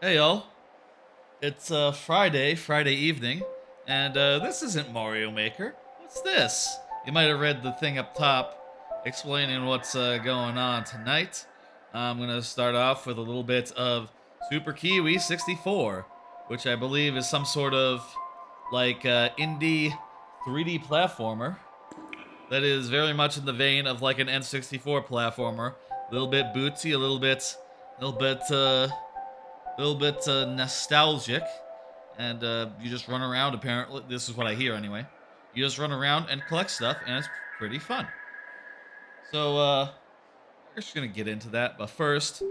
Hey y'all, it's Friday evening, and this isn't Mario Maker. What's this? You might have read the thing up top explaining what's going on tonight. I'm gonna start off with a little bit of Super Kiwi 64, which I believe is some sort of indie 3D platformer that is very much in the vein of like an N64 platformer. A little bit bootsy, little bit, uh, nostalgic, and you just run around. Apparently, this is what I hear anyway. You just run around and collect stuff, and it's pretty fun. So we're just gonna get into that. But first,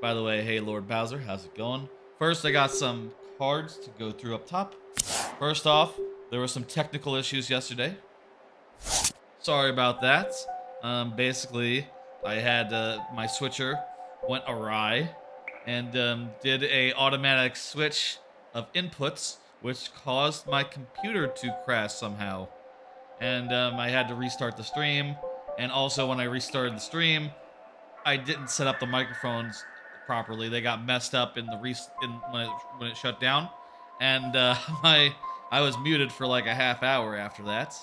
by the way, hey Lord Bowser, how's it going? First, I got some cards to go through up top. First off, there were some technical issues yesterday. Sorry about that. Basically, I had my switcher went awry and did a automatic switch of inputs, which caused my computer to crash somehow. And I had to restart the stream. And also, when I restarted the stream, I didn't set up the microphones properly. They got messed up in the when it shut down, and my I was muted for like a half hour after that.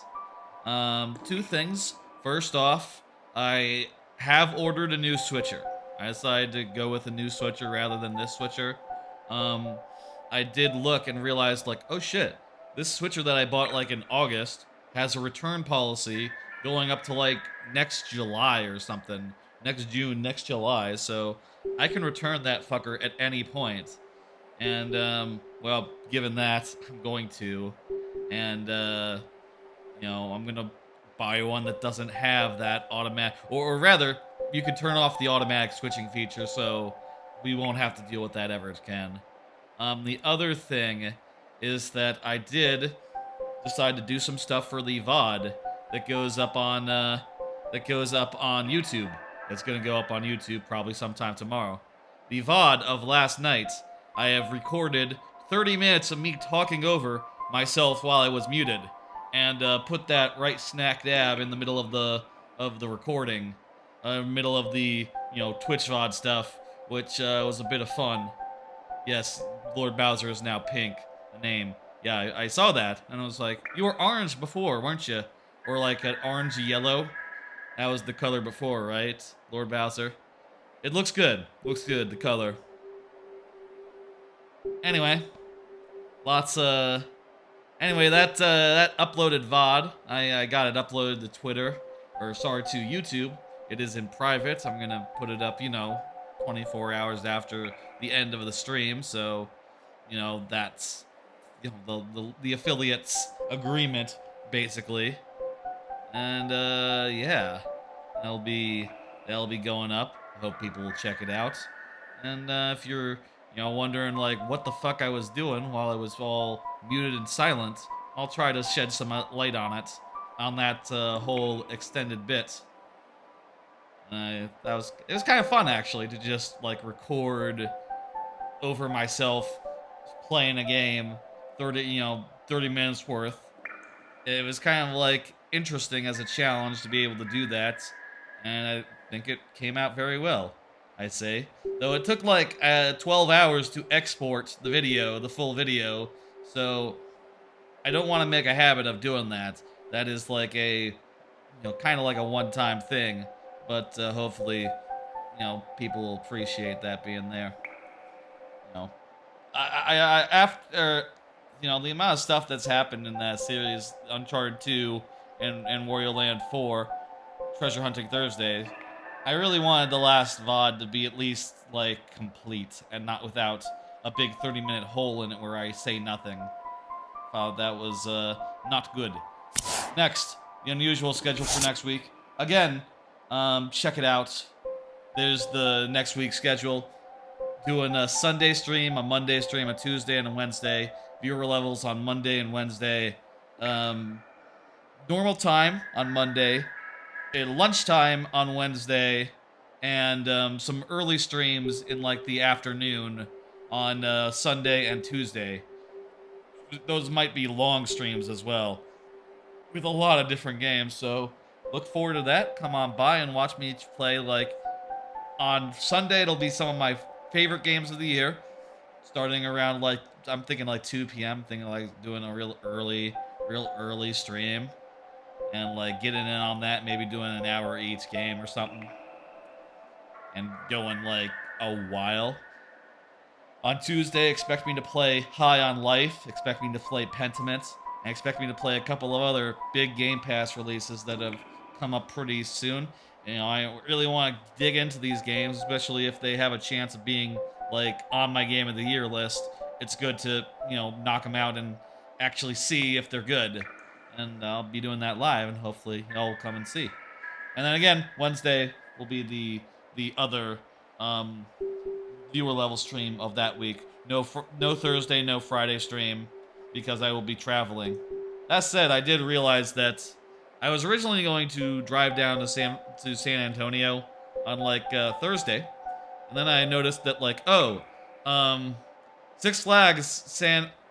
Two things. First off, I have ordered a new switcher. I decided to go with a new switcher rather than this switcher. Um, I did look and realized, like, oh shit, this switcher that I bought like in August has a return policy going up to like next July or something. Next June, next July. So I can return that fucker at any point. And, well, given that, I'm going to. And, I'm gonna buy one that doesn't have that automatic, or rather, you can turn off the automatic switching feature, so we won't have to deal with that ever again. The other thing is that I did decide to do some stuff for the VOD that goes up on YouTube. It's gonna go up on YouTube probably sometime tomorrow. The VOD of last night, I have recorded 30 minutes of me talking over myself while I was muted, and put that right smack dab in the middle of the recording, middle of the Twitch VOD stuff, which was a bit of fun. Yes, Lord Bowser is now pink. The name. Yeah, I saw that, and I was like, you were orange before, weren't you? Or like an orange yellow. That was the color before, right, Lord Bowser? It looks good. Looks good, the color. Anyway, lots Anyway, that uploaded VOD, I got it uploaded to Twitter, or sorry, to YouTube. It is in private. I'm gonna put it up, 24 hours after the end of the stream. So, that's the affiliates agreement basically. And yeah, that'll be that'll be going up. I hope people will check it out. And if you're wondering like what the fuck I was doing while I was all muted and silent, I'll try to shed some light on it, on that whole extended bit. It was kind of fun actually to just like record over myself playing a game, 30 minutes worth. It was kind of like interesting as a challenge to be able to do that, and I think it came out very well, I'd say. Though it took like 12 hours to export the video, the full video, so I don't want to make a habit of doing that. That is like kind of like a one-time thing, but hopefully, people will appreciate that being there. After the amount of stuff that's happened in that series, Uncharted 2 and Wario Land 4, Treasure Hunting Thursday, I really wanted the last VOD to be at least like complete and not without a big 30-minute hole in it where I say nothing. That was not good. Next, the unusual schedule for next week. Again, check it out. There's the next week's schedule. Doing a Sunday stream, a Monday stream, a Tuesday, and a Wednesday. Viewer levels on Monday and Wednesday. Normal time on Monday. A lunchtime on Wednesday. And some early streams in like the afternoon on Sunday and Tuesday. Those might be long streams as well, with a lot of different games, so look forward to that. Come on by and watch me play. Like on Sunday, it'll be some of my favorite games of the year. starting around like I'm thinking like 2 p.m. Thinking like doing a real early stream, and like getting in on that. Maybe doing an hour each game or something, and going like a while. On Tuesday, expect me to play High on Life, expect me to play Pentiment, and expect me to play a couple of other big Game Pass releases that have come up pretty soon. You know, I really want to dig into these games, especially if they have a chance of being like on my Game of the Year list. It's good to, you know, knock them out and actually see if they're good. And I'll be doing that live, and hopefully y'all will come and see. And then again, Wednesday will be the other um, viewer level stream of that week. No Thursday, no Friday stream because I will be traveling. That said, I did realize that I was originally going to drive down to San Antonio on like Thursday, and then I noticed that like um, Six Flags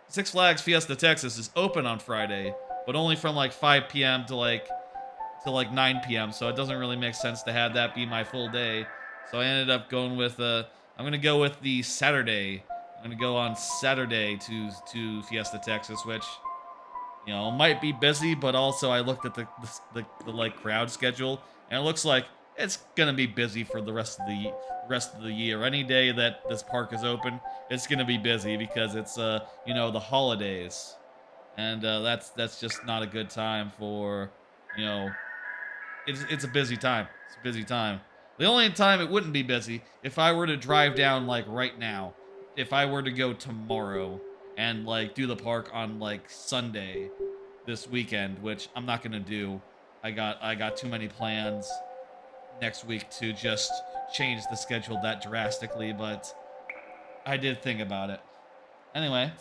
Six Flags Fiesta Texas is open on Friday, but only from like 5 p.m. to like 9 p.m. So it doesn't really make sense to have that be my full day. So I ended up going with I'm gonna go with the Saturday. I'm gonna go on Saturday to Fiesta Texas, which you know might be busy, but also I looked at the like crowd schedule, and it looks like it's gonna be busy for the rest of the year. Any day that this park is open, it's gonna be busy because it's you know the holidays, and that's just not a good time for you know it's a busy time. It's a busy time. The only time it wouldn't be busy if I were to drive down like right now. If I were to go tomorrow and like do the park on like Sunday this weekend, which I'm not gonna do. I got too many plans next week to just change the schedule that drastically, but I did think about it. Anyway,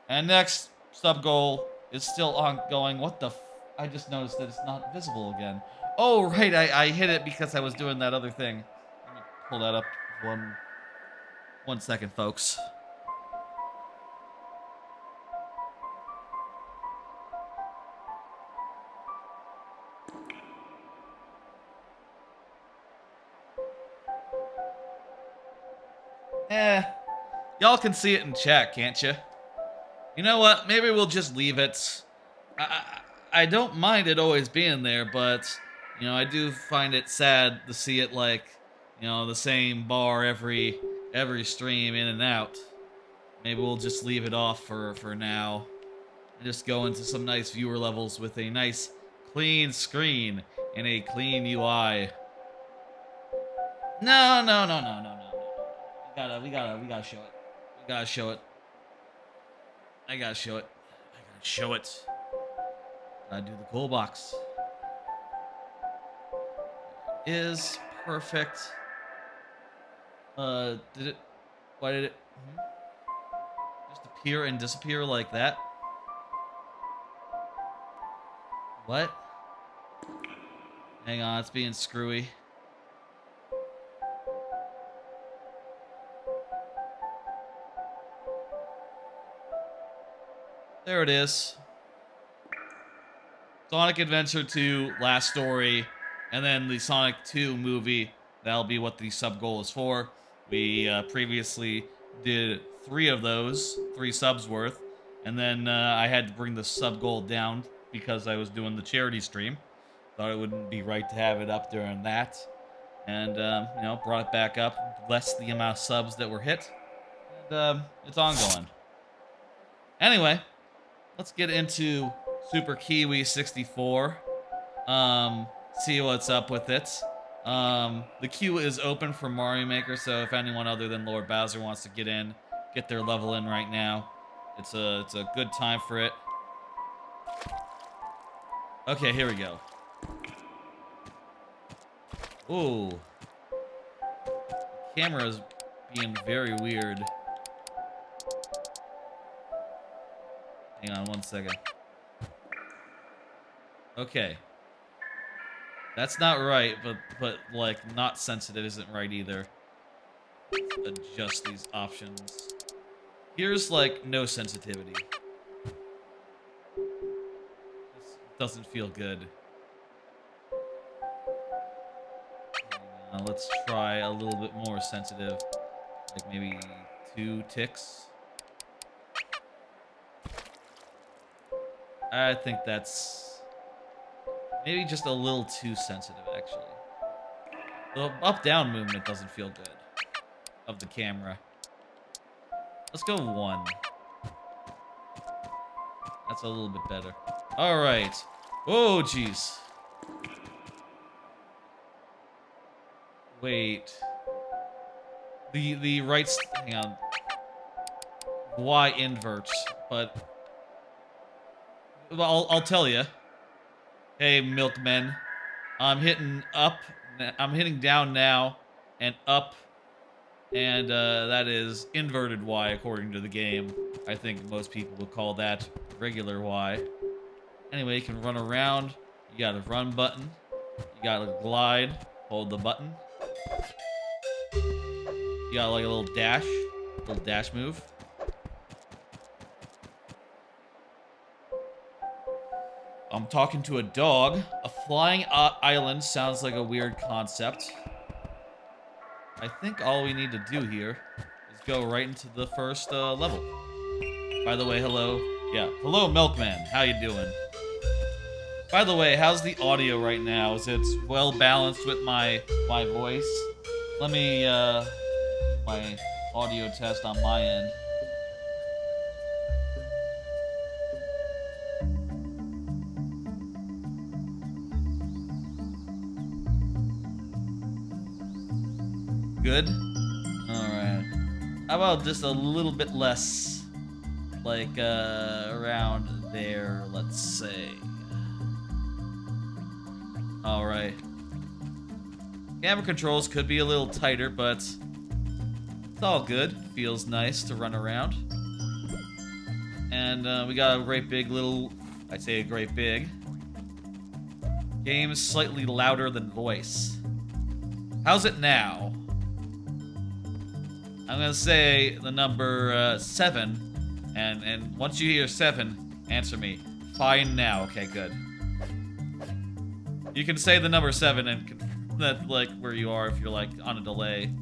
and next sub goal is still ongoing. What the I just noticed that it's not visible again. Oh, right, I hit it because I was doing that other thing. Let me pull that up one second, folks. Eh, y'all can see it in chat, can't you? You know what? Maybe we'll just leave it. I don't mind it always being there, but you know, I do find it sad to see it like, you know, the same bar every stream in and out. Maybe we'll just leave it off for now and just go into some nice viewer levels with a nice clean screen and a clean UI. No. We gotta show it. We gotta show it. I gotta show it. I gotta show it. Gotta do the cool box. Is perfect. Did it? Why did it just appear and disappear like that? What? Hang on, it's being screwy. There it is. Sonic Adventure 2, Last Story, and then the Sonic 2 movie. That'll be what the sub goal is for. We previously did 3 of those, 3 subs worth, and then I had to bring the sub goal down because I was doing the charity stream. Thought it wouldn't be right to have it up during that, and you know, brought it back up, less the amount of subs that were hit, and it's ongoing. Anyway, let's get into Super Kiwi 64. See what's up with it. The queue is open for Mario Maker, so if anyone other than Lord Bowser wants to get their level in right now, it's a good time for it. Okay, here we go. Ooh. The camera's being very weird. Hang on one second. Okay. That's not right, but like not sensitive isn't right either. Let's adjust these options. Here's like no sensitivity. This doesn't feel good. Let's try a little bit more sensitive. Like maybe 2 ticks. I think that's maybe just a little too sensitive, actually. The up-down movement doesn't feel good of the camera. Let's go 1. That's a little bit better. All right. Oh, jeez. Wait. The right... Hang on. Y inverts, but... Well, I'll tell you. Hey, milkmen. I'm hitting up. I'm hitting down now and up. And that is inverted Y according to the game. I think most people would call that regular Y. Anyway, you can run around. You got a run button. You got a glide. Hold the button. You got like a little dash move. I'm talking to a dog. A flying island sounds like a weird concept. I think all we need to do here is go right into the first level. By the way, hello. Yeah, hello, Milkman. How you doing? By the way, how's the audio right now? Is it well balanced with my voice? Let me my audio test on my end. Good? Alright. How about just a little bit less? Like, around there, let's say. Alright. Camera controls could be a little tighter, but it's all good. Feels nice to run around. And we got a great big little... I'd say a great big. Game slightly louder than voice. How's it now? I'm gonna say the number 7, and once you hear 7, answer me. Fine now. Okay, good. You can say the number 7 and that like where you are if you're like on a delay.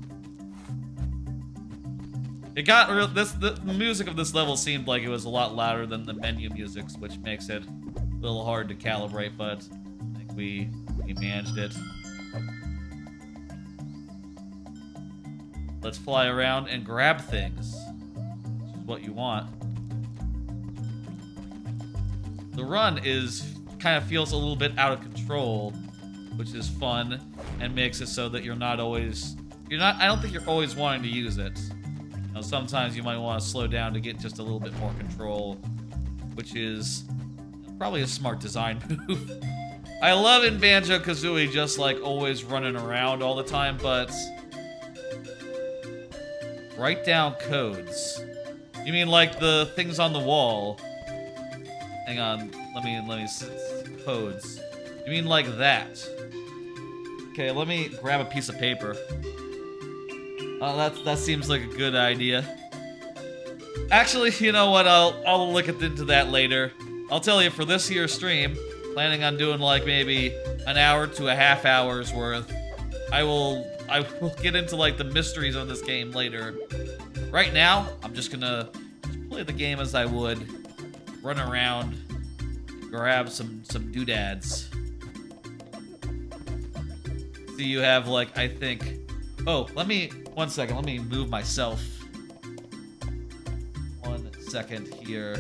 It got the music of this level seemed like it was a lot louder than the menu music, which makes it a little hard to calibrate, but I think we managed it. Let's fly around and grab things, which is what you want. The run kind of feels a little bit out of control, which is fun and makes it so that I don't think you're always wanting to use it. You know, sometimes you might want to slow down to get just a little bit more control, which is probably a smart design move. I love in Banjo-Kazooie just like always running around all the time, but write down codes. You mean like the things on the wall? Hang on, let me codes. You mean like that? Okay, let me grab a piece of paper. That seems like a good idea. Actually, you know what? I'll look into that later. I'll tell you, for this here stream, planning on doing like maybe an hour to a half hour's worth. I will get into like the mysteries of this game later. Right now, I'm just gonna play the game as I would, run around, grab some doodads. So you have like, I think, oh, one second, let me move myself. 1 second here.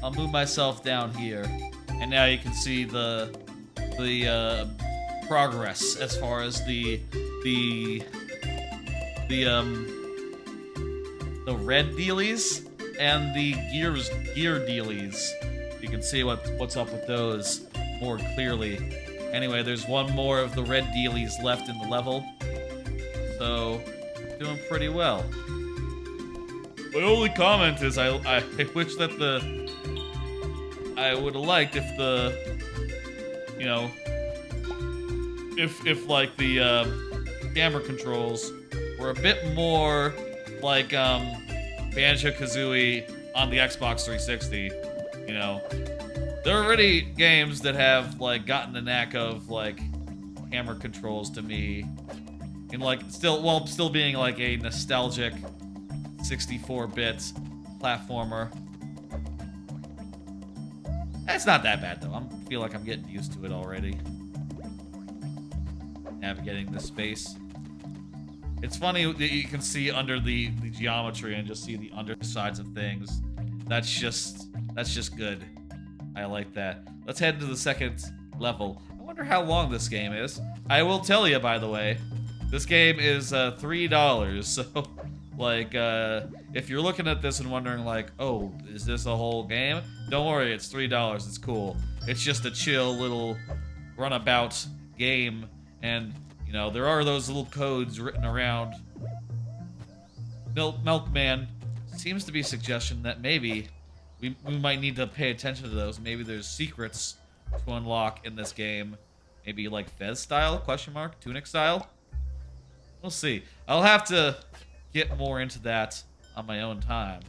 I'll move myself down here, and now you can see the progress as far as the red dealies and the gear dealies. You can see what's up with those more clearly. Anyway, there's one more of the red dealies left in the level, so doing pretty well. My only comment is I wish that I would have liked if if like the camera controls were a bit more like Banjo-Kazooie on the Xbox 360. You know, There are already games that have like gotten the knack of like camera controls to me, and like still being like a nostalgic 64-bit platformer. It's not that bad though. I feel like I'm getting used to it already. Navigating this space. It's funny that you can see under the geometry and just see the undersides of things. That's just good. I like that. Let's head to the second level. I wonder how long this game is. I will tell you, by the way, this game is $3. So, like, if you're looking at this and wondering, like, oh, is this a whole game? Don't worry, it's $3. It's cool. It's just a chill little runabout game, and you know there are those little codes written around. Milkman seems to be a suggestion that maybe we might need to pay attention to those. Maybe there's secrets to unlock in this game. Maybe like Fez style, question mark, Tunic style. We'll see. I'll have to get more into that on my own time.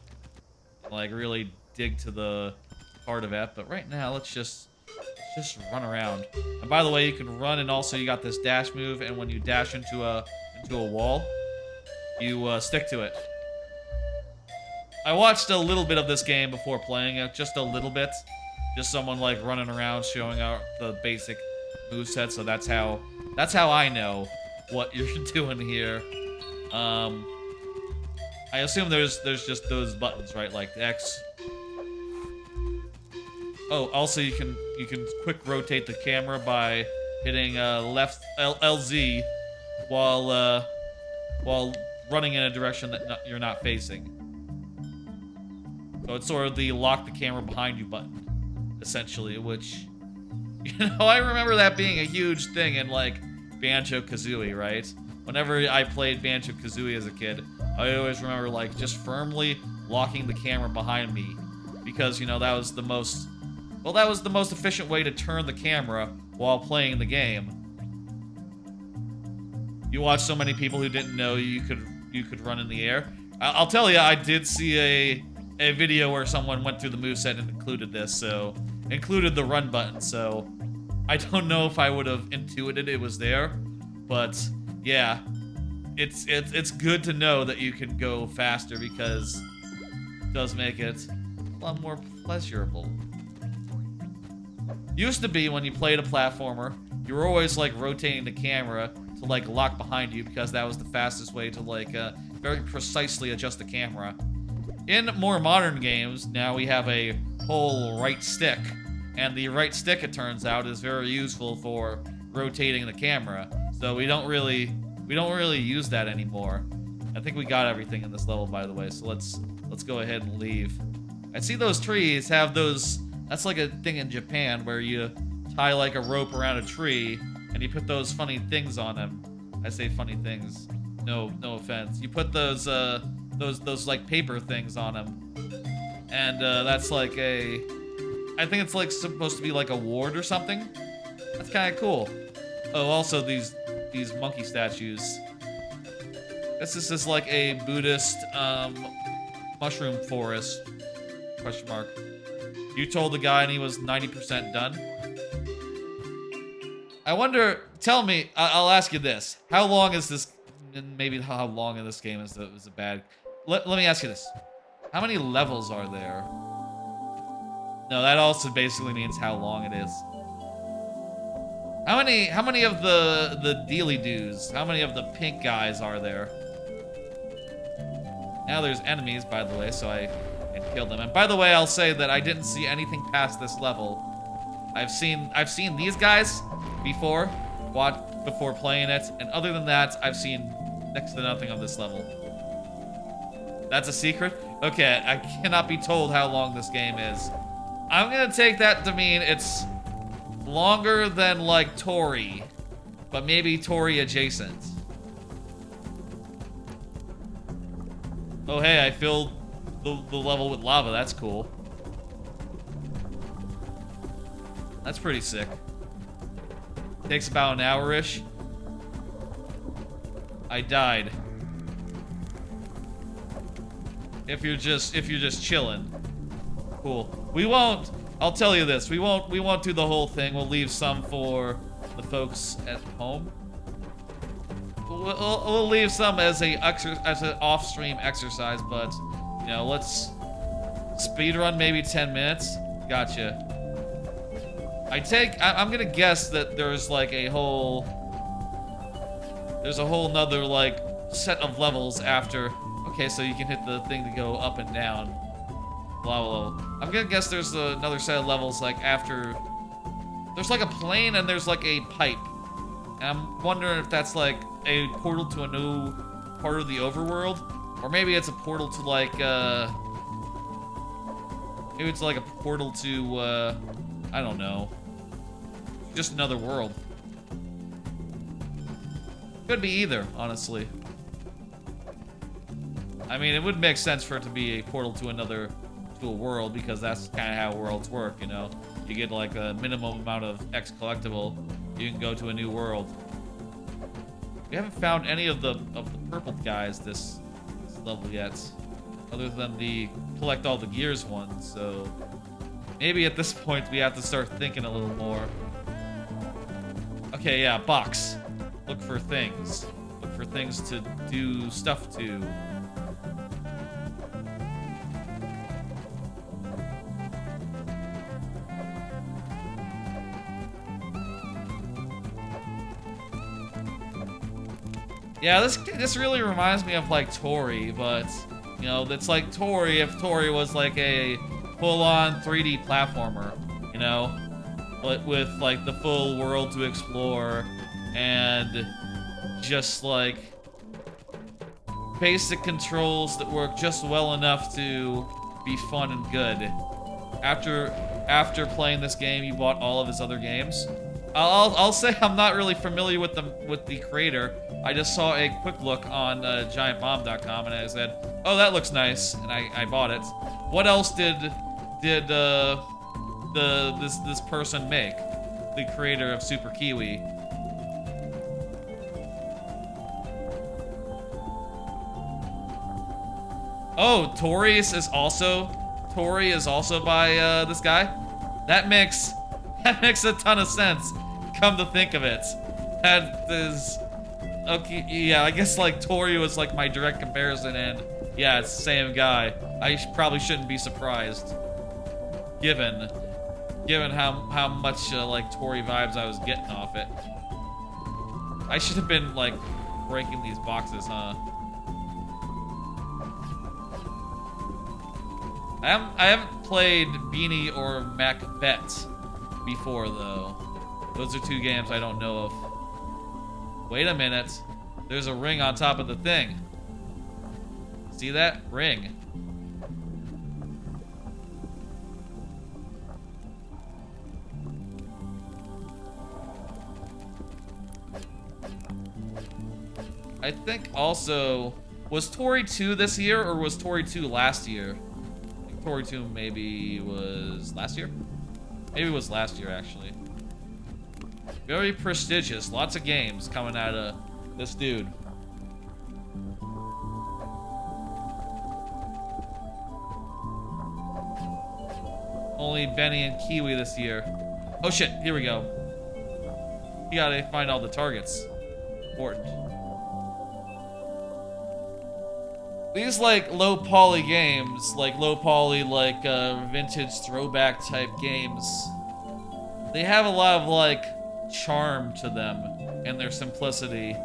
Like really dig to the part of it. But right now, let's just run around. And by the way, you can run, and also you got this dash move. And when you dash into a wall, you stick to it. I watched a little bit of this game before playing it, just a little bit. Just someone like running around showing out the basic moveset, so that's how I know what you're doing here. I assume there's just those buttons, right? Like X. Oh, also you can quick rotate the camera by hitting left LZ while running in a direction that you're not facing. So it's sort of the lock the camera behind you button, essentially, which, you know, I remember that being a huge thing in, like, Banjo-Kazooie, right? Whenever I played Banjo-Kazooie as a kid, I always remember, like, just firmly locking the camera behind me. Because, you know, that was the most efficient way to turn the camera while playing the game. You watch so many people who didn't know you could run in the air. I'll tell you, I did see a video where someone went through the moveset and included this, so included the run button, so I don't know if I would have intuited it was there, but yeah, it's good to know that you can go faster because it does make it a lot more pleasurable. Used to be when you played a platformer, you were always like rotating the camera to like lock behind you because that was the fastest way to like very precisely adjust the camera. In more modern games, now we have a whole right stick, and the right stick, it turns out, is very useful for rotating the camera. So we don't really use that anymore. I think we got everything in this level, by the way. So let's go ahead and leave. I see those trees have those. That's like a thing in Japan where you tie like a rope around a tree and you put those funny things on them. I say funny things. No offense. You put those like paper things on them, and that's like I think it's like supposed to be like a ward or something. That's kind of cool. Oh, also these monkey statues. This is just like a Buddhist mushroom forest. Question mark. You told the guy and he was 90% done. I wonder. Tell me. I'll ask you this. How long is this? And maybe how long in this game is a bad. Let me ask you this. How many levels are there? No, that also basically means how long it is. How many of the dealy-doos, how many of the pink guys are there? Now there's enemies, by the way, so I can kill them. And by the way, I'll say that I didn't see anything past this level. I've seen these guys before playing it, and other than that, I've seen next to nothing on this level. That's a secret? Okay, I cannot be told how long this game is. I'm gonna take that to mean it's longer than, like, Toree, but maybe Toree adjacent. Oh, hey, I filled the level with lava. That's cool. That's pretty sick. Takes about an hour-ish. I died. If you're just chilling. Cool. We won't I'll tell you this: we won't do the whole thing. We'll leave some for the folks at home. We'll leave some as an off-stream exercise, but you know, let's speedrun maybe 10 minutes. Gotcha. I'm gonna guess that there's like a whole nother like set of levels after. Okay, so you can hit the thing to go up and down. Blah blah blah. I'm gonna guess there's another set of levels like after. There's like a plane and there's like a pipe. And I'm wondering if that's like a portal to a new part of the overworld, or maybe it's a portal to like maybe it's like a portal to I don't know, just another world. Could be either, honestly. I mean, it would make sense for it to be a portal to a world, because that's kind of how worlds work, you know. You get like a minimum amount of X collectible, you can go to a new world. We haven't found any of the purple guys this level yet, other than the collect all the gears one. So maybe at this point we have to start thinking a little more. Okay, yeah, box. Look for things. Look for things to do stuff to. Yeah, this really reminds me of like Toree, but you know, it's like Toree if Toree was like a full-on 3D platformer, you know, but with like the full world to explore and just like basic controls that work just well enough to be fun and good. After playing this game, you bought all of his other games. I'll say I'm not really familiar with the creator. I just saw a quick look on giantbomb.com and I said, "Oh, that looks nice," and I bought it. What else did this person make? The creator of Super Kiwi. Oh, Toree is also by this guy. That makes a ton of sense. Come to think of it, that is okay. Yeah, I guess like Toree was like my direct comparison, and yeah, it's the same guy. I probably shouldn't be surprised, given how much like Toree vibes I was getting off it. I should have been like breaking these boxes, huh? I haven't played Beanie or Macbeth before though. Those are two games I don't know of. Wait a minute. There's a ring on top of the thing. See that? Ring. I think also, was Toree 2 this year or was Toree 2 last year? I think Toree 2 maybe was last year? Maybe it was last year actually. Very prestigious. Lots of games coming out of this dude. Only Benny and Kiwi this year. Oh shit, here we go. You gotta find all the targets. Important. These like low poly games, like low poly, like vintage throwback type games, they have a lot of like charm to them and their simplicity,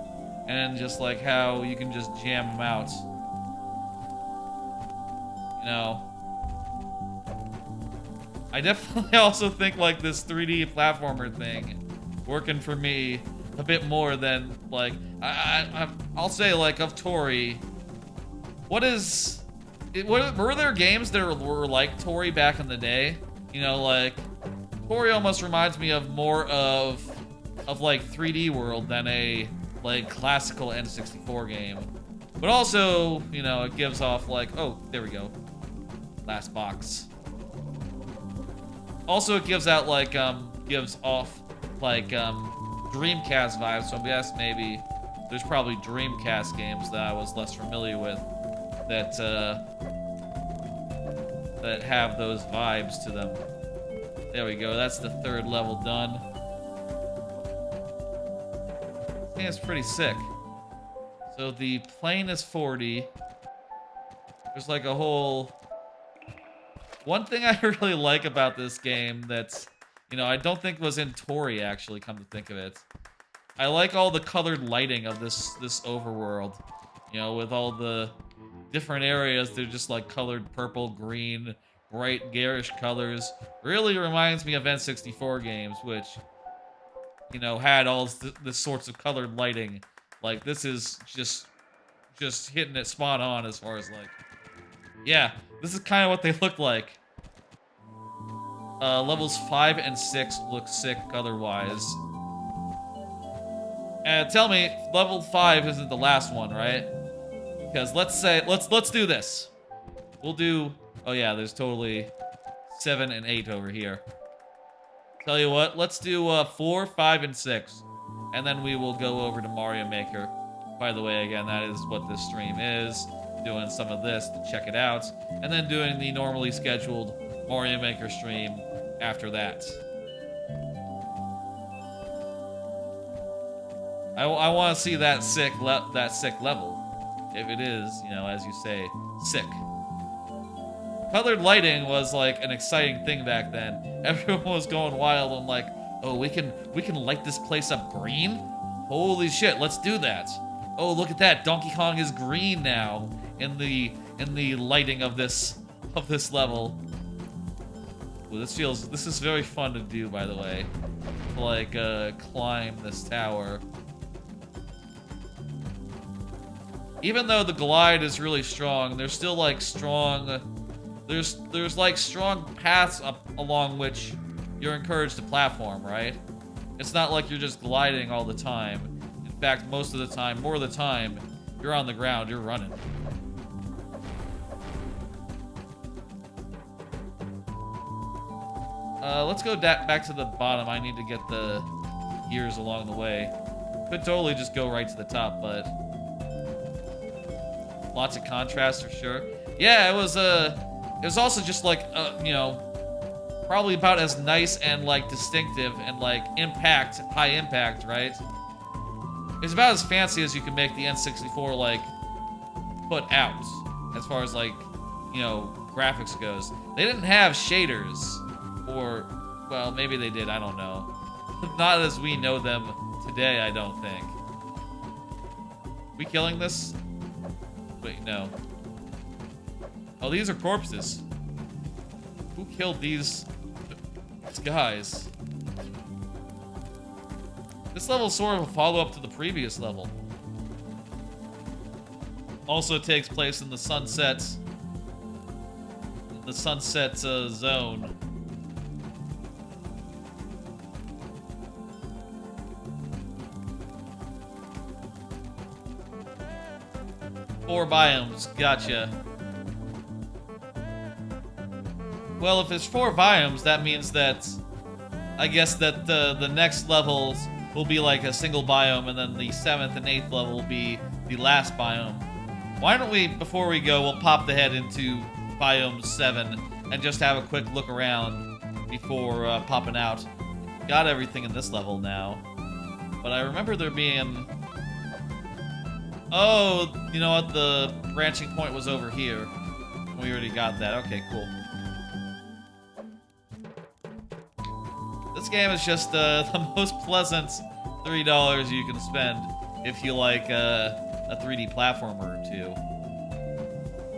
and just like how you can just jam them out, you know. I definitely also think like this 3D platformer thing working for me a bit more than like I'll say like of Toree. Were there games that were like Toree back in the day? You know, like Toree almost reminds me of more of like 3D World than a like classical N64 game. But also, you know, it gives off like, oh, there we go. Last box. Also, it gives out like gives off like Dreamcast vibes. So I guess maybe there's probably Dreamcast games that I was less familiar with that that have those vibes to them. There we go. That's the 3rd level done. I think it's pretty sick. So the plane is 40. There's like a whole... One thing I really like about this game that's, you know, I don't think was in Toree, actually, come to think of it. I like all the colored lighting of this overworld. You know, with all the different areas, they're just like colored purple, green, bright, garish colors. Really reminds me of N64 games, which, you know, had all this sorts of colored lighting. Like, this is just hitting it spot on as far as, like... Yeah, this is kind of what they look like. Levels 5 and 6 look sick color-wise. And tell me, level 5 isn't the last one, right? Because let's do this. We'll do... Oh yeah, there's totally 7 and 8 over here. Tell you what, let's do 4, 5, and 6. And then we will go over to Mario Maker. By the way, again, that is what this stream is. Doing some of this to check it out. And then doing the normally scheduled Mario Maker stream after that. I want to see that sick level. If it is, you know, as you say, sick. Colored lighting was like an exciting thing back then. Everyone was going wild on like, oh, we can light this place up green? Holy shit, let's do that. Oh, look at that. Donkey Kong is green now in the lighting of this level. Ooh, this is very fun to do, by the way. To like climb this tower. Even though the glide is really strong, there's still like strong... There's like strong paths up along which you're encouraged to platform, right? It's not like you're just gliding all the time. In fact, most of the time, more of the time, you're on the ground, you're running. Let's go back to the bottom. I need to get the gears along the way. Could totally just go right to the top, but... Lots of contrast for sure. Yeah, it was also just like, you know, probably about as nice and like distinctive and like high impact, right? It's about as fancy as you can make the N64 like put out, as far as like, you know, graphics goes. They didn't have shaders, or, well, maybe they did, I don't know. Not as we know them today, I don't think. We killing this? Wait, no. Oh, these are corpses. Who killed these guys? This level is sort of a follow-up to the previous level. Also takes place in the sunset zone. Four biomes, gotcha. Well, if it's 4 biomes, that means that I guess that the next levels will be like a single biome, and then the 7th and 8th level will be the last biome. Why don't we, before we go, we'll pop the head into biome 7 and just have a quick look around before popping out. Got everything in this level now, but I remember there being... Oh, you know what? The branching point was over here. We already got that. Okay, cool. This game is just the most pleasant $3 you can spend if you like a 3D platformer or two.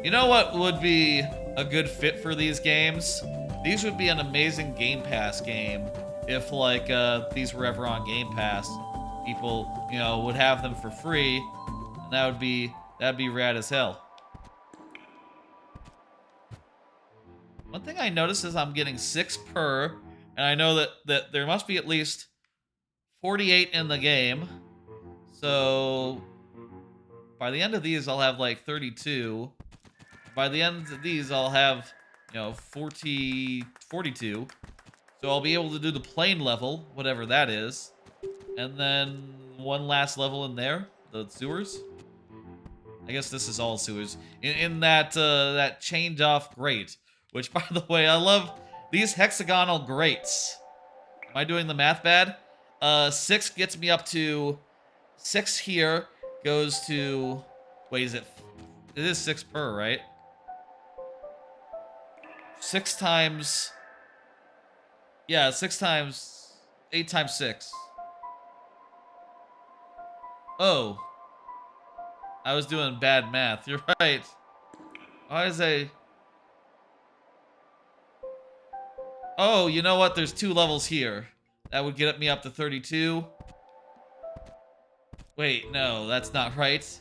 You know what would be a good fit for these games? These would be an amazing Game Pass game if like these were ever on Game Pass. People, you know, would have them for free. And that'd be rad as hell. One thing I noticed is I'm getting 6 per, and I know that there must be at least 48 in the game. So by the end of these, I'll have like 32. By the end of these, I'll have, you know, 42. So I'll be able to do the plane level, whatever that is, and then one last level in there, the sewers. I guess this is all sewers. In that that chained off grate, which, by the way, I love These hexagonal grates. Am I doing the math bad? 6 gets me up to 6 here, goes to, wait, it is 6 per, right? 6 times, yeah, 6 times, 8 times 6. Oh, I was doing bad math. You're right. Why is oh, you know what? There's 2 levels here. That would get me up to 32. Wait, no, that's not right.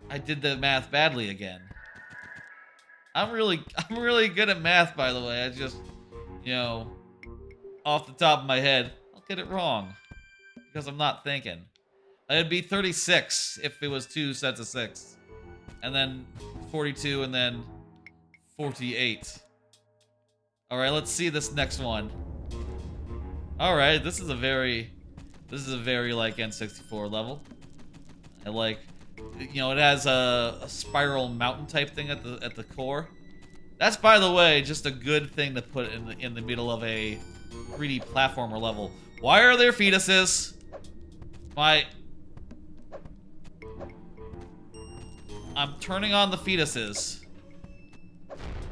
I did the math badly again. I'm really good at math, by the way. I just, you know, off the top of my head, I'll get it wrong because I'm not thinking. It'd be 36 if it was 2 sets of 6, and then 42, and then 48. All right, let's see this next one. All right, this is a very like N64 level. I like, you know, it has a spiral mountain type thing at the core. That's, by the way, just a good thing to put in the middle of a 3D platformer level. Why are there fetuses? I'm turning on the fetuses.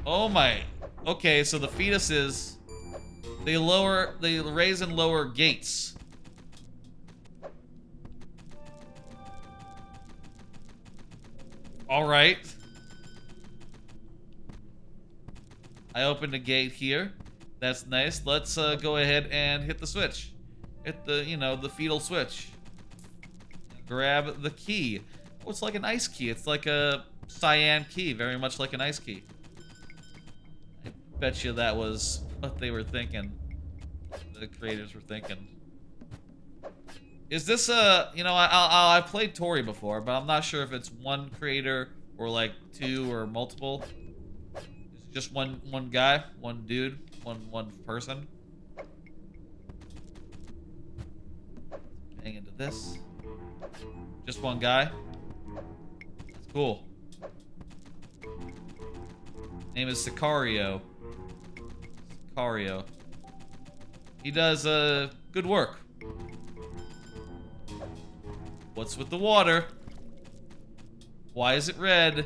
Oh my. Okay, so the fetuses, they raise and lower gates. All right. I opened a gate here. That's nice. Let's go ahead and hit the switch. Hit the, you know, the fetal switch. Grab the key. Oh, it's like an ice key. It's like a cyan key, very much like an ice key. I bet you that was what they were thinking. The creators were thinking. Is this you know, I've played Toree before, but I'm not sure if it's one creator or like 2 or multiple. Is it just one guy, one dude, one person? Hang into this. Just one guy. That's cool. Name is Sicario. Sicario. He does good work. What's with the water? Why is it red?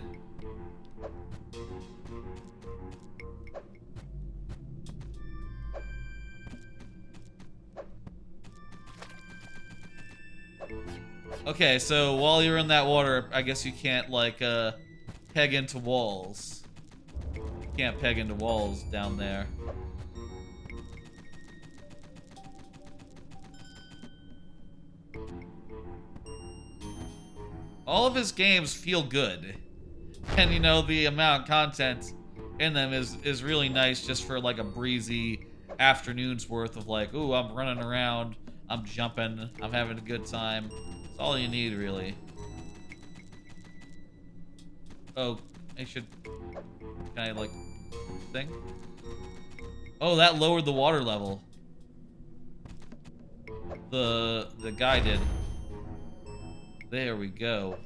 Okay, so while you're in that water, I guess you can't, like, peg into walls. You can't peg into walls down there. All of his games feel good. And, you know, the amount of content in them is really nice just for, like, a breezy afternoon's worth of, like, ooh, I'm running around, I'm jumping, I'm having a good time. That's all you need, really. Oh, can I, like, thing? Oh, that lowered the water level. The guy did. There we go.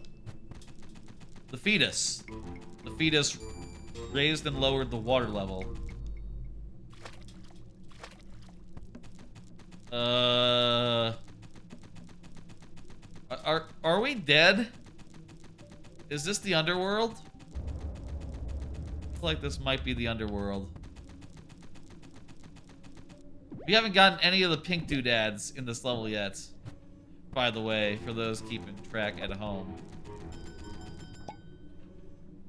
The fetus. The fetus raised and lowered the water level. Are we dead? Is this the underworld? I feel like this might be the underworld. We haven't gotten any of the pink doodads in this level yet. By the way, for those keeping track at home.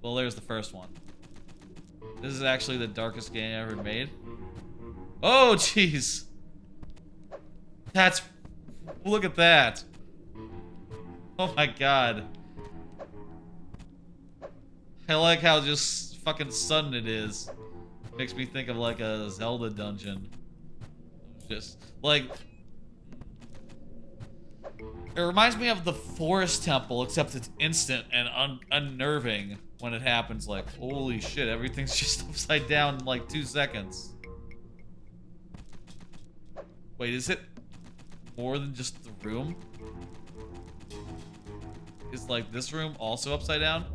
Well, there's the first one. This is actually the darkest game ever made. Oh, jeez. Look at that. Oh my god. I like how just fucking sudden it is. Makes me think of like a Zelda dungeon. Just like, it reminds me of the Forest Temple, except it's instant and unnerving when it happens. Like, holy shit, everything's just upside down in like 2 seconds. Wait, is it more than just the room? Is like this room also upside down?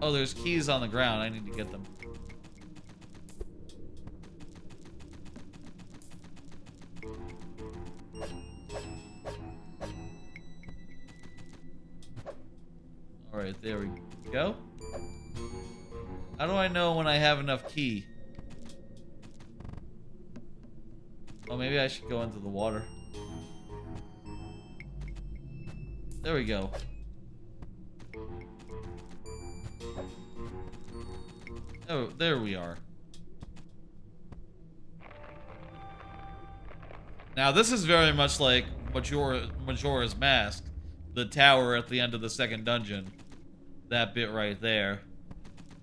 Oh, there's keys on the ground. I need to get them. Alright, there we go. How do I know when I have enough key? Oh, maybe I should go into the water. There we go. Oh, there we are. Now, this is very much like Majora's Mask. The tower at the end of the second dungeon. That bit right there.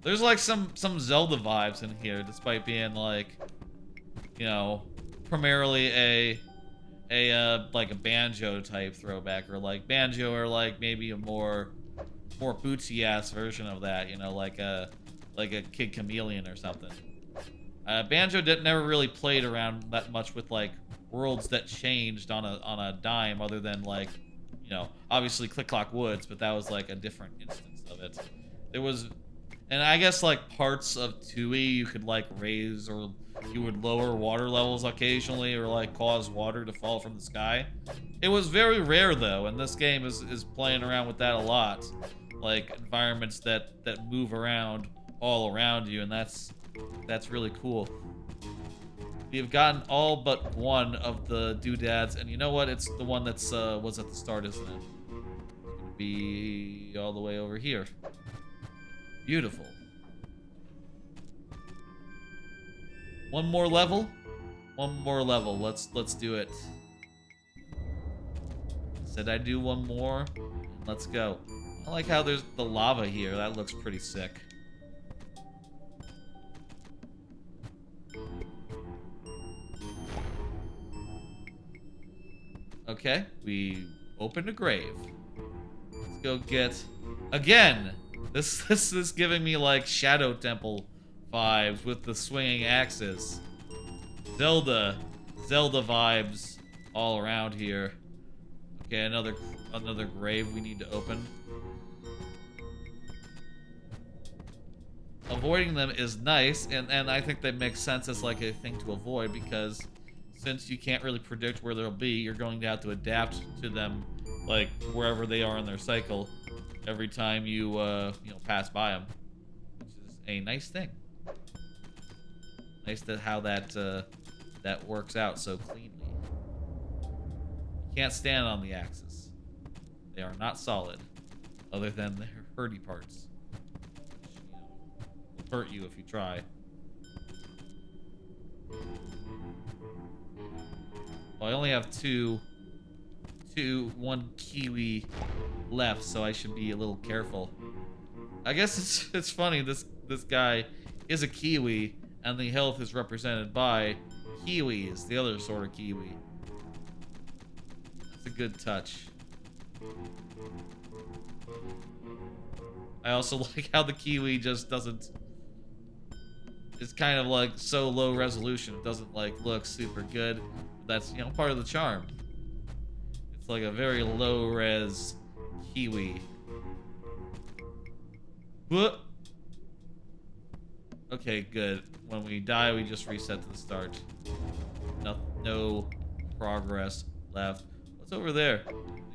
There's like some Zelda vibes in here, despite being like, you know, primarily like a banjo type throwback, or like banjo, or like maybe a more bootsy ass version of that, you know, like a Kid Chameleon or something. Banjo never really played around that much with like worlds that changed on a dime, other than like, you know, obviously Click Clock Woods, but that was like a different instance of it. There was, and I guess like parts of Tui you could like raise, or you would lower water levels occasionally, or like cause water to fall from the sky. It was very rare though, and this game is playing around with that a lot. Like environments that move around all around you, and that's really cool. We've gotten all but one of the doodads, and you know what? It's the one that's was at the start, isn't it? It's gonna be all the way over here. Beautiful. One more level. One more level. Let's do it. Said I'd do one more. Let's go. I like how there's the lava here. That looks pretty sick. Okay, we opened a grave. Let's go get... Again! This is giving me like Shadow Temple vibes with the swinging axes. Zelda vibes all around here. Okay, another grave we need to open. Avoiding them is nice, and I think that makes sense as like a thing to avoid, because since you can't really predict where they'll be, you're going to have to adapt to them, like wherever they are in their cycle, every time you you know, pass by them, which is a nice thing. Nice that how that that works out so cleanly. You can't stand on the axes; they are not solid, other than their hurty parts, which, you know, will hurt you if you try. Well, I only have one kiwi left, so I should be a little careful. I guess it's funny, this guy is a kiwi, and the health is represented by kiwis, the other sort of kiwi. That's a good touch. I also like how the kiwi just doesn't... It's kind of like so low resolution, it doesn't like look super good. That's, you know, part of the charm. It's like a very low res kiwi. Whoop. Okay, good. When we die, we just reset to the start. No progress left. What's over there?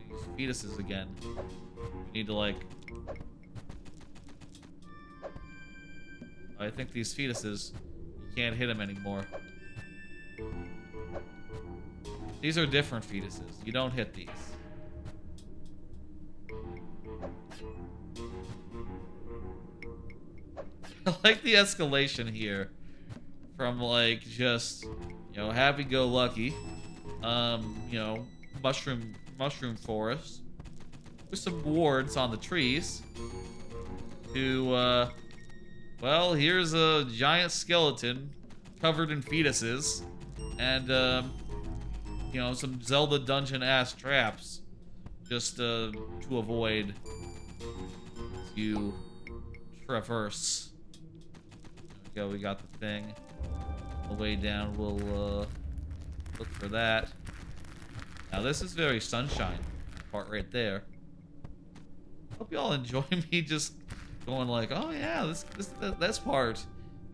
These fetuses again. We need to like... I think these fetuses, you can't hit them anymore. These are different fetuses. You don't hit these. I like the escalation here. From like just, you know, happy-go-lucky, you know, mushroom forest with some wards on the trees to, well, here's a giant skeleton covered in fetuses, and, you know, some Zelda dungeon-ass traps just, to avoid you traverse. There we go, we got the thing. On the way down, we'll, look for that. Now, this is very sunshine, part right there. Hope y'all enjoy me just going like, oh yeah, this part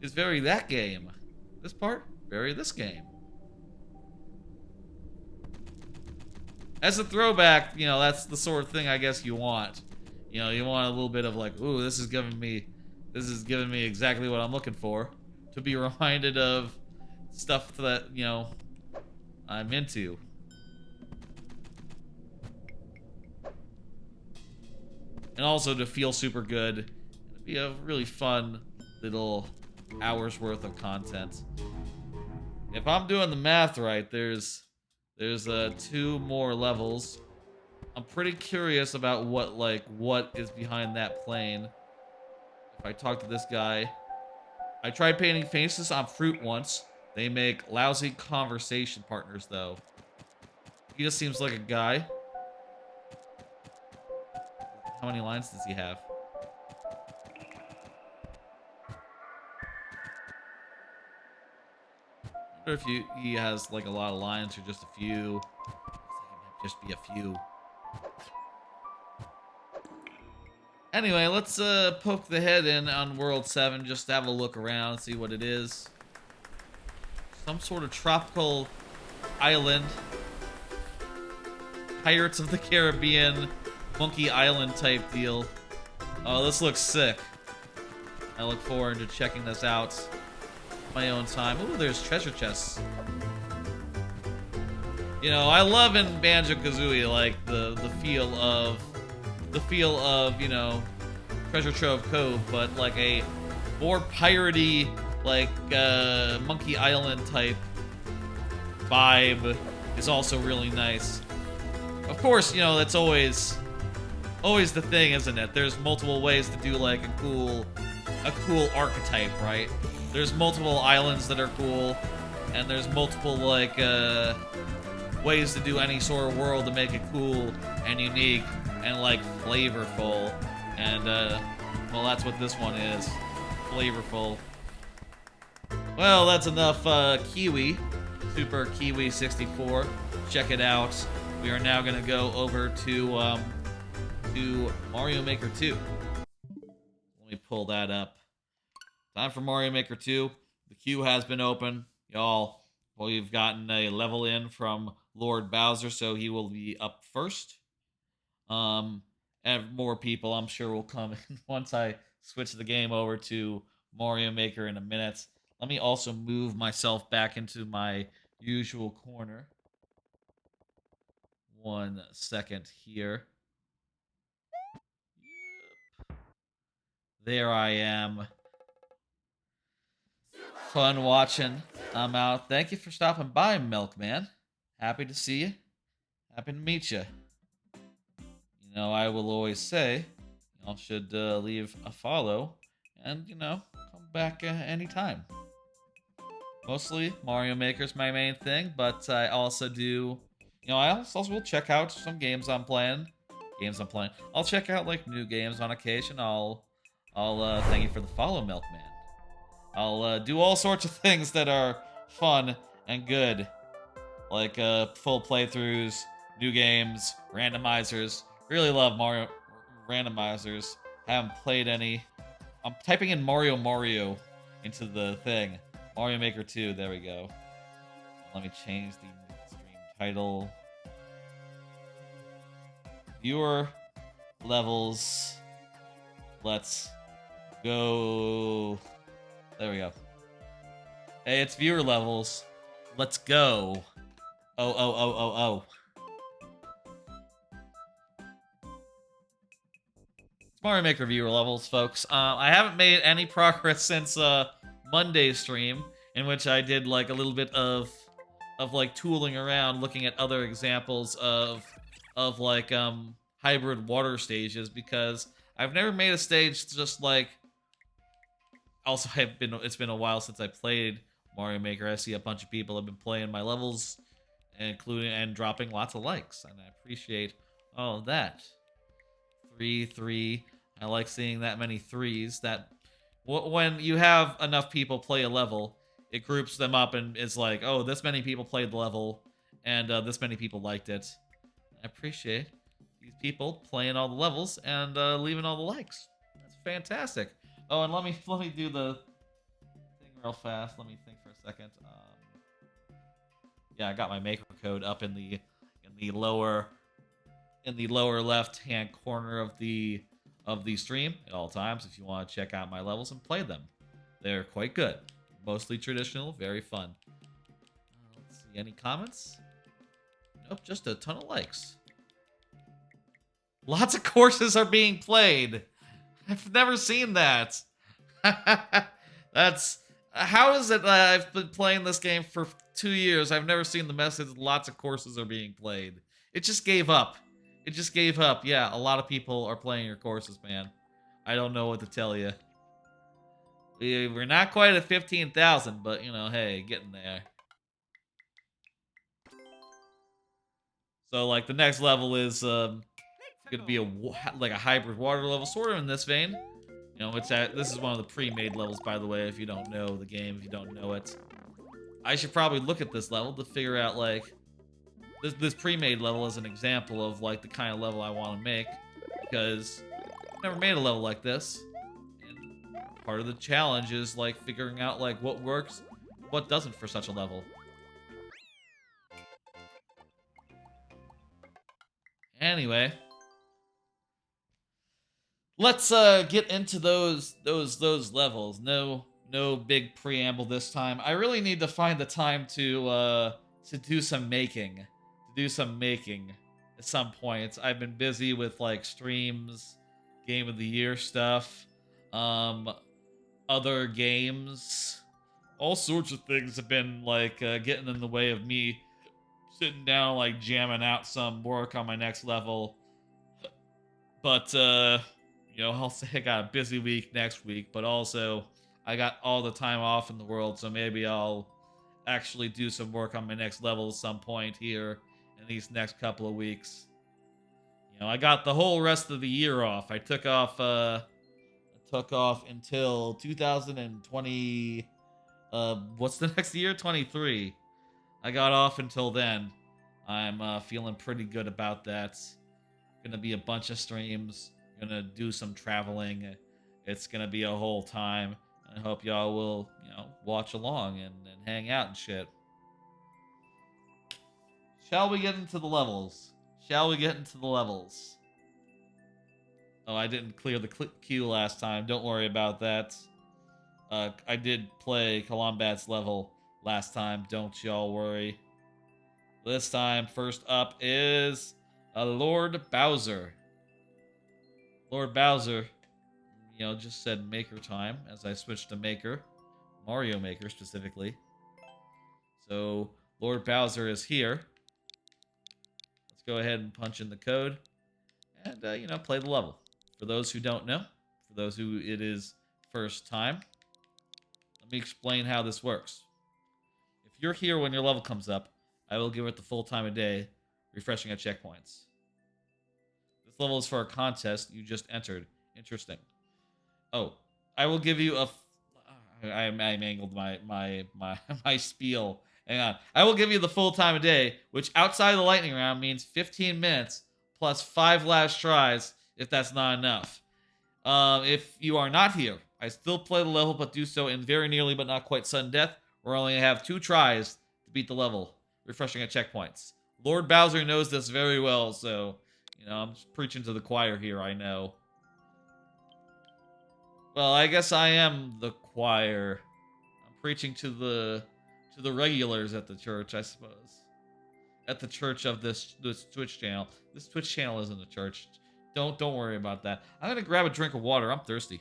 is very that game. This part, very this game. As a throwback, you know, that's the sort of thing I guess you want. You know, you want a little bit of like, ooh, this is giving me exactly what I'm looking for. To be reminded of stuff that, you know, I'm into. And also to feel super good. It'd be a really fun little hour's worth of content. If I'm doing the math right, there's 2 more levels. I'm pretty curious about what is behind that plane. If I talk to this guy. I tried painting faces on fruit once. They make lousy conversation partners though. He just seems like a guy. How many lines does he have? I wonder if he has like a lot of lines or just a few. Looks like it might just be a few. Anyway, let's poke the head in on World 7 just to have a look around, see what it is. Some sort of tropical island. Pirates of the Caribbean, Monkey Island type deal. Oh, this looks sick. I look forward to checking this out my own time. Ooh, there's treasure chests. You know, I love in Banjo-Kazooie like the feel of, you know, Treasure Trove Cove, but like a more piratey, like Monkey Island type vibe is also really nice. Of course, you know, that's always the thing, isn't it? There's multiple ways to do like a cool archetype, right? There's multiple islands that are cool, and there's multiple like ways to do any sort of world to make it cool and unique and like flavorful. And well, that's what this one is. Flavorful. Well, that's enough Kiwi. Super Kiwi 64. Check it out. We are now gonna go over to Mario Maker 2. Let me pull that up. Time for Mario Maker 2. The queue has been open. Y'all, well, you've gotten a level in from Lord Bowser, so he will be up first. And more people, I'm sure, will come in once I switch the game over to Mario Maker in a minute. Let me also move myself back into my usual corner. 1 second here. There I am. Fun watching. I'm out. Thank you for stopping by, Milkman. Happy to see you. Happy to meet you. You know, I will always say, y'all should leave a follow and, you know, come back anytime. Mostly Mario Maker's my main thing, but I also do, you know, I also will check out some games I'm playing. I'll check out like new games on occasion. I'll thank you for the follow, Milkman. I'll do all sorts of things that are fun and good, like full playthroughs, new games, randomizers. Really love Mario randomizers. Haven't played any. I'm typing in Mario into the thing. Mario Maker 2, there we go. Let me change the stream title. Viewer levels. Let's go. There we go. Hey, it's viewer levels. Let's go. Oh. It's Mario Maker viewer levels, folks. I haven't made any progress since Monday's stream, in which I did like a little bit of like tooling around, looking at other examples of like hybrid water stages, because I've never made a stage just like. Also, it's been a while since I played Mario Maker. I see a bunch of people have been playing my levels, including and dropping lots of likes, and I appreciate all of that. 3. I like seeing that many 3s. That when you have enough people play a level, it groups them up and is like, oh, this many people played the level, and this many people liked it. I appreciate these people playing all the levels and leaving all the likes. That's fantastic. Oh, and let me do the thing real fast. Let me think for a second. Yeah, I got my maker code up in the lower left hand corner of the stream at all times if you want to check out my levels and play them. They're quite good. Mostly traditional, very fun. Let's see, any comments? Nope, just a ton of likes. Lots of courses are being played. I've never seen that. That's... How is it that I've been playing this game for 2 years? I've never seen the message, lots of courses are being played. It just gave up. It just gave up. Yeah, a lot of people are playing your courses, man. I don't know what to tell you. We're not quite at 15,000, but, you know, hey, getting there. So, like, the next level is going to be a hybrid water level, sort of in this vein. You know, this is one of the pre-made levels, by the way, if you don't know the game, if you don't know it. I should probably look at this level to figure out, like, this pre-made level as an example of, like, the kind of level I want to make, because I've never made a level like this. And part of the challenge is, like, figuring out, like, what works, what doesn't for such a level. Anyway, let's get into those levels. No big preamble this time. I really need to find the time to do some making. At some point. I've been busy with like streams, game of the year stuff, other games, all sorts of things have been like getting in the way of me sitting down, like jamming out some work on my next level. But you know, I'll say I got a busy week next week, but also I got all the time off in the world, so maybe I'll actually do some work on my next level at some point here in these next couple of weeks. You know, I got the whole rest of the year off. I took off until 2020. What's the next year? 23. I got off until then. I'm feeling pretty good about that. Gonna be a bunch of streams. Gonna do some traveling. It's gonna be a whole time. I hope y'all will, you know, watch along and hang out and shit. Shall we get into the levels? Oh, I didn't clear the queue last time. Don't worry about that. I did play Colombat's level last time. Don't y'all worry. This time, first up is Lord Bowser. Lord Bowser, you know, just said Maker time as I switched to Maker. Mario Maker, specifically. So, Lord Bowser is here. Let's go ahead and punch in the code. And, you know, play the level. For those who don't know, for those who it is first time, let me explain how this works. If you're here when your level comes up, I will give it the full time of day, refreshing at checkpoints. This level is for a contest you just entered. Interesting. Oh, I will give you a... I mangled my spiel. Hang on. I will give you the full time of day, which outside of the lightning round means 15 minutes plus 5 last tries, if that's not enough. If you are not here, I still play the level, but do so in very nearly but not quite sudden death, where I only have 2 tries to beat the level, refreshing at checkpoints. Lord Bowser knows this very well, so, you know, I'm just preaching to the choir here, I know. Well, I guess I am the choir. I'm preaching to the regulars at the church, I suppose. At the church of this Twitch channel. This Twitch channel isn't a church. Don't worry about that. I'm gonna grab a drink of water. I'm thirsty.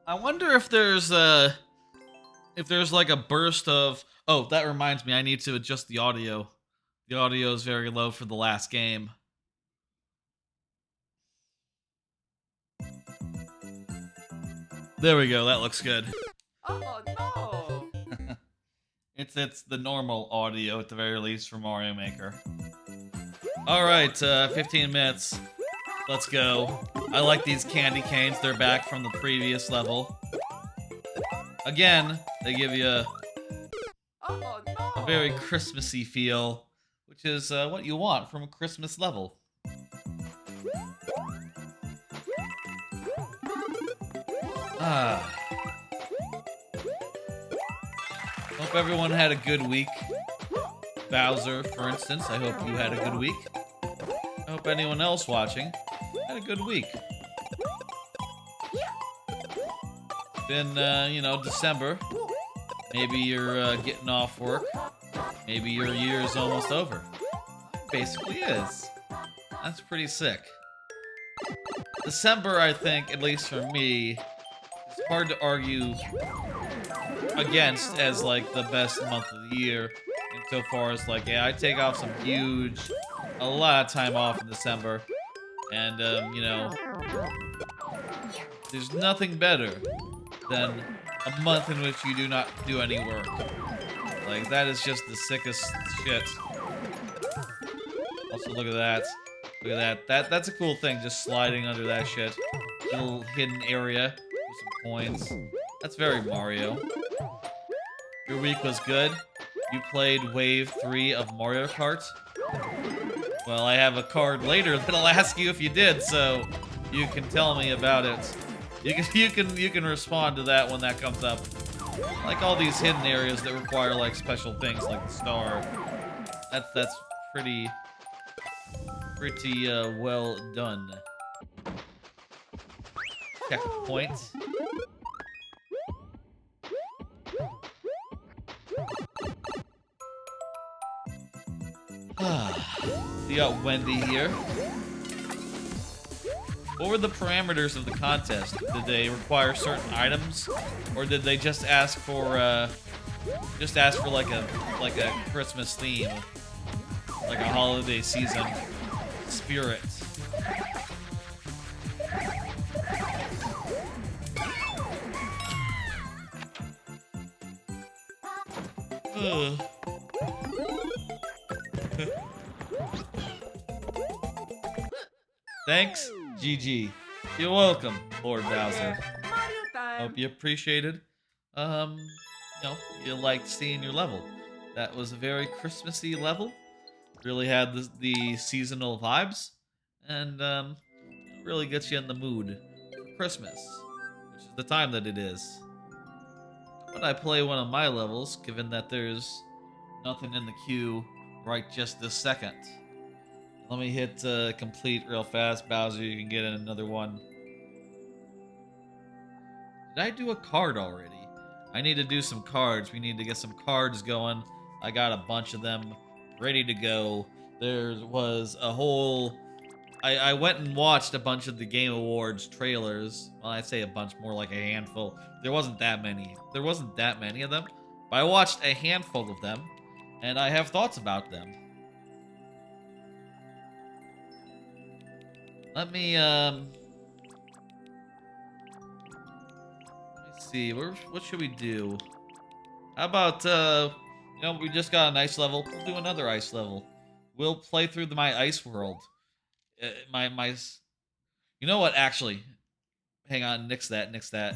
I wonder if there's like a burst of... Oh, that reminds me, I need to adjust the audio. The audio is very low for the last game. There we go, that looks good. Oh no! It's the normal audio at the very least for Mario Maker. All right, 15 minutes. Let's go. I like these candy canes. They're back from the previous level. Again, they give you a very Christmassy feel, which is what you want from a Christmas level. Hope everyone had a good week. Bowser, for instance, I hope you had a good week. I hope anyone else watching had a good week. Been, December. Maybe you're getting off work. Maybe your year is almost over. Basically is. That's pretty sick. December, I think, at least for me, is hard to argue against as, like, the best month of the year. Insofar as, like, yeah, I take off a lot of time off in December. And, there's nothing better than a month in which you do not do any work. Like, that is just the sickest shit. Also, look at that. Look at that. That's a cool thing, just sliding under that shit. Little hidden area with some coins. That's very Mario. Your week was good. You played Wave 3 of Mario Kart. Well, I have a card later that'll ask you if you did, so you can tell me about it. You can respond to that when that comes up. Like all these hidden areas that require like special things like the star. That's pretty well done. Checkpoint. You got Wendy here. What were the parameters of the contest? Did they require certain items, or did they just ask for like a Christmas theme, like a holiday season spirit? Thanks, GG. You're welcome, Lord Bowser. Hope you appreciated. You liked seeing your level. That was a very Christmassy level. Really had the seasonal vibes, and really gets you in the mood for Christmas, which is the time that it is. But I play one of my levels, given that there's nothing in the queue right just this second. Let me hit complete real fast, Bowser. You can get in another one. Did I do a card already? I need to do some cards. We need to get some cards going. I got a bunch of them ready to go. There was a whole... I went and watched a bunch of the Game Awards trailers. Well, I'd say a bunch, more like a handful. There wasn't that many. There wasn't that many of them. But I watched a handful of them, and I have thoughts about them. Let me see. What should we do? How about, we just got an ice level. We'll do another ice level. We'll play through my ice world. You know what, actually? Hang on, nix that.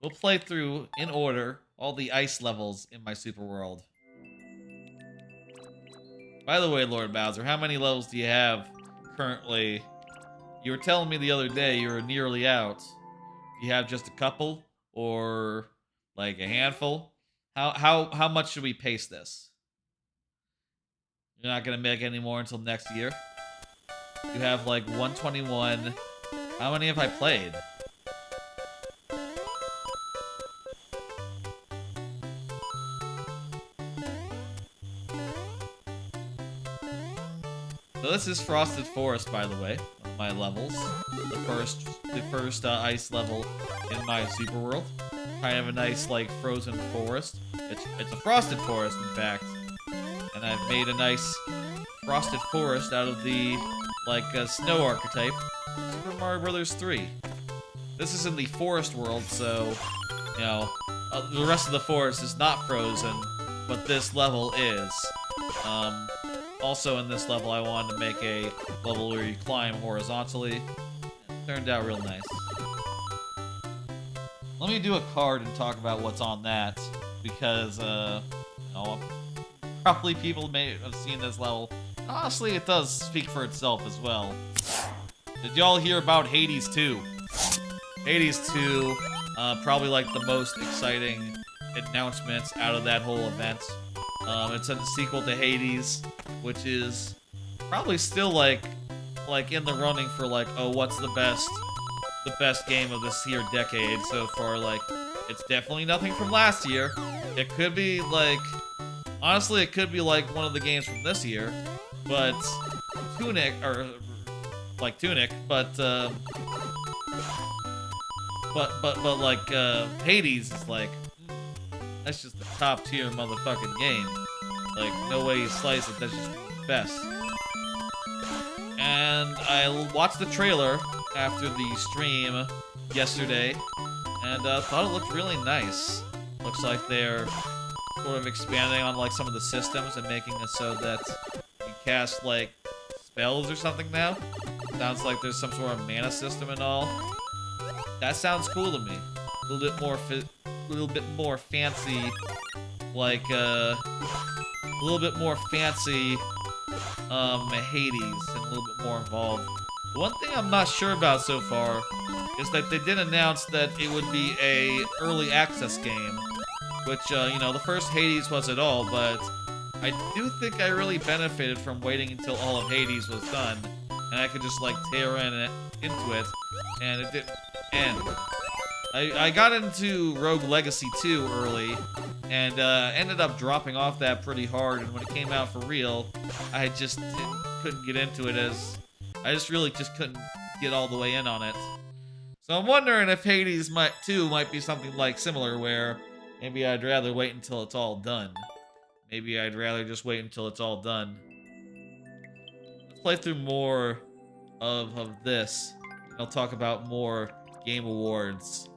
We'll play through, in order, all the ice levels in my super world. By the way, Lord Bowser, how many levels do you have currently? You were telling me the other day you were nearly out. Do you have just a couple, or like a handful? How much should we pace this? You're not gonna make any more until next year? You have like 121. How many have I played? So this is Frosted Forest, by the way, of my levels. The first ice level in my super world. Kind of a nice, like, frozen forest. It's a frosted forest, in fact. And I've made a nice frosted forest out of the, like, snow archetype. Super Mario Bros. 3. This is in the forest world, so you know, the rest of the forest is not frozen, but this level is. Also in this level, I wanted to make a level where you climb horizontally. It turned out real nice. Let me do a card and talk about what's on that, because, you know, probably people may have seen this level. Honestly, it does speak for itself as well. Did y'all hear about Hades 2? Hades 2, probably like the most exciting announcements out of that whole event. It's a sequel to Hades, which is probably still like in the running for like, oh, what's the best game of this here decade so far. Like, it's definitely nothing from last year. It could be like, honestly, it could be like one of the games from this year, but Tunic, or like Tunic, but like Hades is like, that's just the top tier motherfucking game. Like, no way you slice it, that's just the best. And I watched the trailer after the stream yesterday, and thought it looked really nice. Looks like they're sort of expanding on like some of the systems and making it so that you cast like spells or something now. Sounds like there's some sort of mana system and all. That sounds cool to me. A little bit more fancy, like a little bit more fancy Hades, and a little bit more involved. The one thing I'm not sure about so far is that they did announce that it would be a early access game, which, you know, the first Hades was at all, but I do think I really benefited from waiting until all of Hades was done, and I could just, like, tear into it, and it didn't end. I got into Rogue Legacy 2 early, and ended up dropping off that pretty hard, and when it came out for real, I just couldn't get into it, as I just really couldn't get all the way in on it. So I'm wondering if Hades 2 might be something like similar, where maybe I'd rather wait until it's all done. Maybe I'd rather just wait until it's all done. Let's play through more of this. I'll talk about more Game Awards.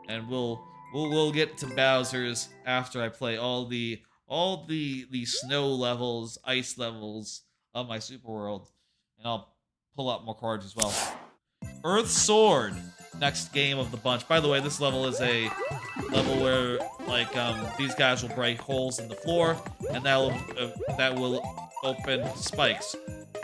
And we'll get to Bowser's after I play all the snow levels, ice levels of my Super World, and I'll pull out more cards as well. Earth Sword, next game of the bunch. By the way, this level is a level where like these guys will break holes in the floor, and that will open spikes,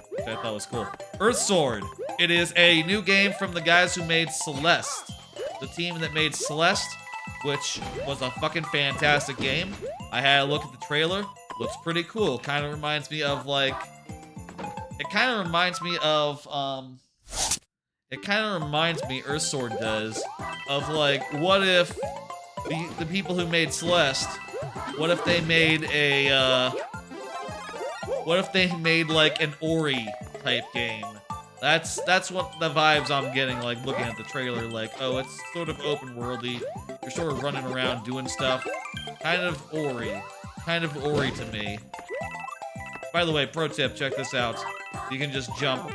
which I thought was cool. Earth Sword. It is a new game from the guys who made Celeste. The team that made Celeste, which was a fucking fantastic game. I had a look at the trailer. Looks pretty cool. Kind of reminds me of like... It kind of reminds me, Earth Sword does, of like, what if the people who made Celeste, what if they made a, like an Ori type game? That's what the vibes I'm getting, like, looking at the trailer, like, oh, it's sort of open-worldy, you're sort of running around doing stuff, kind of Ori to me. By the way, pro tip, check this out, you can just jump,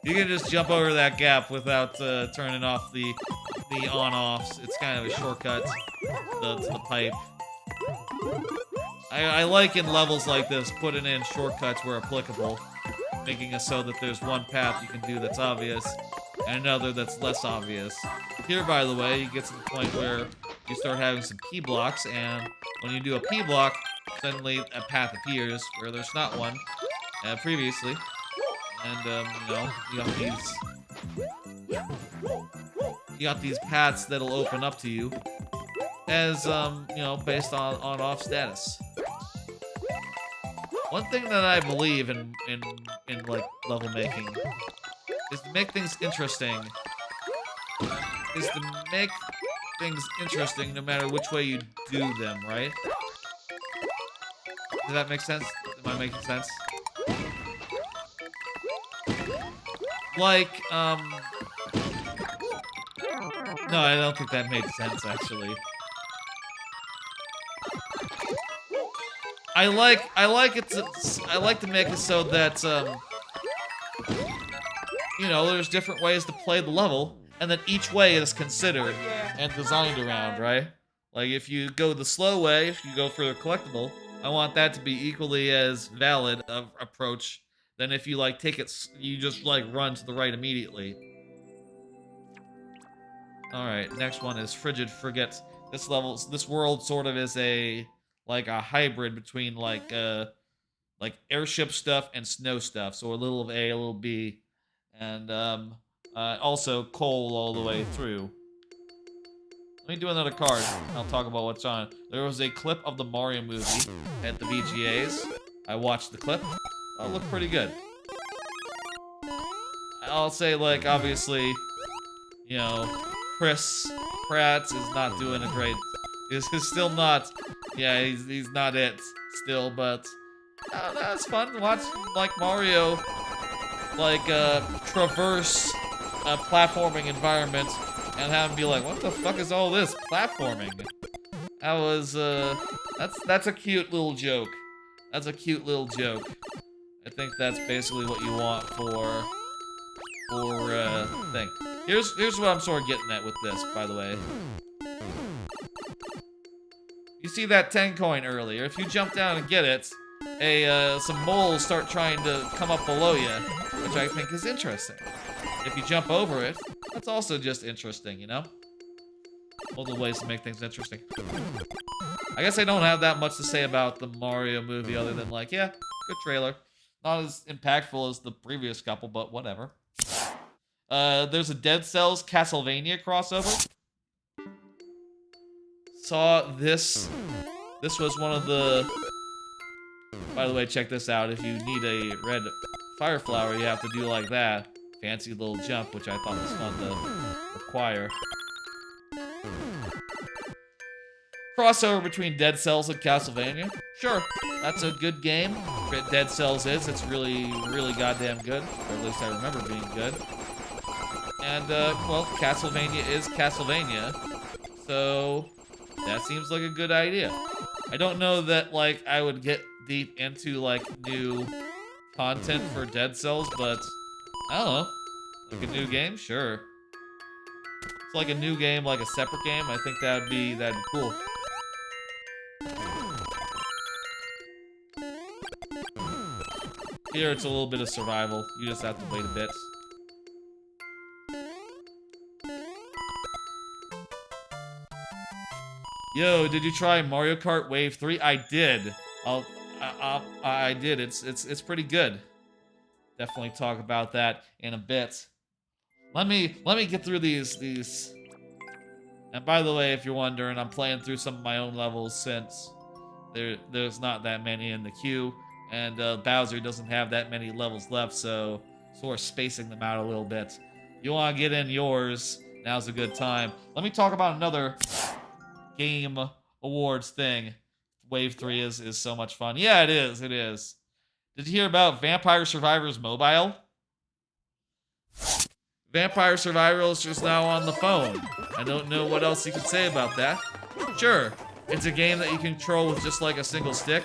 you can just jump over that gap without turning off the on-offs. It's kind of a shortcut to the pipe. I like in levels like this, putting in shortcuts where applicable, making it so that there's one path you can do that's obvious, and another that's less obvious. Here, by the way, you get to the point where you start having some P blocks, and when you do a P block, suddenly a path appears where there's not one previously. And, you know, you got these paths that'll open up to you as, you know, based on on-off status. One thing that I believe in like level making is to make things interesting. No matter which way you do them, right? Does that make sense? Am I making sense? Like, no, I don't think that made sense, actually. I like to make it so that, you know, there's different ways to play the level, and then each way is considered and designed around, right? Like if you go the slow way, if you go for the collectible, I want that to be equally as valid of approach than if you like take it, you just like run to the right immediately. All right, next one is Frigid Frigate. This world sort of is a hybrid between like airship stuff and snow stuff. So a little of A, a little B, and also coal all the way through. Let me do another card. I'll talk about what's on it. There was a clip of the Mario movie at the VGAs. I watched the clip. It looked pretty good. I'll say, like, obviously, you know, Chris Pratt is not doing a great. He's still not. Yeah, he's not it still, but it's fun to watch, like, Mario, like, traverse a platforming environment and have him be like, what the fuck is all this platforming? That was, that's a cute little joke. That's a cute little joke. I think that's basically what you want for thing. Here's what I'm sort of getting at with this, by the way. You see that 10 coin earlier. If you jump down and get it, some moles start trying to come up below you, which I think is interesting. If you jump over it, that's also just interesting, you know? Multiple ways to make things interesting. I guess I don't have that much to say about the Mario movie other than, like, yeah, good trailer. Not as impactful as the previous couple, but whatever. There's a Dead Cells Castlevania crossover. Saw this. This was one of the... By the way, check this out. If you need a red fire flower, you have to do like that. Fancy little jump, which I thought was fun to acquire. Crossover between Dead Cells and Castlevania. Sure, that's a good game. Dead Cells is. It's really, really goddamn good. Or at least I remember being good. And, well, Castlevania is Castlevania. So, that seems like a good idea. I don't know that, like, I would get deep into, like, new content for Dead Cells, but I don't know. Like a new game? Sure. It's like a new game, like a separate game. I think that'd be cool. Here, it's a little bit of survival. You just have to wait a bit. Yo, did you try Mario Kart Wave 3? I did. I did. It's pretty good. Definitely talk about that in a bit. Let me get through these. And by the way, if you're wondering, I'm playing through some of my own levels since there's not that many in the queue, and Bowser doesn't have that many levels left, so sort of spacing them out a little bit. You want to get in yours? Now's a good time. Let me talk about another game awards thing. Wave 3 is so much fun. Yeah, it is. It is. Did you hear about Vampire Survivors Mobile? Vampire Survivors is now on the phone. I don't know what else you can say about that. Sure, it's a game that you control with just like a single stick,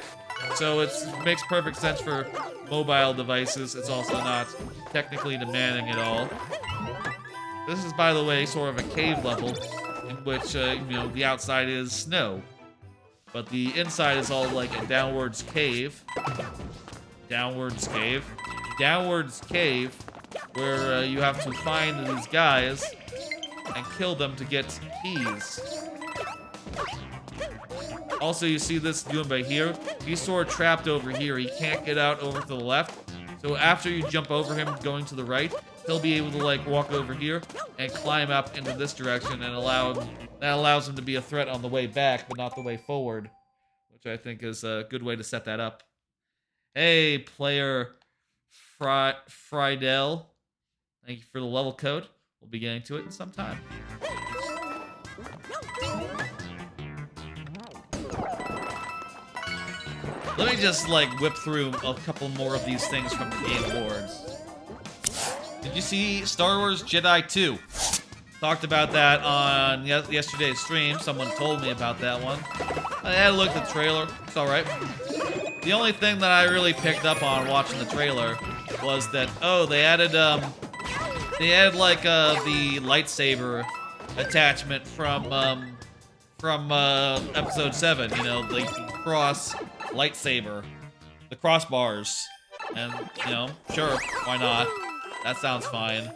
so it makes perfect sense for mobile devices. It's also not technically demanding at all. This is, by the way, sort of a cave level in which, you know, the outside is snow, but the inside is all like a downwards cave. Downwards cave, where you have to find these guys and kill them to get keys. Also, you see this Goomba here? He's sort of trapped over here. He can't get out over to the left. So after you jump over him going to the right, he'll be able to, like, walk over here and climb up into this direction, and that allows him to be a threat on the way back, but not the way forward, which I think is a good way to set that up. Hey, player Friedel. Thank you for the level code. We'll be getting to it in some time. Let me just, like, whip through a couple more of these things from the Game Awards. Did you see Star Wars Jedi 2? Talked about that on yesterday's stream. Someone told me about that one. I had a look at the trailer. It's alright. The only thing that I really picked up on watching the trailer was that, oh, they added They had like the lightsaber attachment from episode 7. You know, the cross lightsaber, the crossbars, and you know, sure, why not? That sounds fine.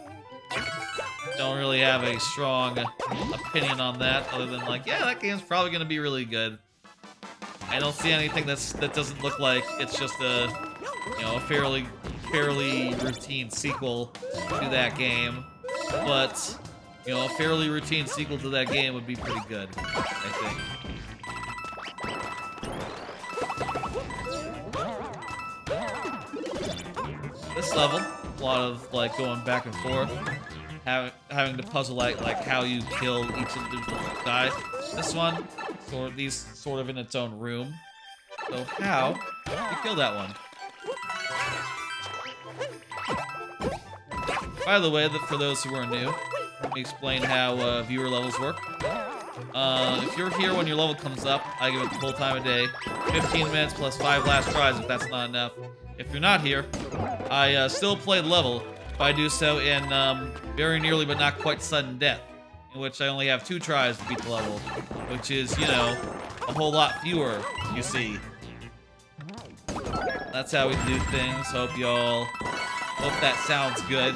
Don't really have a strong opinion on that, other than like, yeah, that game's probably gonna be really good. I don't see anything that doesn't look like it's just a, you know, a fairly routine sequel to that game. But, you know, a fairly routine sequel to that game would be pretty good, I think. This level, a lot of like going back and forth, having to puzzle out like how you kill each individual guy. This one, sort of in its own room. So how you kill that one? By the way, for those who are new, let me explain how viewer levels work. If you're here when your level comes up, I give it the full time of day, 15 minutes plus 5 last tries if that's not enough. If you're not here, I still play the level, but I do so in very nearly but not quite sudden death, in which I only have 2 tries to beat the level, which is, you know, a whole lot fewer, you see. That's how we do things. Hope that sounds good.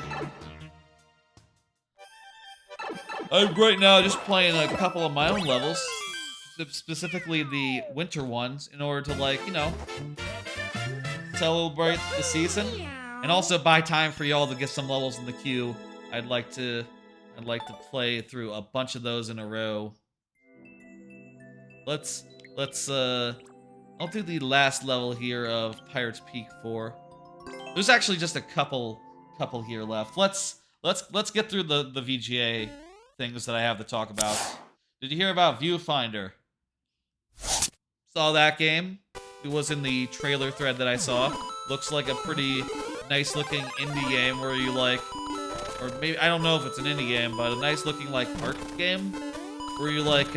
I'm right now just playing a couple of my own levels, specifically the winter ones, in order to, like, you know, celebrate the season, and also buy time for y'all to get some levels in the queue. I'd like to play through a bunch of those in a row. I'll do the last level here of Pirates Peak 4. There's actually just a couple here left. Let's get through the VGA things that I have to talk about. Did you hear about Viewfinder? Saw that game? It was in the trailer thread that I saw. Looks like a pretty nice looking indie game where you like, or maybe, I don't know if it's an indie game, but a nice looking like art game where you like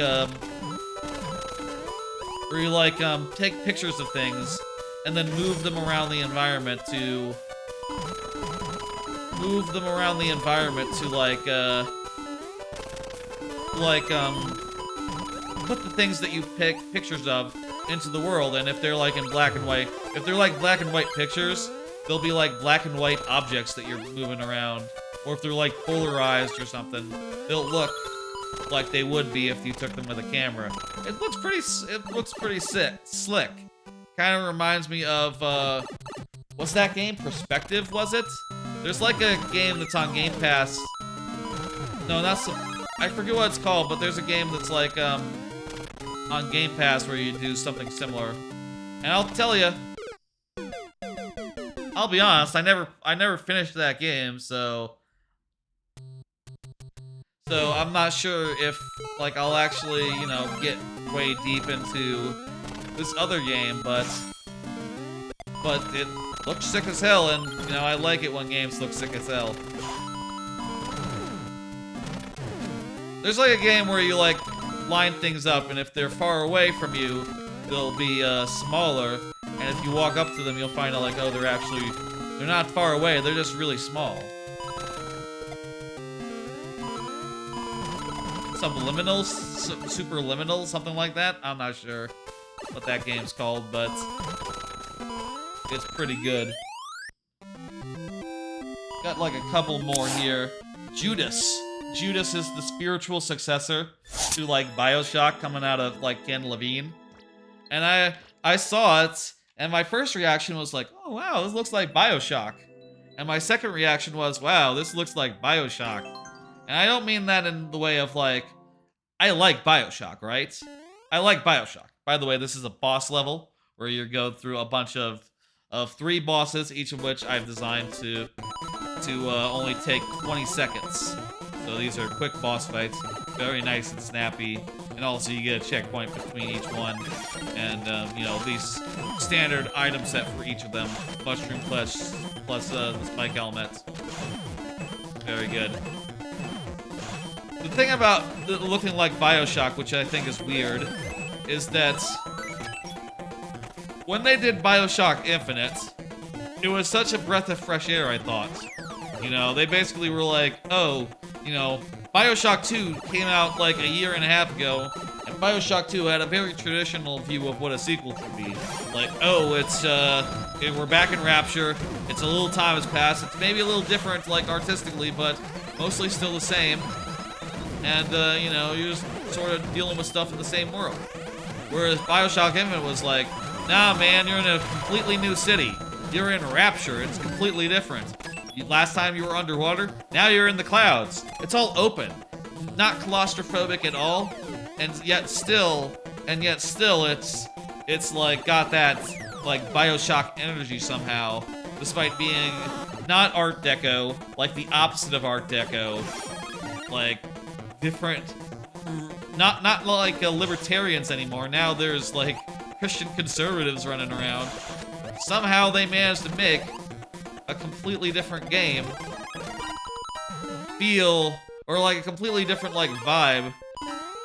take pictures of things and then move them around the environment to put the things that you pick pictures of into the world. And if they're like in black and white, if they're like black and white pictures, they'll be like black and white objects that you're moving around. Or if they're like polarized or something, they'll look like they would be if you took them with a camera. It looks pretty slick. Kind of reminds me of what's that game? Perspective, was it? There's like a game that's on Game Pass. No, I forget what it's called, but there's a game that's like on Game Pass where you do something similar. And I'll tell you, I'll be honest, I never finished that game, so I'm not sure if like I'll actually, you know, get way deep into this other game, but it looks sick as hell, and you know, I like it when games look sick as hell. There's like a game where you like line things up, and if they're far away from you, they'll be smaller, and if you walk up to them, you'll find out like, oh, they're not far away, they're just really small. Subliminal, superliminal, something like that. I'm not sure what that game's called, but it's pretty good. Got like a couple more here. Judas. Judas is the spiritual successor to like BioShock, coming out of like Ken Levine. And I saw it, and my first reaction was like, oh wow, this looks like BioShock. And my second reaction was, wow, this looks like BioShock. And I don't mean that in the way of like, I like BioShock, right? I like BioShock. By the way, this is a boss level where you go through a bunch of 3 bosses, each of which I've designed to only take 20 seconds. So these are quick boss fights, very nice and snappy, and also you get a checkpoint between each one, and you know, these standard item set for each of them, mushroom plus the spike helmet. Very good. The thing about looking like BioShock, which I think is weird, is that when they did BioShock Infinite, it was such a breath of fresh air, I thought. You know, they basically were like, oh, you know, BioShock 2 came out like a year and a half ago, and BioShock 2 had a very traditional view of what a sequel should be. Like, oh, it's, we're back in Rapture, it's a little time has passed, it's maybe a little different, like, artistically, but mostly still the same. And, you know, you're just sort of dealing with stuff in the same world. Whereas BioShock Infinite was like, nah, man, you're in a completely new city. You're in Rapture, it's completely different. Last time you were underwater, now you're in the clouds. It's all open, not claustrophobic at all, and yet still, it's like got that like BioShock energy somehow, despite being not Art Deco, like the opposite of Art Deco, like different, not like libertarians anymore. Now there's like Christian conservatives running around. Somehow they managed to make a completely different game feel, or like a completely different like vibe,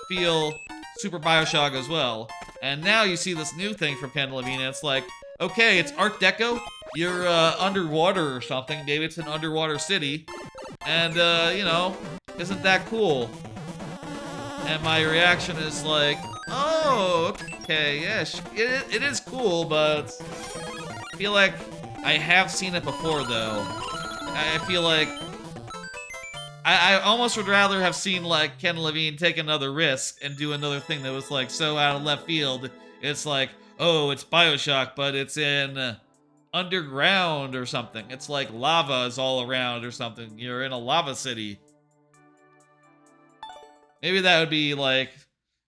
feel Super BioShock as well. And now you see this new thing from Ken Levine, and it's like, okay, it's Art Deco, you're underwater or something, maybe it's an underwater city, and you know, isn't that cool? And my reaction is like, oh, okay, yeah, it is cool, but I feel like I have seen it before, though. I feel like I almost would rather have seen, like, Ken Levine take another risk and do another thing that was, like, so out of left field. It's like, oh, it's BioShock, but it's in underground or something. It's like lava is all around or something. You're in a lava city. Maybe that would be, like...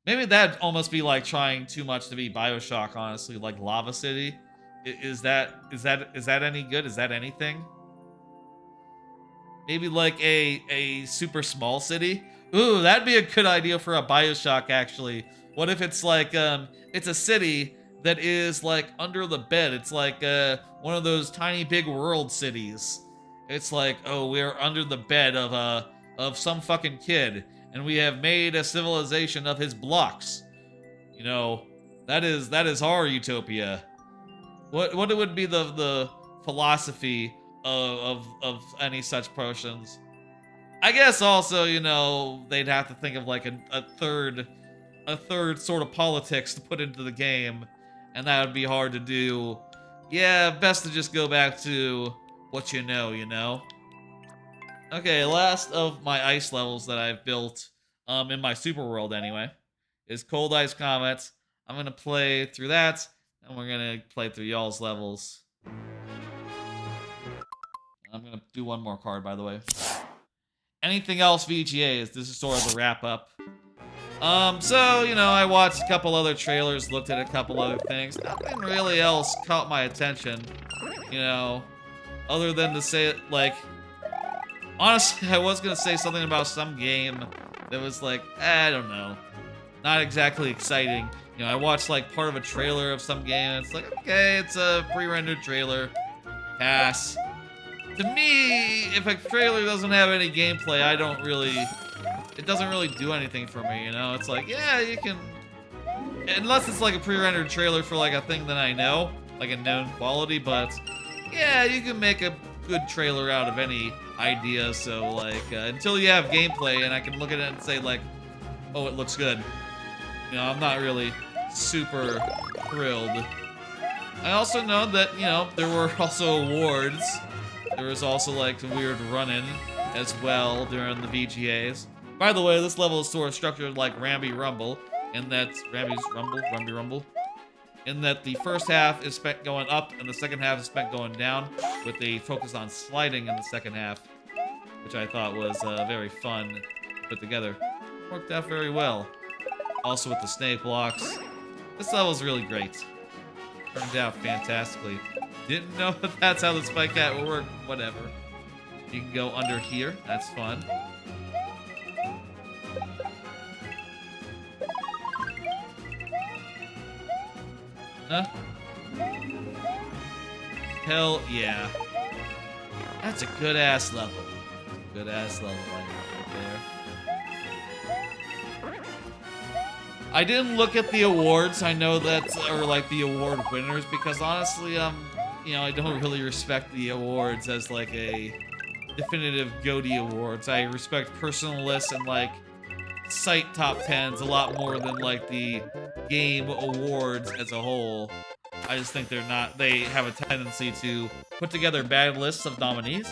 Maybe that'd almost be, like, trying too much to be BioShock, honestly. Like, Lava City. Is that any good? Is that anything? Maybe like a super small city? Ooh, that'd be a good idea for a BioShock, actually. What if it's like, it's a city that is like under the bed. It's like one of those tiny big world cities. It's like, oh, we're under the bed of some fucking kid, and we have made a civilization of his blocks. You know, that is our utopia. What would be the philosophy of any such potions? I guess also, you know, they'd have to think of like a third sort of politics to put into the game, and that would be hard to do. Yeah, best to just go back to what you know, you know? Okay, last of my ice levels that I've built, in my super world anyway, is Cold Ice Comet. I'm gonna play through that, and we're gonna play through y'all's levels. I'm gonna do one more card, by the way. Anything else VGAs? This is sort of the wrap up. So, you know, I watched a couple other trailers, looked at a couple other things. Nothing really else caught my attention, you know, other than to say, like, honestly, I was gonna say something about some game that was like, I don't know, not exactly exciting. You know, I watched like part of a trailer of some game, and it's like, okay, it's a pre-rendered trailer. Pass. To me, if a trailer doesn't have any gameplay, it doesn't really do anything for me, you know? It's like, yeah, you can, unless it's like a pre-rendered trailer for like a thing that I know, like a known quality, but yeah, you can make a good trailer out of any idea, so like, until you have gameplay and I can look at it and say like, oh, it looks good. You know, I'm not really super thrilled. I also know that, you know, there were also awards. There was also like a weird run-in as well during the VGAs. By the way, this level is sort of structured like Rambi Rumble, in that Rambi Rumble, in that the first half is spent going up and the second half is spent going down, with a focus on sliding in the second half, which I thought was very fun to put together. Worked out very well. Also with the snake blocks. This level's really great. Turned out fantastically. Didn't know that that's how the spike cat would work. Whatever. You can go under here. That's fun. Huh? Hell yeah. That's a good-ass level. Good-ass level right there. I didn't look at the awards. I know that, or like the award winners, because honestly, you know, I don't really respect the awards as like a definitive GOTY awards. I respect personal lists and like site top 10s a lot more than like the game awards as a whole. I just think they have a tendency to put together bad lists of nominees,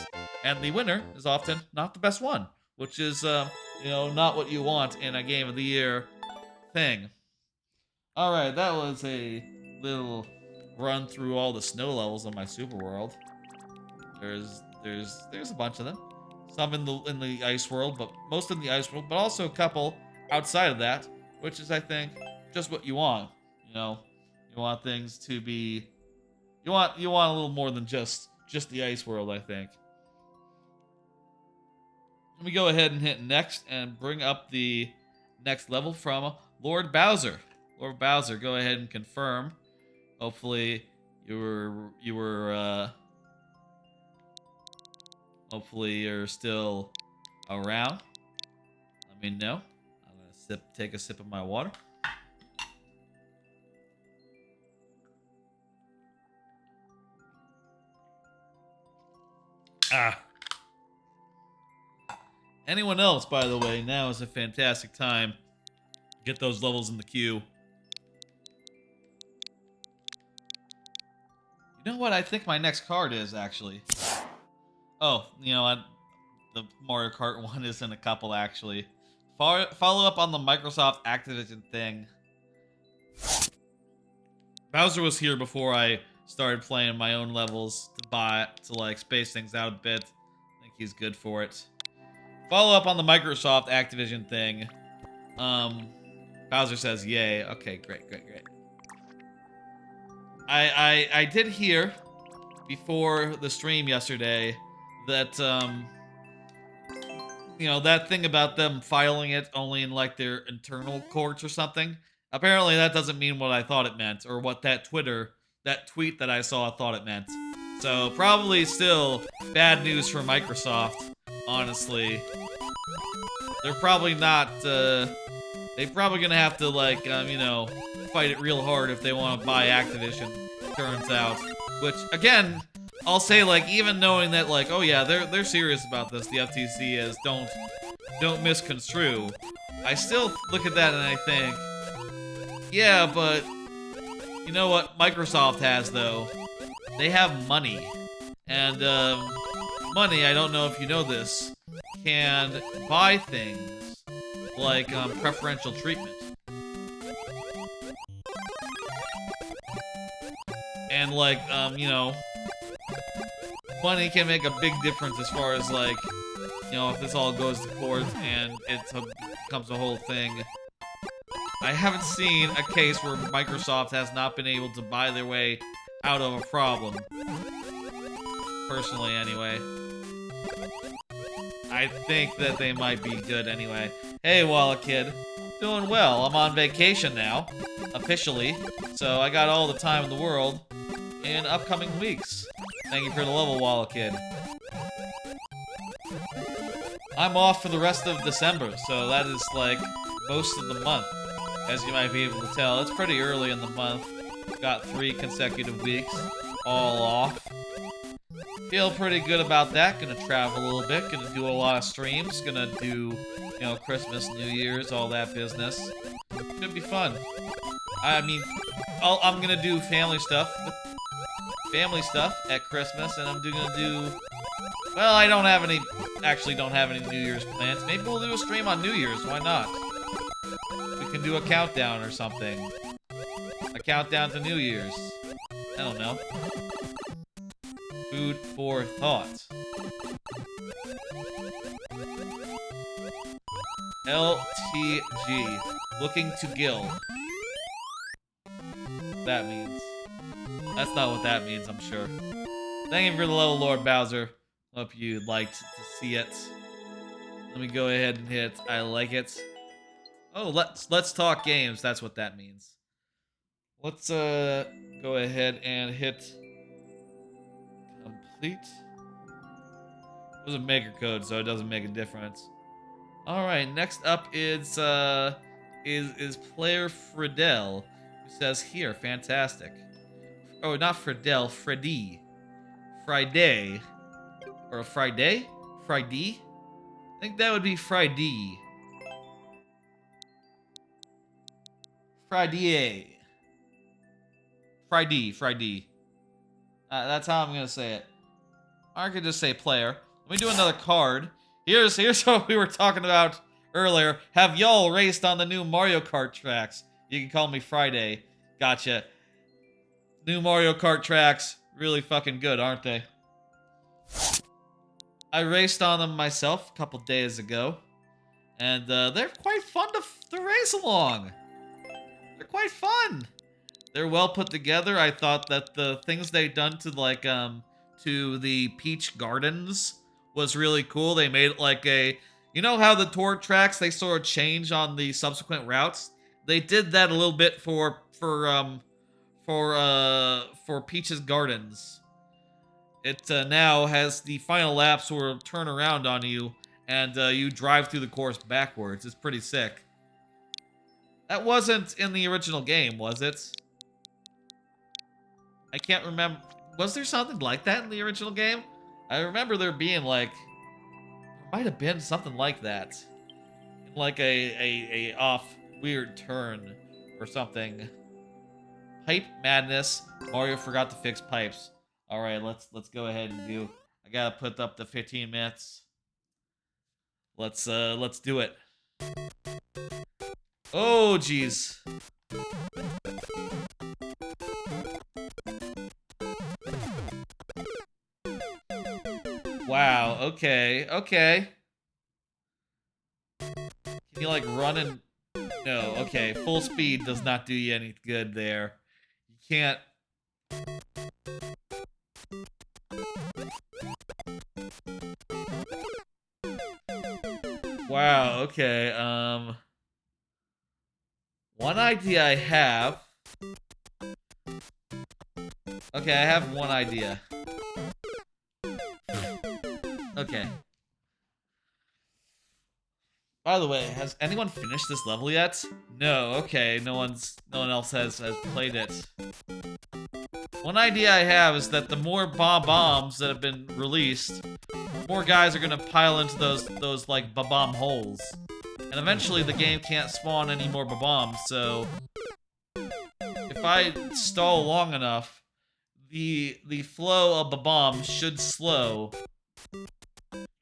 and the winner is often not the best one, which is, not what you want in a Game of the Year thing. Alright, that was a little run through all the snow levels on my Super World. There's a bunch of them. Some in the ice world, but most in the ice world, but also a couple outside of that, which is, I think, just what you want. You want things to be. You want a little more than just the ice world, I think. Let me go ahead and hit next and bring up the next level from Lord Bowser. Lord Bowser, go ahead and confirm. Hopefully hopefully you're still around. Let me know. I'm gonna take a sip of my water. Anyone else, by the way, now is a fantastic time. Get those levels in the queue. You know what I think my next card is, actually? Oh, you know what? The Mario Kart one is in a couple, actually. Follow up on the Microsoft Activision thing. Bowser was here before I started playing my own levels to like space things out a bit. I think he's good for it. Follow up on the Microsoft Activision thing. Bowser says yay. Okay, great. I did hear before the stream yesterday that that thing about them filing it only in like their internal courts or something. Apparently that doesn't mean what I thought it meant, or what that tweet that I saw thought it meant. So probably still bad news for Microsoft, honestly. They're probably not, they're probably gonna have to like, fight it real hard if they want to buy Activision, turns out. Which, again, I'll say, like, even knowing that, like, oh yeah, they're serious about this, the FTC is, don't misconstrue. I still look at that and I think, yeah, but you know what Microsoft has, though? They have money. And, money, I don't know if you know this, can buy things like, preferential treatment. And, like, money can make a big difference as far as, like, if this all goes to court and it becomes a whole thing. I haven't seen a case where Microsoft has not been able to buy their way out of a problem. Personally, anyway. I think that they might be good anyway. Hey, Walla Kid. Doing well. I'm on vacation now. Officially. So I got all the time in the world in upcoming weeks. Thank you for the level, Walla Kid. I'm off for the rest of December, so that is like most of the month. As you might be able to tell, it's pretty early in the month. Got 3 consecutive weeks, all off. Feel pretty good about that. Gonna travel a little bit, gonna do a lot of streams, gonna do, Christmas, New Year's, all that business. Should be fun. I mean, I'm gonna do family stuff at Christmas, and I'm gonna do, well, I don't have any New Year's plans. Maybe we'll do a stream on New Year's, why not? We can do a countdown or something. A countdown to New Year's. I don't know. Food for thought. LTG. Looking to gill. That means. That's not what that means, I'm sure. Thank you for the level, Lord Bowser. Hope you liked to see it. Let me go ahead and hit I like it. Oh, let's talk games. That's what that means. Let's go ahead and hit complete. It was a maker code, so it doesn't make a difference. All right, next up is player Fridel, who says here, fantastic. Oh, not Fridel, Freddy. Friday. Or Friday? Friday? I think that would be Friday. Friday. Friday. That's how I'm gonna say it. I could just say player. Let me do another card. Here's what we were talking about earlier. Have y'all raced on the new Mario Kart tracks? You can call me Friday. Gotcha. New Mario Kart tracks, really fucking good, aren't they? I raced on them myself a couple days ago, and they're quite fun to race along. They're quite fun. They're well put together. I thought that the things they'd done to like to the Peach Gardens was really cool. They made it like a, you know how the tour tracks, they sort of change on the subsequent routes. They did that a little bit for Peach's Gardens. It now has the final laps will turn around on you, and you drive through the course backwards. It's pretty sick. That wasn't in the original game, was it? I can't remember. Was there something like that in the original game? I remember there being like, there might have been something like that, like a off weird turn or something. Pipe madness. Mario forgot to fix pipes. All right, let's go ahead and do. I gotta put up the 15 minutes. Let's do it. Oh jeez. Wow. Okay. Okay. Can you like run and? No. Okay. Full speed does not do you any good there. You can't. Wow, okay, one idea I have. Okay, I have one idea. Okay. By the way, has anyone finished this level yet? No, okay, no one else has played it. One idea I have is that the more bombs that have been released, more guys are gonna pile into those like bomb holes, and eventually the game can't spawn any more bombs. So if I stall long enough, the flow of bombs should slow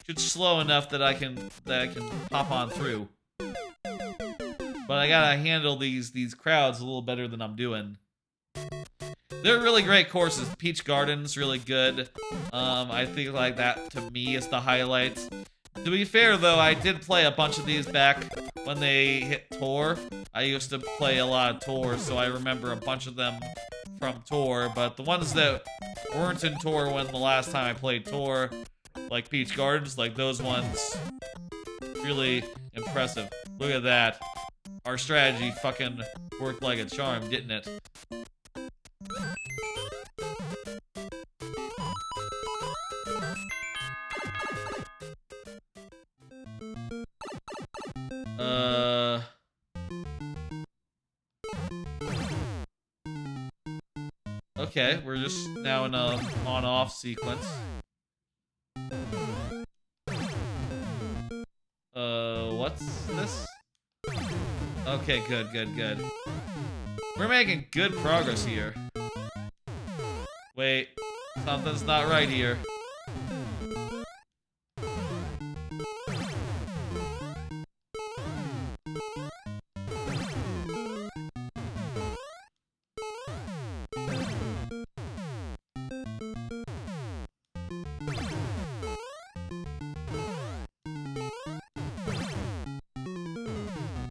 enough that I can pop on through. But I gotta handle these crowds a little better than I'm doing. They're really great courses. Peach Gardens, really good. I think like that, to me, is the highlight. To be fair, though, I did play a bunch of these back when they hit Tour. I used to play a lot of Tour, so I remember a bunch of them from Tour. But the ones that weren't in Tour when the last time I played Tour, like Peach Gardens, like those ones, really impressive. Look at that. Our strategy fucking worked like a charm, didn't it? Okay, we're just now in a on-off sequence. What's this? Okay, good. We're making good progress here. Wait, something's not right here.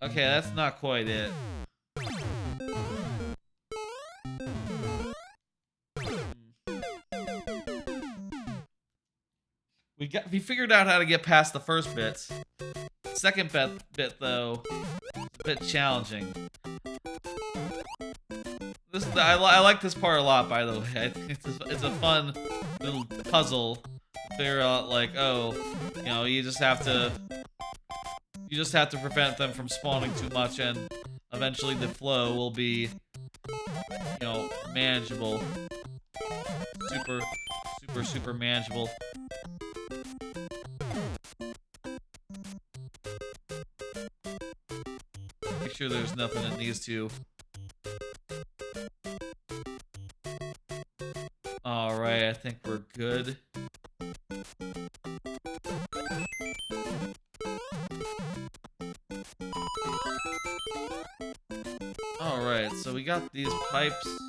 Okay, that's not quite it. We figured out how to get past the first bits. Second bit though, a bit challenging. I like this part a lot, by the way. I think it's a fun little puzzle to figure out, like, oh, you know, you just have to prevent them from spawning too much, and eventually the flow will be, you know, manageable. Super manageable. sure there's nothing in these two. Alright, I think we're good. Alright, so we got these pipes.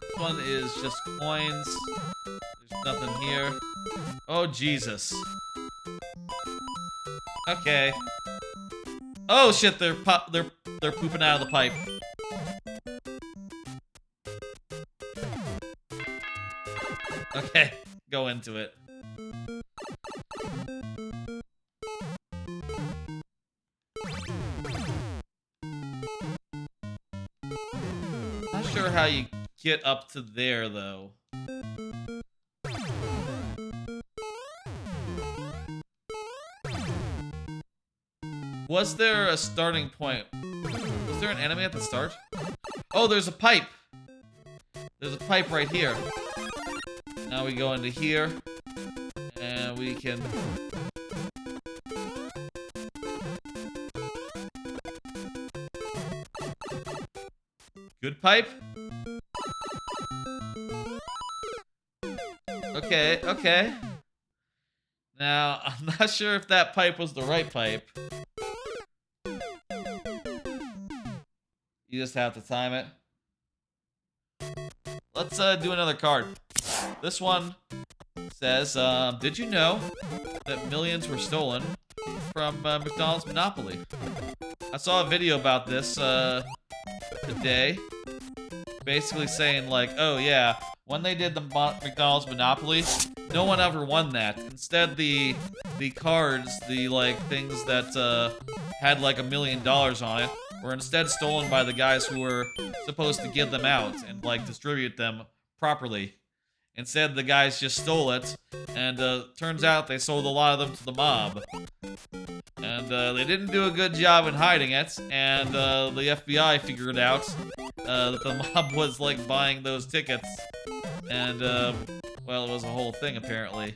This one is just coins. There's nothing here. Oh, Jesus. Okay. Oh shit, they're pooping out of the pipe. Okay, go into it. Not sure how you get up to there though. Was there a starting point? Was there an enemy at the start? Oh, there's a pipe. There's a pipe right here. Now we go into here, and we can... Good pipe? Okay, okay. Now, I'm not sure if that pipe was the right pipe. You just have to time it. Let's do another card. This one says, did you know that millions were stolen from McDonald's Monopoly? I saw a video about this today. Basically saying like, oh yeah, when they did the McDonald's Monopoly, no one ever won that. Instead, the cards, the like things that had like $1 million on it, were instead stolen by the guys who were supposed to give them out and like distribute them properly. Instead, the guys just stole it, and turns out they sold a lot of them to the mob. And they didn't do a good job in hiding it, and the FBI figured out that the mob was like buying those tickets. And, well, it was a whole thing apparently.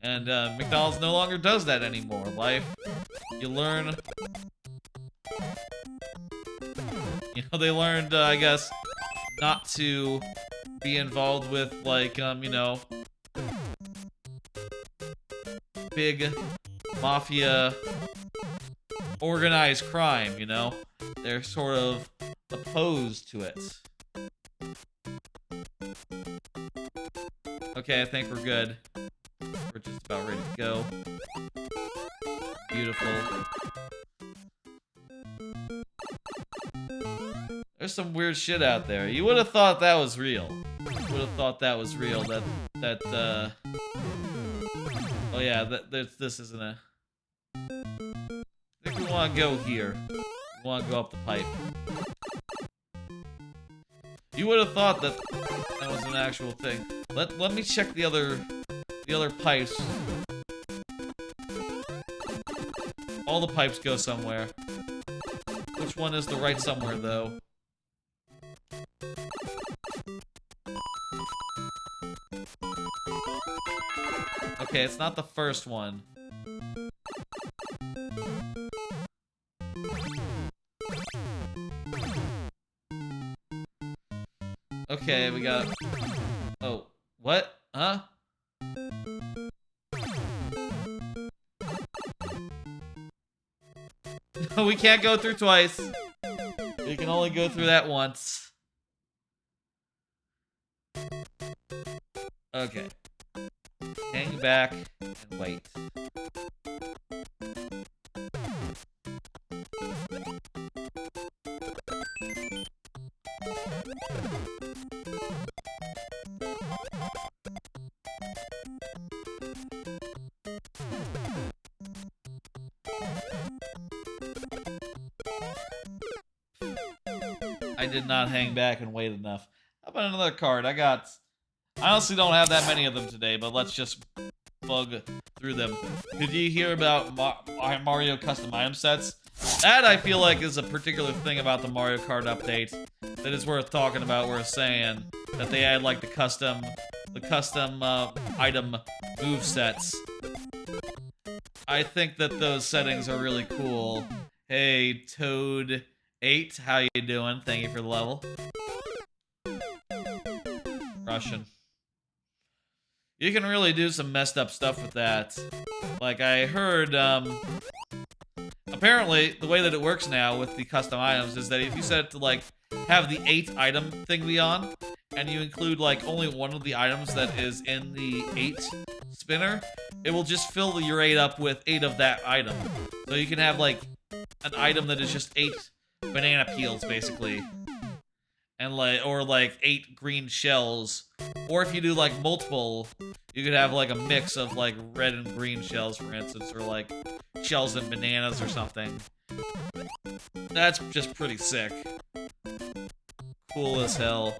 And McDonald's no longer does that anymore. Life, you learn... You know, they learned, I guess, not to be involved with, like, you know, big mafia organized crime, you know? They're sort of opposed to it. Okay, I think we're good. We're just about ready to go. Beautiful. There's some weird shit out there. You would have thought that was real. You would have thought that was real. Oh yeah, this isn't a... I think we want to go here. We want to go up the pipe. You would have thought that was an actual thing. Let me check the other pipes. All the pipes go somewhere. Which one is the right somewhere though? Okay, it's not the first one. Okay, we got... Oh, what? Huh? We can't go through twice. We can only go through that once. Okay. Hang back and wait. I did not hang back and wait enough. How about another card? I honestly don't have that many of them today, but let's just bug through them. Did you hear about Mario custom item sets? That I feel like is a particular thing about the Mario Kart update that is worth talking about. We're saying that they add like the custom item move sets. I think that those settings are really cool. Hey, Toad8, how you doing? Thank you for the level. Russian. You can really do some messed up stuff with that. Like, I heard, apparently, the way that it works now with the custom items is that if you set it to, like, have the 8 item thing be on, and you include, like, only one of the items that is in the 8 spinner, it will just fill your 8 up with 8 of that item. So you can have, like, an item that is just 8 banana peels, basically. And, like, or, like, 8 green shells. Or if you do, like, multiple, you could have, like, a mix of, like, red and green shells, for instance, or, like, shells and bananas or something. That's just pretty sick. Cool as hell.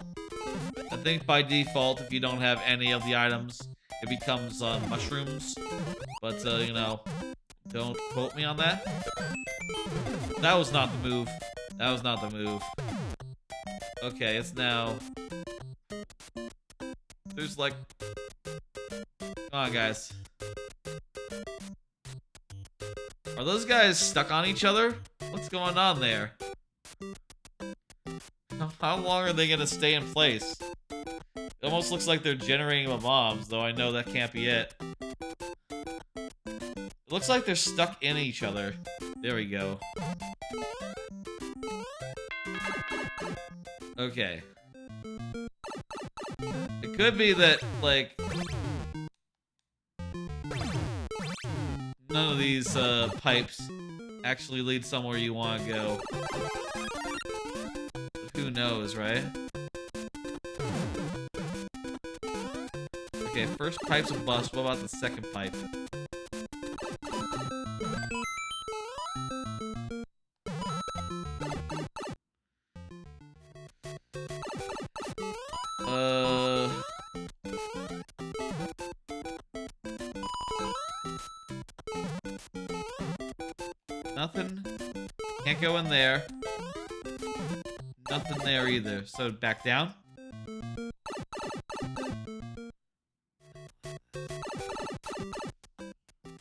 I think by default, if you don't have any of the items, it becomes mushrooms. But, you know, don't quote me on that. That was not the move. That was not the move. Okay, it's now... There's like... Come on, guys. Are those guys stuck on each other? What's going on there? How long are they gonna stay in place? It almost looks like they're generating bombs, though I know that can't be it. It looks like they're stuck in each other. There we go. Okay. It could be that, like... none of these, pipes actually lead somewhere you want to go. Who knows, right? Okay, first pipe's a bust. What about the second pipe? Nothing. Can't go in there. Nothing there either. So back down.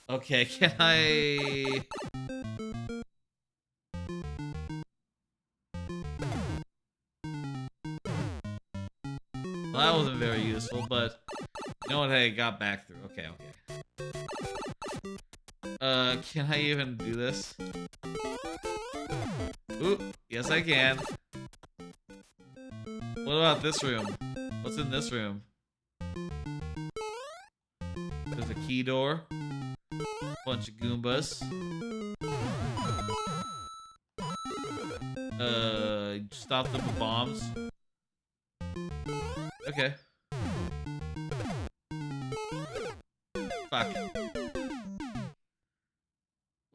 Okay, can I... Well, that wasn't very useful, but... You know what? Hey, got back through. Okay, okay. Can I even do this? Ooh, yes I can. What about this room? What's in this room? There's a key door. Bunch of Goombas. Stop them with bombs. Okay. Fuck.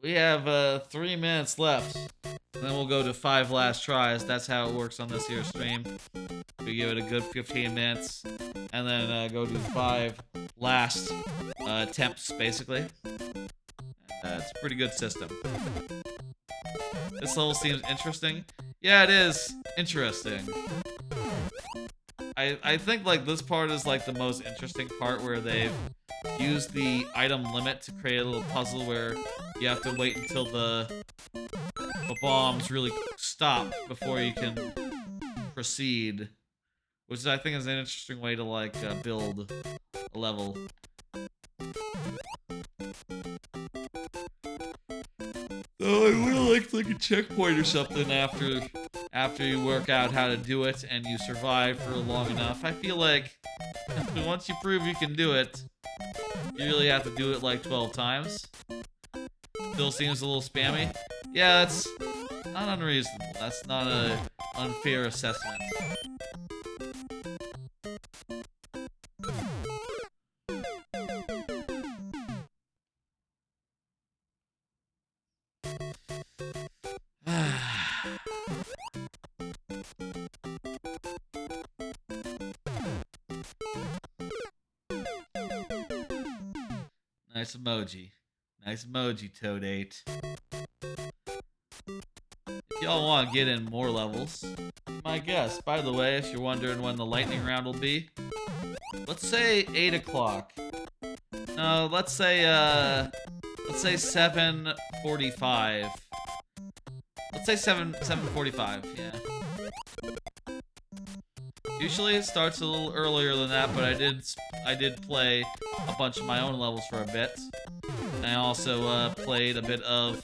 We have 3 minutes left. And then we'll go to 5 last tries. That's how it works on this here stream. We give it a good 15 minutes. And then go to 5 last attempts, basically. It's a pretty good system. This level seems interesting. Yeah, it is interesting. I think like this part is like the most interesting part, where they've used the item limit to create a little puzzle where you have to wait until the bombs really stop before you can proceed, which I think is an interesting way to like build a level. Oh, I would like a checkpoint or something after you work out how to do it and you survive for long enough. I feel like once you prove you can do it, you really have to do it like 12 times. Still seems a little spammy. Yeah, that's not unreasonable. That's not an unfair assessment. Nice emoji. Nice emoji, Toad8. If y'all want to get in more levels, be my guest. By the way, if you're wondering when the lightning round will be, let's say 8 o'clock. No, let's say Let's say 7:45. Let's say 7:45. Yeah. Usually it starts a little earlier than that, but I did play a bunch of my own levels for a bit. And I also played a bit of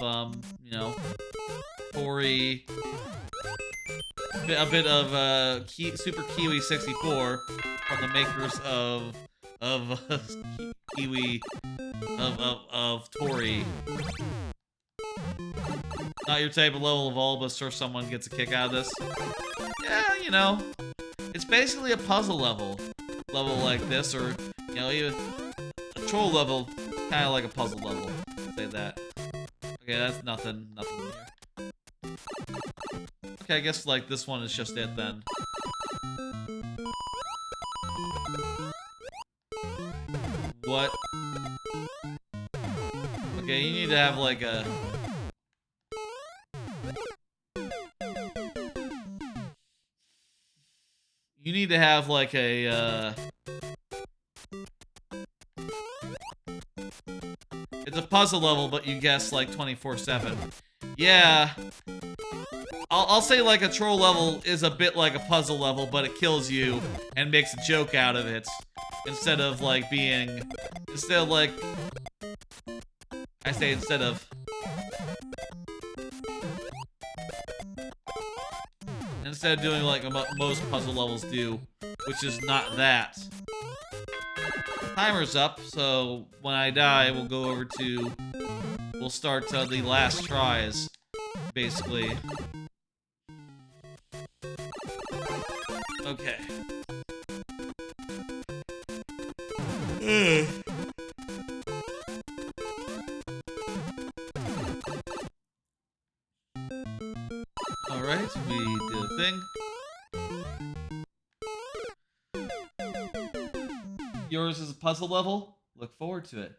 you know, Toree, a bit of Super Kiwi 64 from the makers of Kiwi of Toree. Not your type of level of all, but sure someone gets a kick out of this. Yeah, you know, it's basically a puzzle level like this, or you know, even a troll level, kind of like a puzzle level. Say that. Okay, that's nothing here. Okay, I guess like this one is just it then. What? Okay, you need to have like a... You need to have like a, It's a puzzle level, but you guess like 24/7. Yeah. I'll say like a troll level is a bit like a puzzle level, but it kills you and makes a joke out of it. Instead of like being... Instead of like... I say instead of... Instead of doing like most puzzle levels do, which is not that. Timer's up, so when I die, we'll go over to... We'll start the last tries, basically. Okay. Alright, we did a thing. Yours is a puzzle level? Look forward to it.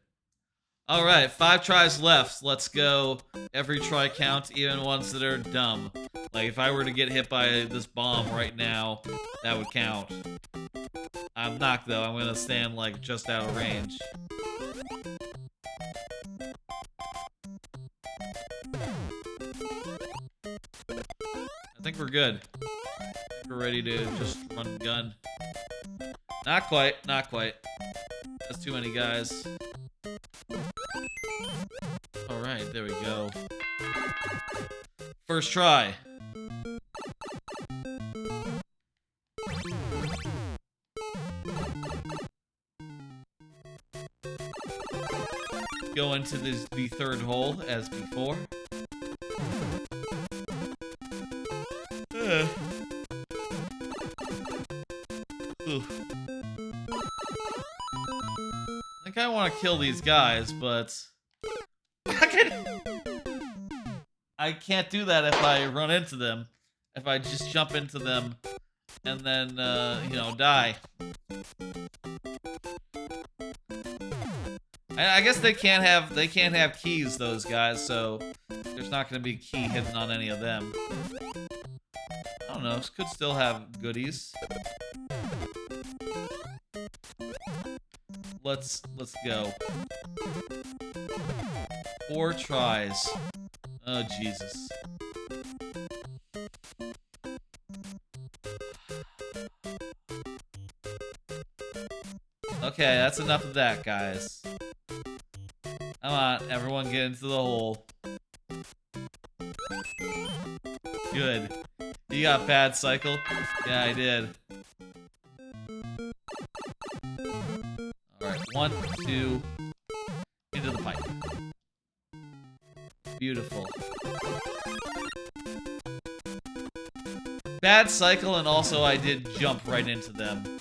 Alright, 5 tries left. Let's go. Every try counts, even ones that are dumb. Like, if I were to get hit by this bomb right now, that would count. I'm not, though. I'm gonna stand, like, just out of range. I think we're good. I think we're ready to just run and gun. Not quite, not quite. That's too many guys. Alright, there we go. First try. Go into the third hole as before. Ooh. I think I want to kill these guys, but I can't do that if I run into them. If I just jump into them and then, you know, die. I guess they can't have keys, those guys, so there's not going to be a key hidden on any of them. I don't know, could still have goodies. Let's go. 4 tries. Oh, Jesus. Okay, that's enough of that, guys. Come on, everyone get into the hole. Good. You got bad cycle? Yeah, I did. Alright, 1, 2, into the pipe. Beautiful. Bad cycle, and also I did jump right into them.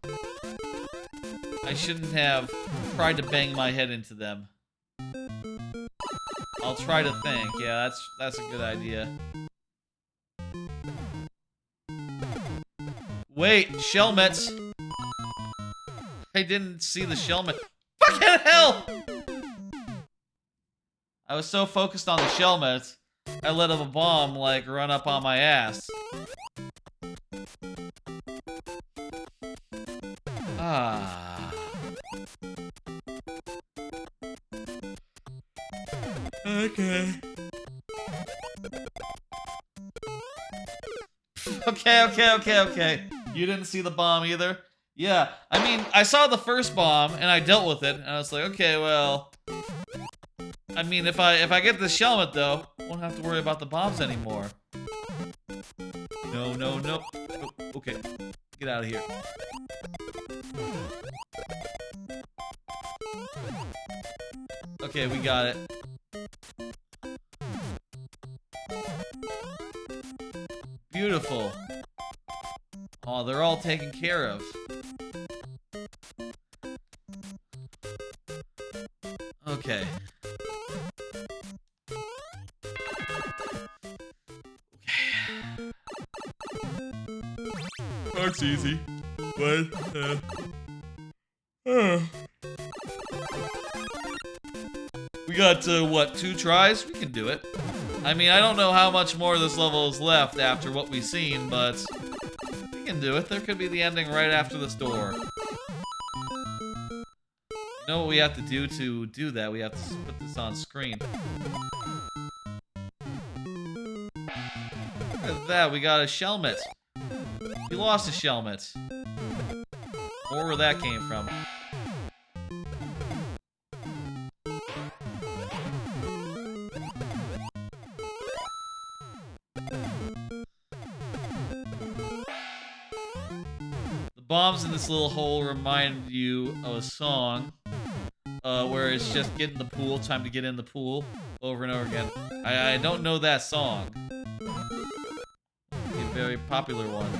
I shouldn't have tried to bang my head into them. I'll try to think. Yeah, that's a good idea. Wait, Shelmets! I didn't see the Shelmet. Fucking hell! I was so focused on the Shelmet, I let a bomb, like, run up on my ass. Ah. Okay. Okay. You didn't see the bomb either? Yeah, I mean, I saw the first bomb and I dealt with it, and I was like, okay, well, I mean, if I get this helmet though, I won't have to worry about the bombs anymore. No. Oh, okay, get out of here. Okay, we got it. Beautiful. Oh, they're all taken care of. Okay. That's easy. But, we got, what, 2 tries? We can do it. I mean, I don't know how much more of this level is left after what we've seen, but we can do it. There could be the ending right after this door. You know what we have to do do that? We have to put this on screen. Look at that, we got a Shelmet. We lost a Shelmet. Or where that came from. The bombs in this little hole remind you of a song. Where it's just get in the pool, time to get in the pool, over and over again. I don't know that song. It's a very popular one.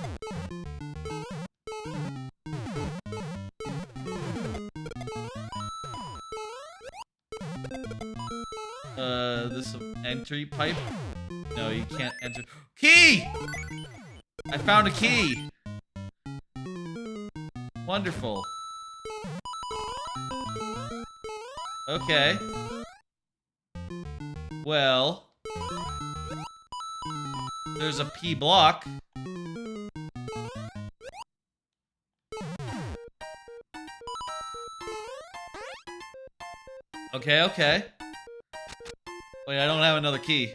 This entry pipe? No, you can't enter. Key! I found a key! Wonderful. Okay. Well, there's a P block. Okay. Wait, I don't have another key.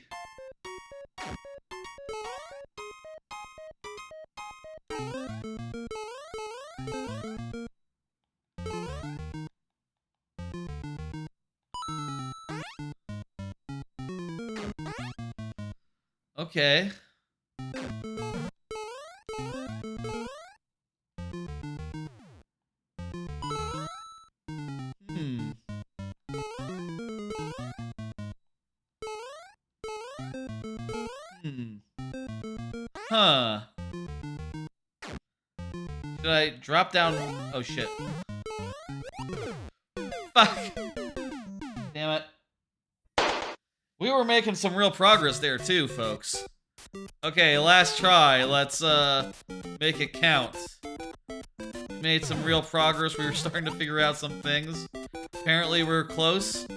Okay. Huh. Should I drop down? Oh shit. Fuck. Damn it. We were making some real progress there too, folks. Okay, last try. Let's make it count. Made some real progress. We were starting to figure out some things. Apparently we're close.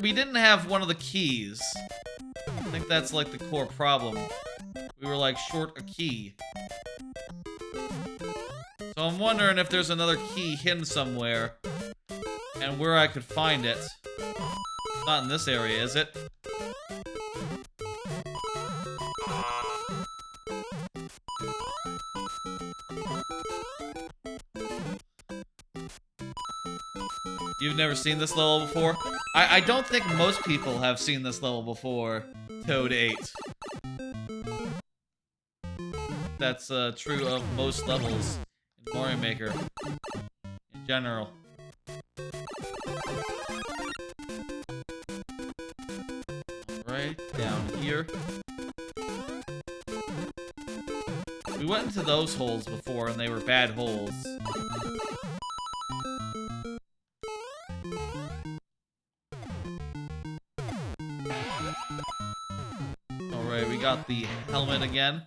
We didn't have one of the keys. I think that's like the core problem. We were like short a key. So I'm wondering if there's another key hidden somewhere and where I could find it. Not in this area, is it? You've never seen this level before? I don't think most people have seen this level before, Toad 8. That's true of most levels in Mario Maker in general. Right down here. We went into those holes before and they were bad holes. Alright, we got the helmet again.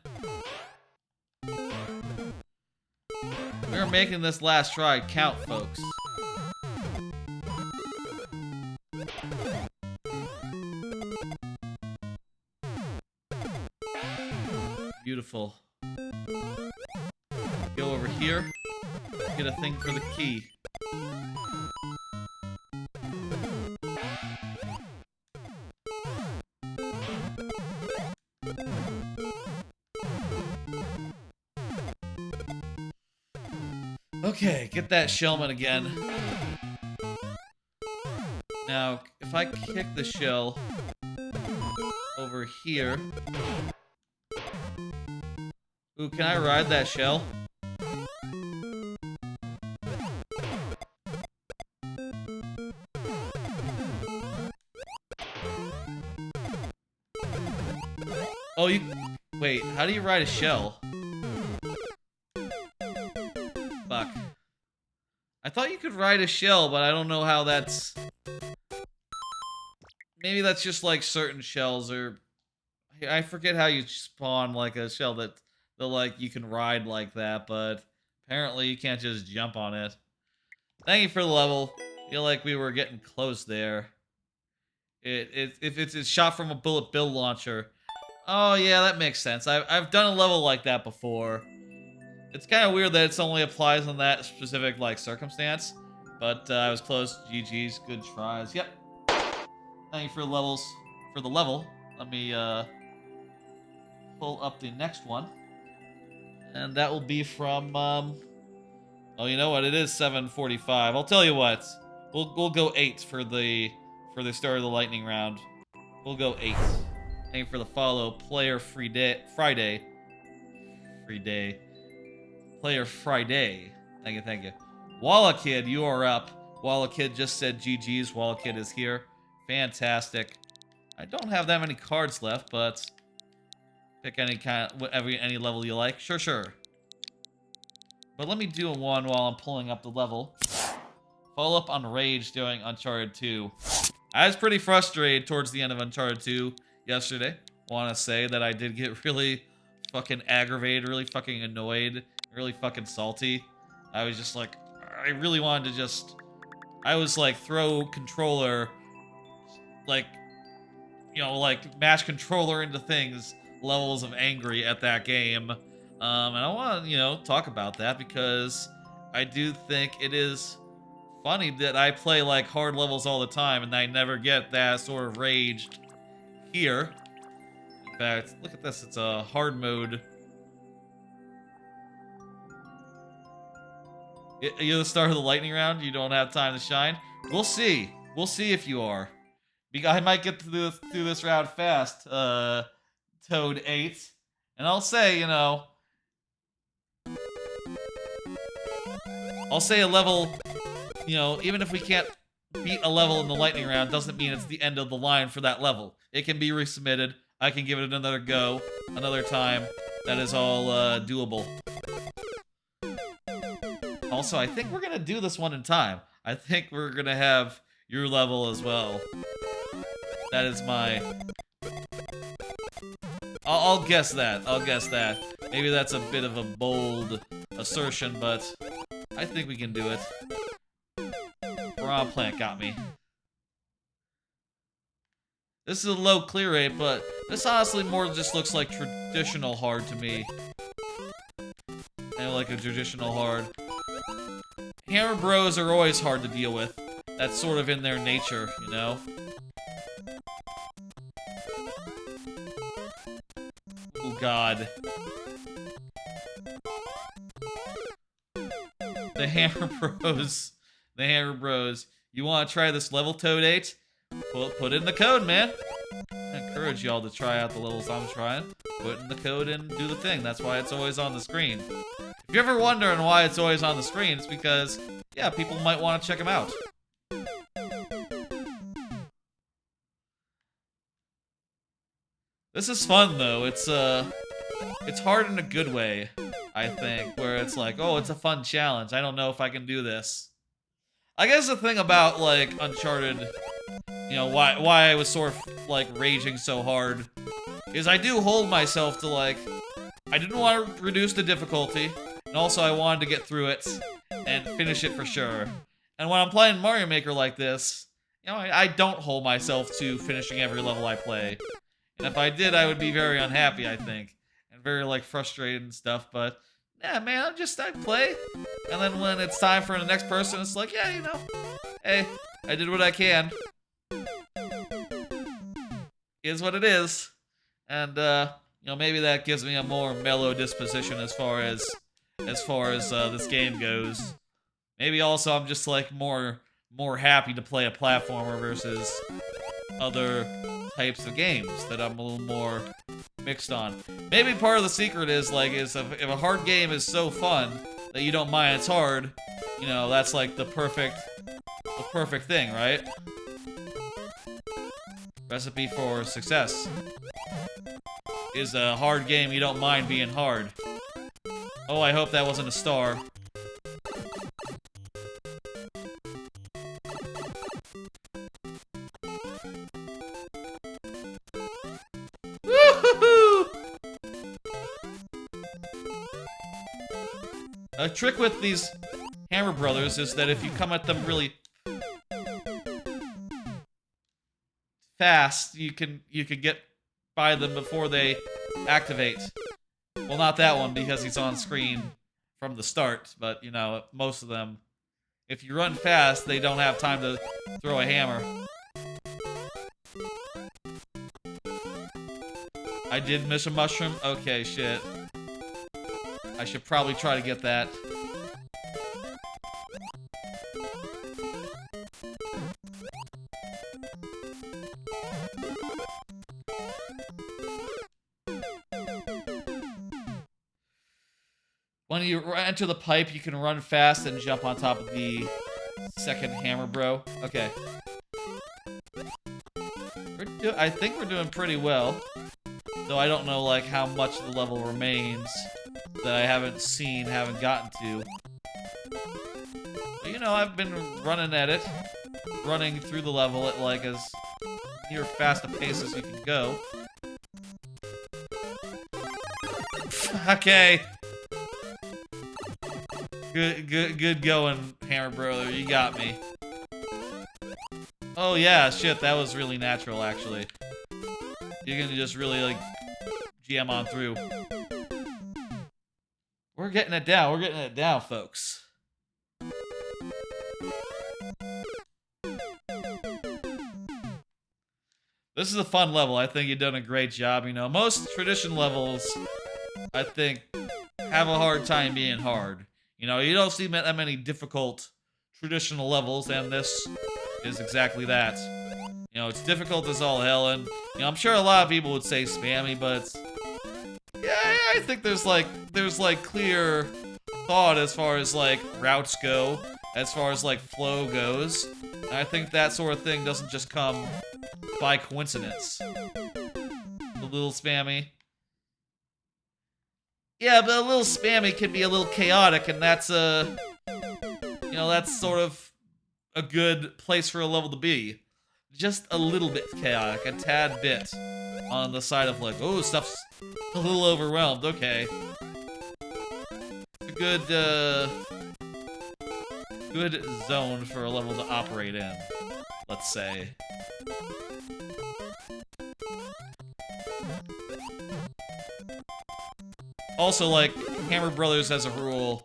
We're making this last try count, folks. Beautiful. Go over here. Get a thing for the key. Okay, get that shellman again. Now, if I kick the shell over here... Ooh, can I ride that shell? Oh, you... Wait, how do you ride a shell? Fuck. I thought you could ride a shell, but I don't know how that's... Maybe that's just like certain shells, or... I forget how you spawn like a shell that like you can ride like that, but apparently you can't just jump on it. Thank you for the level. Feel like we were getting close there. If it's shot from a bullet bill launcher. Oh yeah, that makes sense. I've done a level like that before. It's kind of weird that it only applies in that specific like circumstance, but I was close. GG's, good tries. Yep. Thank you for the level. Let me pull up the next one, and that will be from oh, you know what? It is 7:45. I'll tell you what. We'll go 8 for the start of the lightning round. We'll go 8. Thank you for the follow. Player Friday. Player Friday. Thank you. Walla Kid, you are up. Walla Kid just said GG's. Walla Kid is here. Fantastic. I don't have that many cards left, but pick any any level you like. Sure. But let me do one while I'm pulling up the level. Follow up on Rage doing Uncharted 2. I was pretty frustrated towards the end of Uncharted 2 yesterday. Want to say that I did get really fucking aggravated, really fucking annoyed, really fucking salty. I was just like, I really wanted to just... I was like, throw controller, like, you know, like, mash controller into things, levels of angry at that game. And I want to, you know, talk about that because I do think it is funny that I play, like, hard levels all the time and I never get that sort of rage here. In fact, look at this. It's a hard mode. You're the start of the lightning round. You don't have time to shine. We'll see. We'll see if you are. I might get through this round fast, Toad 8. And I'll say, you know... I'll say a level... You know, even if we can't beat a level in the lightning round, doesn't mean it's the end of the line for that level. It can be resubmitted. I can give it another go, another time. That is all doable. Also, I think we're gonna do this one in time. I think we're gonna have your level as well. That is my... I'll guess that. I'll guess that. Maybe that's a bit of a bold assertion, but I think we can do it. Raw plant got me. This is a low clear rate, but this honestly more just looks like traditional hard to me. And like a traditional hard. Hammer Bros are always hard to deal with. That's sort of in their nature, you know? Oh god. The Hammer Bros. The Hammer Bros. You want to try this level, Toad 8? Put in the code, man. I encourage y'all to try out the levels I'm trying. Put in the code and do the thing. That's why it's always on the screen. If you're ever wondering why it's always on the screen, it's because, yeah, people might want to check them out. This is fun, though. It's hard in a good way, I think, where it's like, oh, it's a fun challenge. I don't know if I can do this. I guess the thing about, like, Uncharted, you know, why I was sort of, like, raging so hard, is I do hold myself to, like, I didn't want to reduce the difficulty, and also I wanted to get through it and finish it for sure. And when I'm playing Mario Maker like this, you know, I don't hold myself to finishing every level I play. And if I did, I would be very unhappy, I think. And very, like, frustrated and stuff, but yeah, man, I play. And then when it's time for the next person, it's like, yeah, you know, hey, I did what I can. Is what it is. And, you know, maybe that gives me a more mellow disposition as far as this game goes. Maybe also I'm just, like, more happy to play a platformer versus other types of games that I'm a little more mixed on. Maybe part of the secret is if a hard game is so fun that you don't mind it's hard, you know, that's like the perfect thing, right? Recipe for success is a hard game you don't mind being hard. Oh, I hope that wasn't a star. A trick with these Hammer Brothers is that if you come at them really fast, you can get by them before they activate. Well, not that one because he's on screen from the start, but you know, most of them, if you run fast, they don't have time to throw a hammer. I did miss a mushroom? Okay, shit. I should probably try to get that. When you enter the pipe, you can run fast and jump on top of the second hammer bro. Okay. I think we're doing pretty well. Though I don't know, like, how much the level remains that I haven't gotten to. But, you know, I've been running at it. Running through the level at, like, as near fast a pace as you can go. Okay. Good going, Hammer Brother. You got me. Oh yeah, shit, that was really natural, actually. You can just really, like, GM on through. We're getting it down. We're getting it down, folks. This is a fun level. I think you've done a great job. You know, most tradition levels, I think, have a hard time being hard. You know, you don't see that many difficult traditional levels, and this is exactly that. You know, it's difficult as all hell, and you know, I'm sure a lot of people would say spammy, but yeah, I think there's clear thought as far as like routes go, as far as like flow goes. And I think that sort of thing doesn't just come by coincidence. A little spammy. Yeah, but a little spammy can be a little chaotic, and that's you know, that's sort of a good place for a level to be. Just a little bit chaotic, a tad bit on the side of like, oh, stuff's a little overwhelmed. Okay, it's a good zone for a level to operate in, let's say. Also, like, Hammer Brothers as a rule,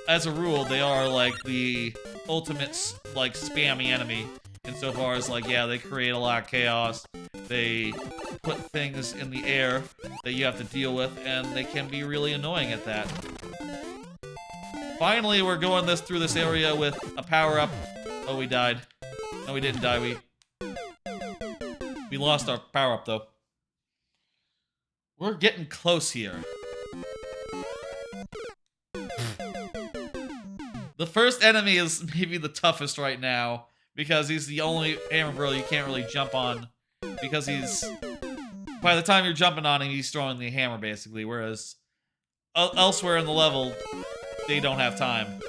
they are, like, the ultimate, like, spammy enemy. Insofar as, like, yeah, they create a lot of chaos. They put things in the air that you have to deal with, and they can be really annoying at that. Finally, we're going through this area with a power-up. Oh, we died. No, we didn't die. We lost our power-up, though. We're getting close here. The first enemy is maybe the toughest right now, because he's the only hammer bro you can't really jump on, because by the time you're jumping on him, he's throwing the hammer, basically, whereas elsewhere in the level, they don't have time.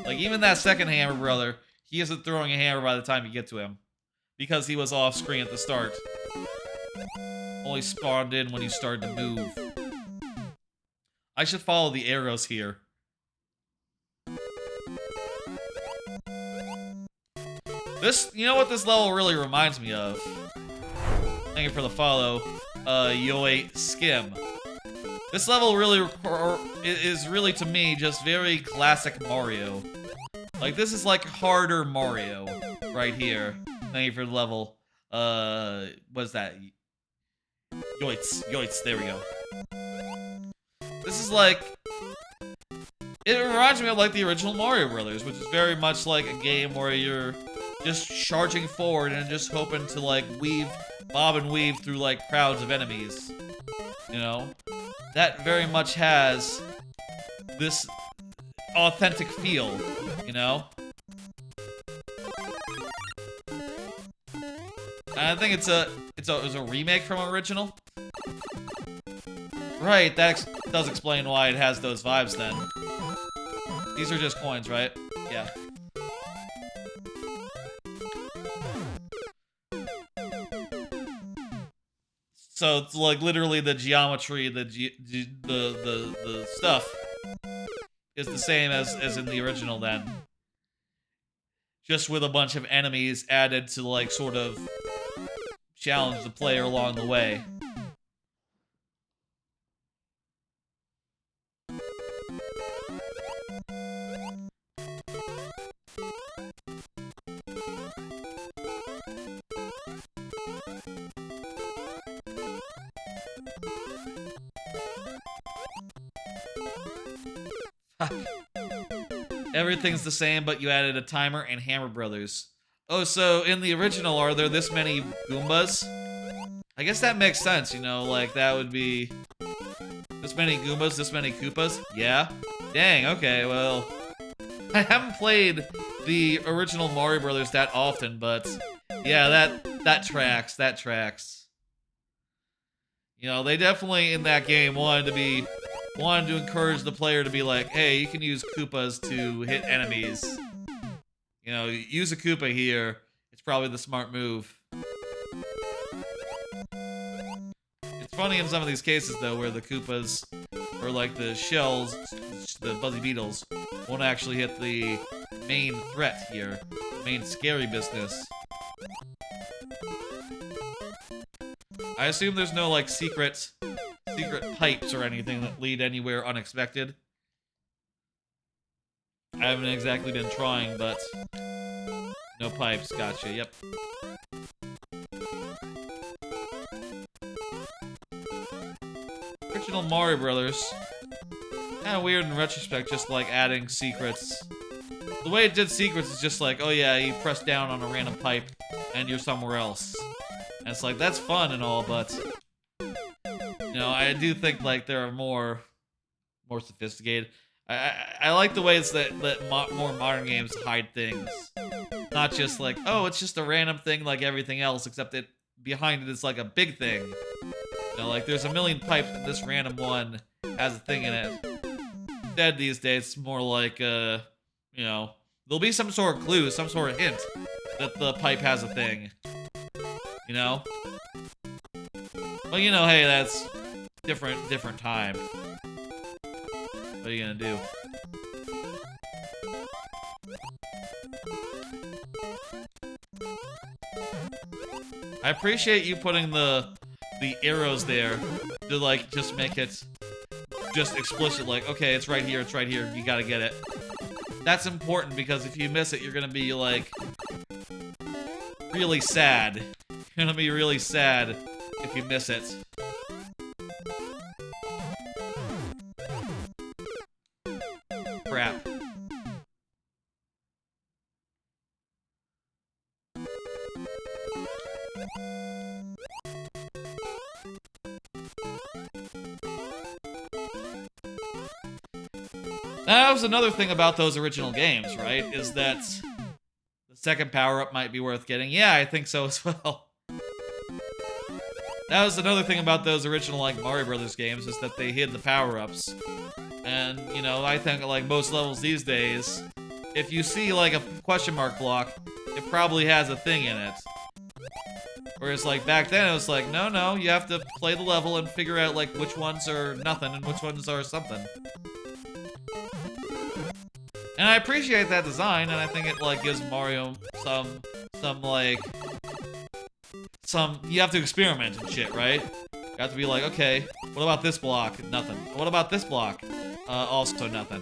Like, even that second hammer brother, he isn't throwing a hammer by the time you get to him, because he was off screen at the start. Only spawned in when you started to move. I should follow the arrows here. You know what this level really reminds me of? Thank you for the follow. Yoi Skim. This level really is really, to me, just very classic Mario. Like, this is like harder Mario right here. Thank you for the level. What's that? Yoits. Yoits, there we go. This is like... It reminds me of like the original Mario Brothers, which is very much like a game where you're just charging forward and just hoping to like bob and weave through like crowds of enemies. You know? That very much has this authentic feel, you know? And I think it was a remake from original. Right, that does explain why it has those vibes then. These are just coins, right? Yeah. So it's like literally the geometry, the stuff is the same as in the original then. Just with a bunch of enemies added to like sort of challenge the player along the way. Everything's the same, but you added a timer and Hammer Brothers. Oh, so in the original, are there this many Goombas? I guess that makes sense, you know, like that would be... This many Goombas, this many Koopas? Yeah? Dang, okay, well... I haven't played the original Mario Brothers that often, but... Yeah, that tracks, that tracks. You know, they definitely, in that game, wanted to encourage the player to be like, hey, you can use Koopas to hit enemies. You know, use a Koopa here. It's probably the smart move. It's funny in some of these cases, though, where the Koopas, or like the shells, the Buzzy Beetles, won't actually hit the main threat here. The main scary business. I assume there's no, like, secret pipes or anything that lead anywhere unexpected. I haven't exactly been trying, but... No pipes, gotcha, yep. Original Mario Brothers. Kinda weird in retrospect, just like adding secrets. The way it did secrets is just like, oh yeah, you press down on a random pipe and you're somewhere else. And it's like, that's fun and all, but... You know, I do think, like, there are more sophisticated. I like the ways that more modern games hide things. Not just like, oh, it's just a random thing like everything else, except that behind it is like a big thing. You know, like, there's a million pipes, and this random one has a thing in it. Instead, these days, it's more like, you know, there'll be some sort of clue, some sort of hint that the pipe has a thing. You know? But, you know, hey, that's different time. What are you gonna do? I appreciate you putting the arrows there to, like, just make it just explicit, like, okay, it's right here, you gotta get it. That's important, because if you miss it, you're gonna be, like, really sad. You're gonna be really sad if you miss it. Crap. That was another thing about those original games, right? Is that the second power-up might be worth getting. Yeah, I think so as well. That was another thing about those original, like, Mario Brothers games, is that they hid the power-ups. And, you know, I think, like, most levels these days, if you see, like, a question mark block, it probably has a thing in it. Whereas, like, back then, it was like, no, you have to play the level and figure out, like, which ones are nothing and which ones are something. And I appreciate that design, and I think it, like, gives Mario some, like... you have to experiment and shit, right? You have to be like, okay, what about this block? Nothing. What about this block? Also nothing.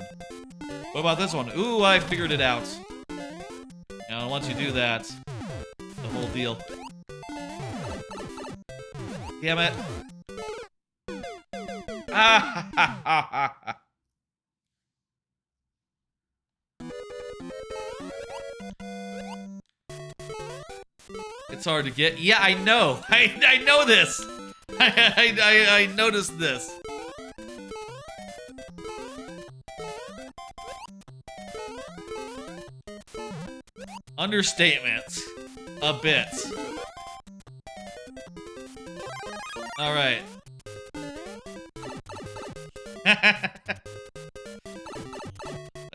What about this one? Ooh, I figured it out. And once you do that, the whole deal. Damn it. Ah, ha, ha, ha, ha. It's hard to get. Yeah, I know. I know this. I noticed this. Understatement. A bit. All right.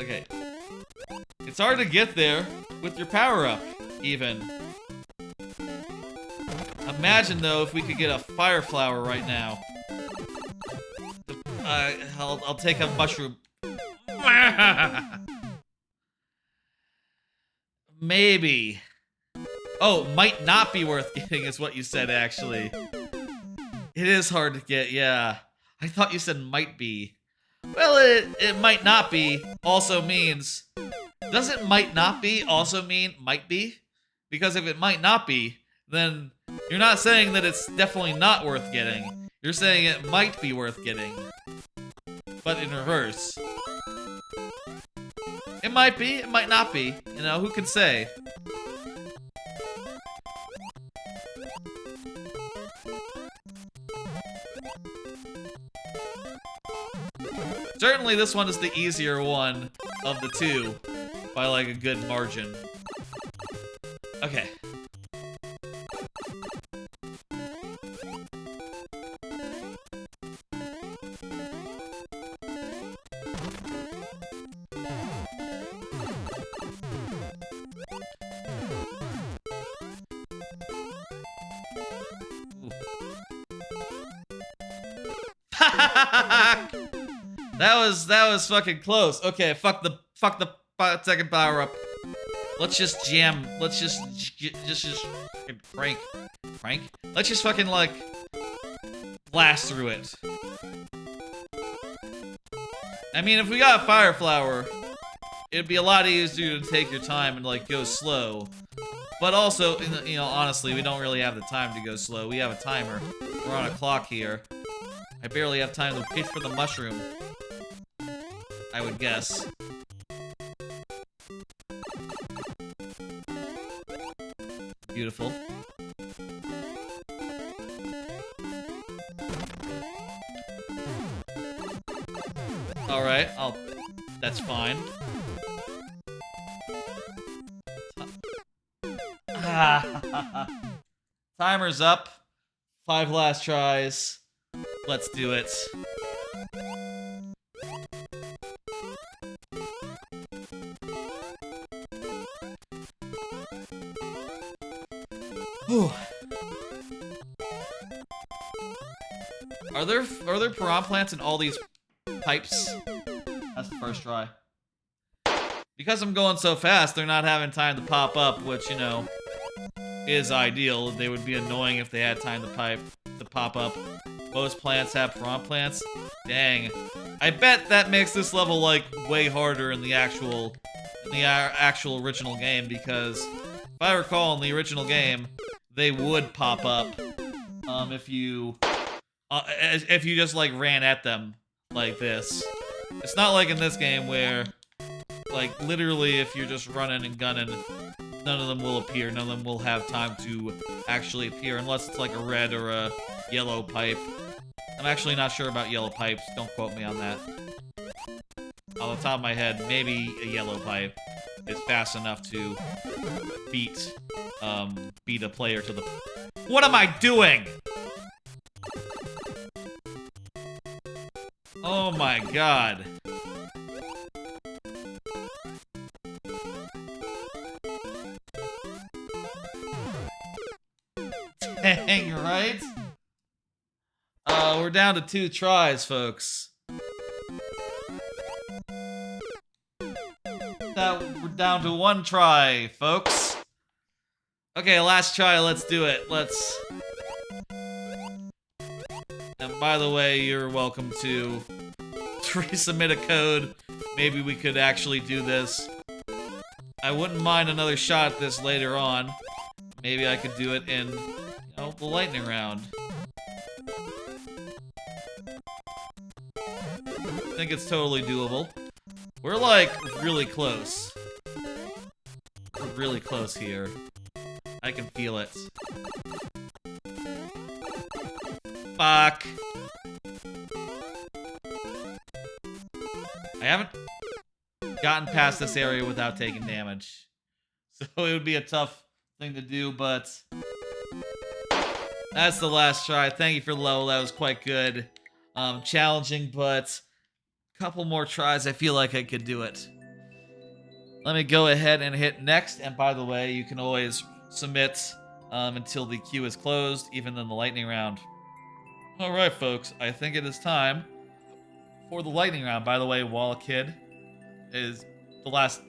Okay. It's hard to get there with your power-up, even. Imagine, though, if we could get a fire flower right now. I'll take a mushroom. Maybe. Oh, might not be worth getting is what you said, actually. It is hard to get, yeah. I thought you said might be. Well, it might not be also means... Doesn't might not be also mean might be? Because if it might not be, then you're not saying that it's definitely not worth getting. You're saying it might be worth getting. But in reverse. It might be, it might not be. You know, who can say? Certainly this one is the easier one of the two, by like a good margin. Okay. That was fucking close. Okay, fuck the second power up. Let's just jam. Let's just crank. Let's just fucking like blast through it. I mean, if we got a fire flower, it'd be a lot easier to take your time and like go slow. But also, you know, honestly, we don't really have the time to go slow. We have a timer. We're on a clock here. I barely have time to pitch for the mushroom. I would guess. Beautiful. Alright, that's fine. Timer's up. 5 last tries. Let's do it. Whew. Are there piranha plants in all these pipes? That's the first try. Because I'm going so fast, they're not having time to pop up, which, you know, is ideal. They would be annoying if they had time to pop up. Most plants have piranha plants. Dang. I bet that makes this level, like, way harder in the actual original game, because if I recall in the original game, they would pop up if you just like ran at them like this. It's not like in this game where, like, literally if you're just running and gunning, none of them will appear. None of them will have time to actually appear unless it's like a red or a yellow pipe. I'm actually not sure about yellow pipes. Don't quote me on that. On the top of my head, maybe a yellow pipe is fast enough to beat a player to the... What am I doing? Oh my god. Dang, right? We're down to 2 tries, folks. We're down to 1 try, folks. Okay, last try, let's do it. by the way, you're welcome to resubmit a code. Maybe we could actually do this. I wouldn't mind another shot at this later on. Maybe I could do it in, the lightning round. I think it's totally doable. We're like really close. We're really close here. I can feel it. Fuck. I haven't gotten past this area without taking damage. So it would be a tough thing to do, but that's the last try. Thank you for the level. That was quite good. Challenging, but a couple more tries. I feel like I could do it. Let me go ahead and hit next. And by the way, you can always submit until the queue is closed, even in the lightning round. Alright, folks. I think it is time for the lightning round. By the way, Wall Kid is the last...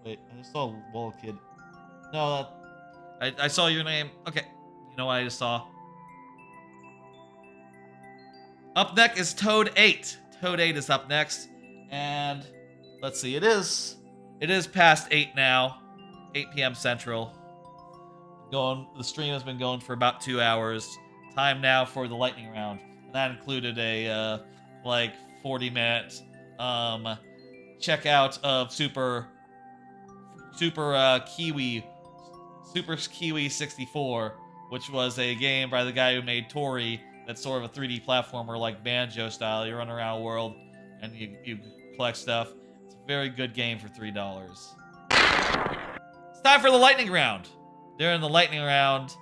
Wait, I just saw Wall Kid. No, I saw your name. Okay. You know what I just saw? Up next is Toad 8. Toad 8 is up next. And let's see. It is past 8 now. 8 p.m. Central. The stream has been going for about 2 hours. Time now for the lightning round. And that included a like 40-minute checkout of Super Kiwi 64, which was a game by the guy who made Toree. That's sort of a 3D platformer like Banjo style. You run around the world and you collect stuff. It's a very good game for $3. It's time for the lightning round. During the lightning round,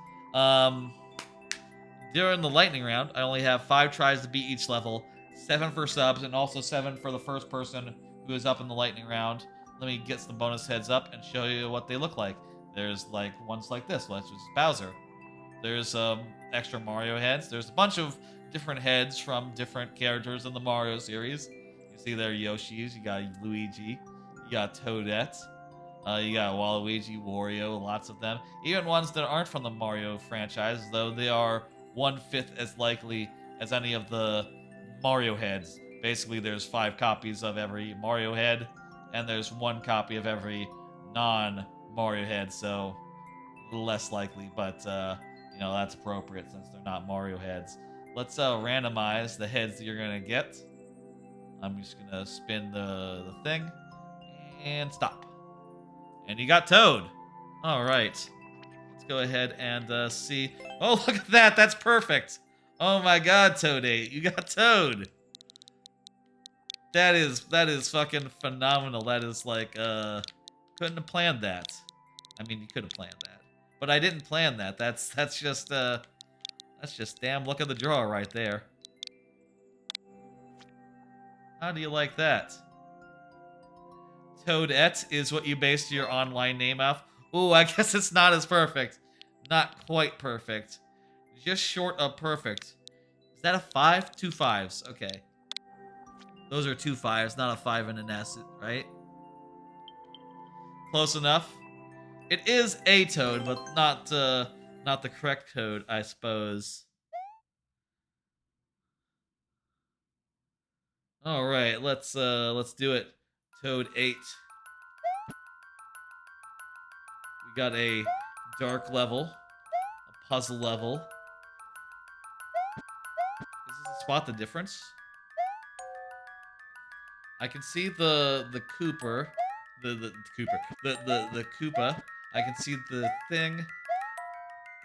I only have 5 tries to beat each level, 7 for subs, and also 7 for the first person who is up in the lightning round. Let me get some bonus heads up and show you what they look like. There's like ones like this, which is Bowser. There's extra Mario heads. There's a bunch of different heads from different characters in the Mario series. You see there Yoshi's, you got Luigi, you got Toadette, you got Waluigi, Wario, lots of them. Even ones that aren't from the Mario franchise, though they are 1/5 as likely as any of the Mario heads. Basically, there's 5 copies of every Mario head, and there's 1 copy of every non-Mario head, so a little less likely, but that's appropriate since they're not Mario heads. Let's randomize the heads that you're gonna get. I'm just gonna spin the thing and stop. And you got Toad. All right. Let's go ahead and see. Oh, look at that. That's perfect. Oh my God, Toad 8. You got Toad. That is fucking phenomenal. That is like, couldn't have planned that. I mean, you could have planned that. But I didn't plan that. That's just damn look at the draw right there. How do you like that? Toadette is what you based your online name off. Ooh, I guess it's not as perfect. Not quite perfect. Just short of perfect. Is that a 5? 2 5s. Okay. Those are 2 5s, not a 5 and an S, right? Close enough. It is a Toad, but not the correct Toad, I suppose. All right, let's do it. Toad 8. We got a dark level, a puzzle level. Is this a spot the difference? I can see the Koopa. The Koopa. I can see the thing. Is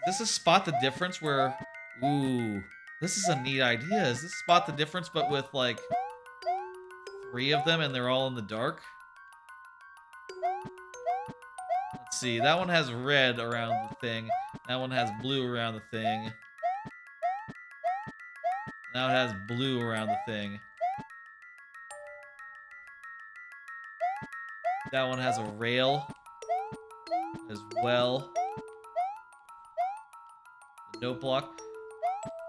this a spot the difference where... Ooh, this is a neat idea. Is this spot the difference but with like 3 of them and they're all in the dark? Let's see. That one has red around the thing. That one has blue around the thing. Now it has blue around the thing. That one has a rail as well. The note block.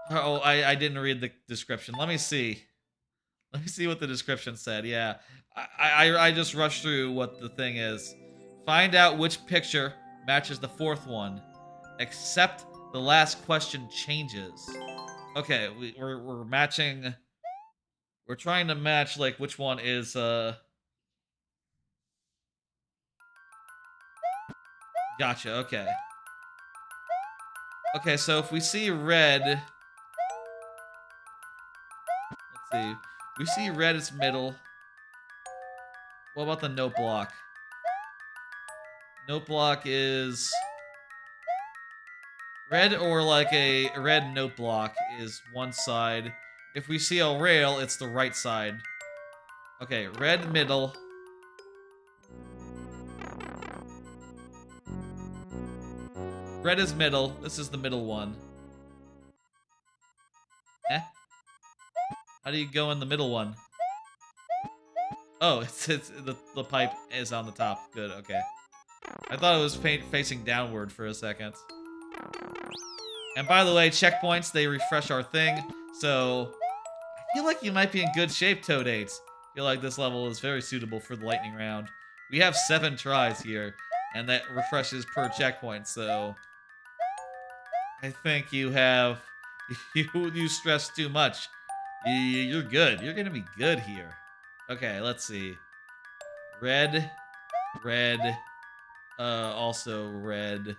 Oh, I didn't read the description. Let me see. Let me see what the description said. Yeah, I just rushed through what the thing is. Find out which picture matches the 4th one. Except the last question changes. Okay, we're matching. We're trying to match like which one is Gotcha. Okay. Okay, so if we see red, let's see. We see red is middle. What about the note block? Note block is red, or like a red note block is one side. If we see a rail, it's the right side. Okay, red middle. Red is middle. This is the middle one. Eh? How do you go in the middle one? Oh, it's the pipe is on the top. Good, okay. I thought it was facing downward for a second. And by the way, checkpoints, they refresh our thing, so I feel like you might be in good shape, Toadates. I feel like this level is very suitable for the lightning round. We have 7 tries here, and that refreshes per checkpoint, so I think you have you stress too much. You're good. You're gonna be good here. Okay, let's see. Red, red, also red. Is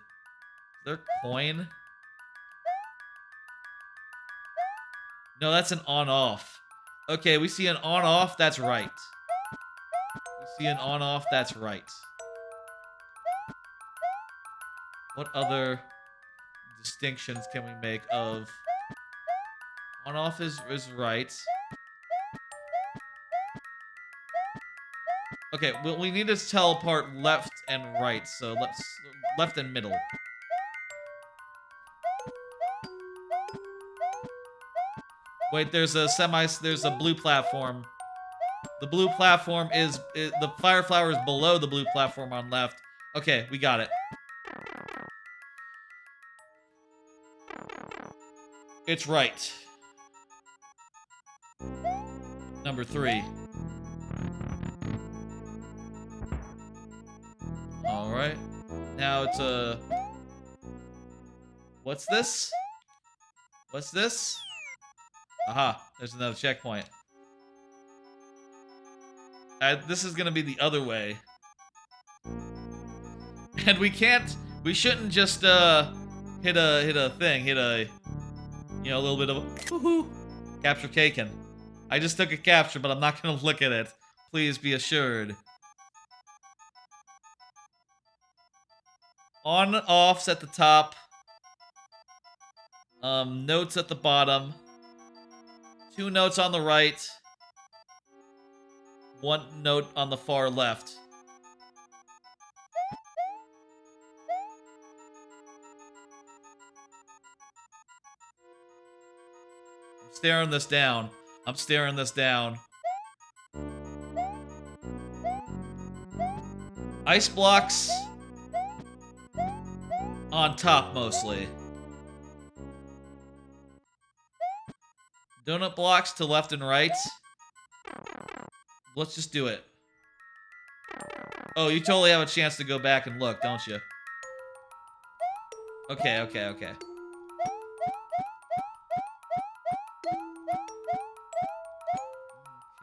there coin? No, that's an on-off. Okay, we see an on-off, that's right. We see an on-off, that's right. What other distinctions can we make of... On-off is right. Okay, well, we need to tell apart left and right, so let's... Left and middle. Wait, there's a blue platform. The blue platform is the fire flower is below the blue platform on left. Okay, we got it. It's right. Number 3. Alright. Now it's a... What's this? What's this? Aha, there's another checkpoint. This is gonna be the other way. And we shouldn't just, hit a thing, you know, a little bit of a, woohoo, capture taken. I just took a capture, but I'm not gonna look at it. Please be assured. On-offs at the top. Notes at the bottom. 2 notes on the right. 1 note on the far left. I'm staring this down. I'm staring this down. Ice blocks on top mostly. Donut blocks to left and right. Let's just do it. Oh, you totally have a chance to go back and look, don't you? Okay, okay, okay.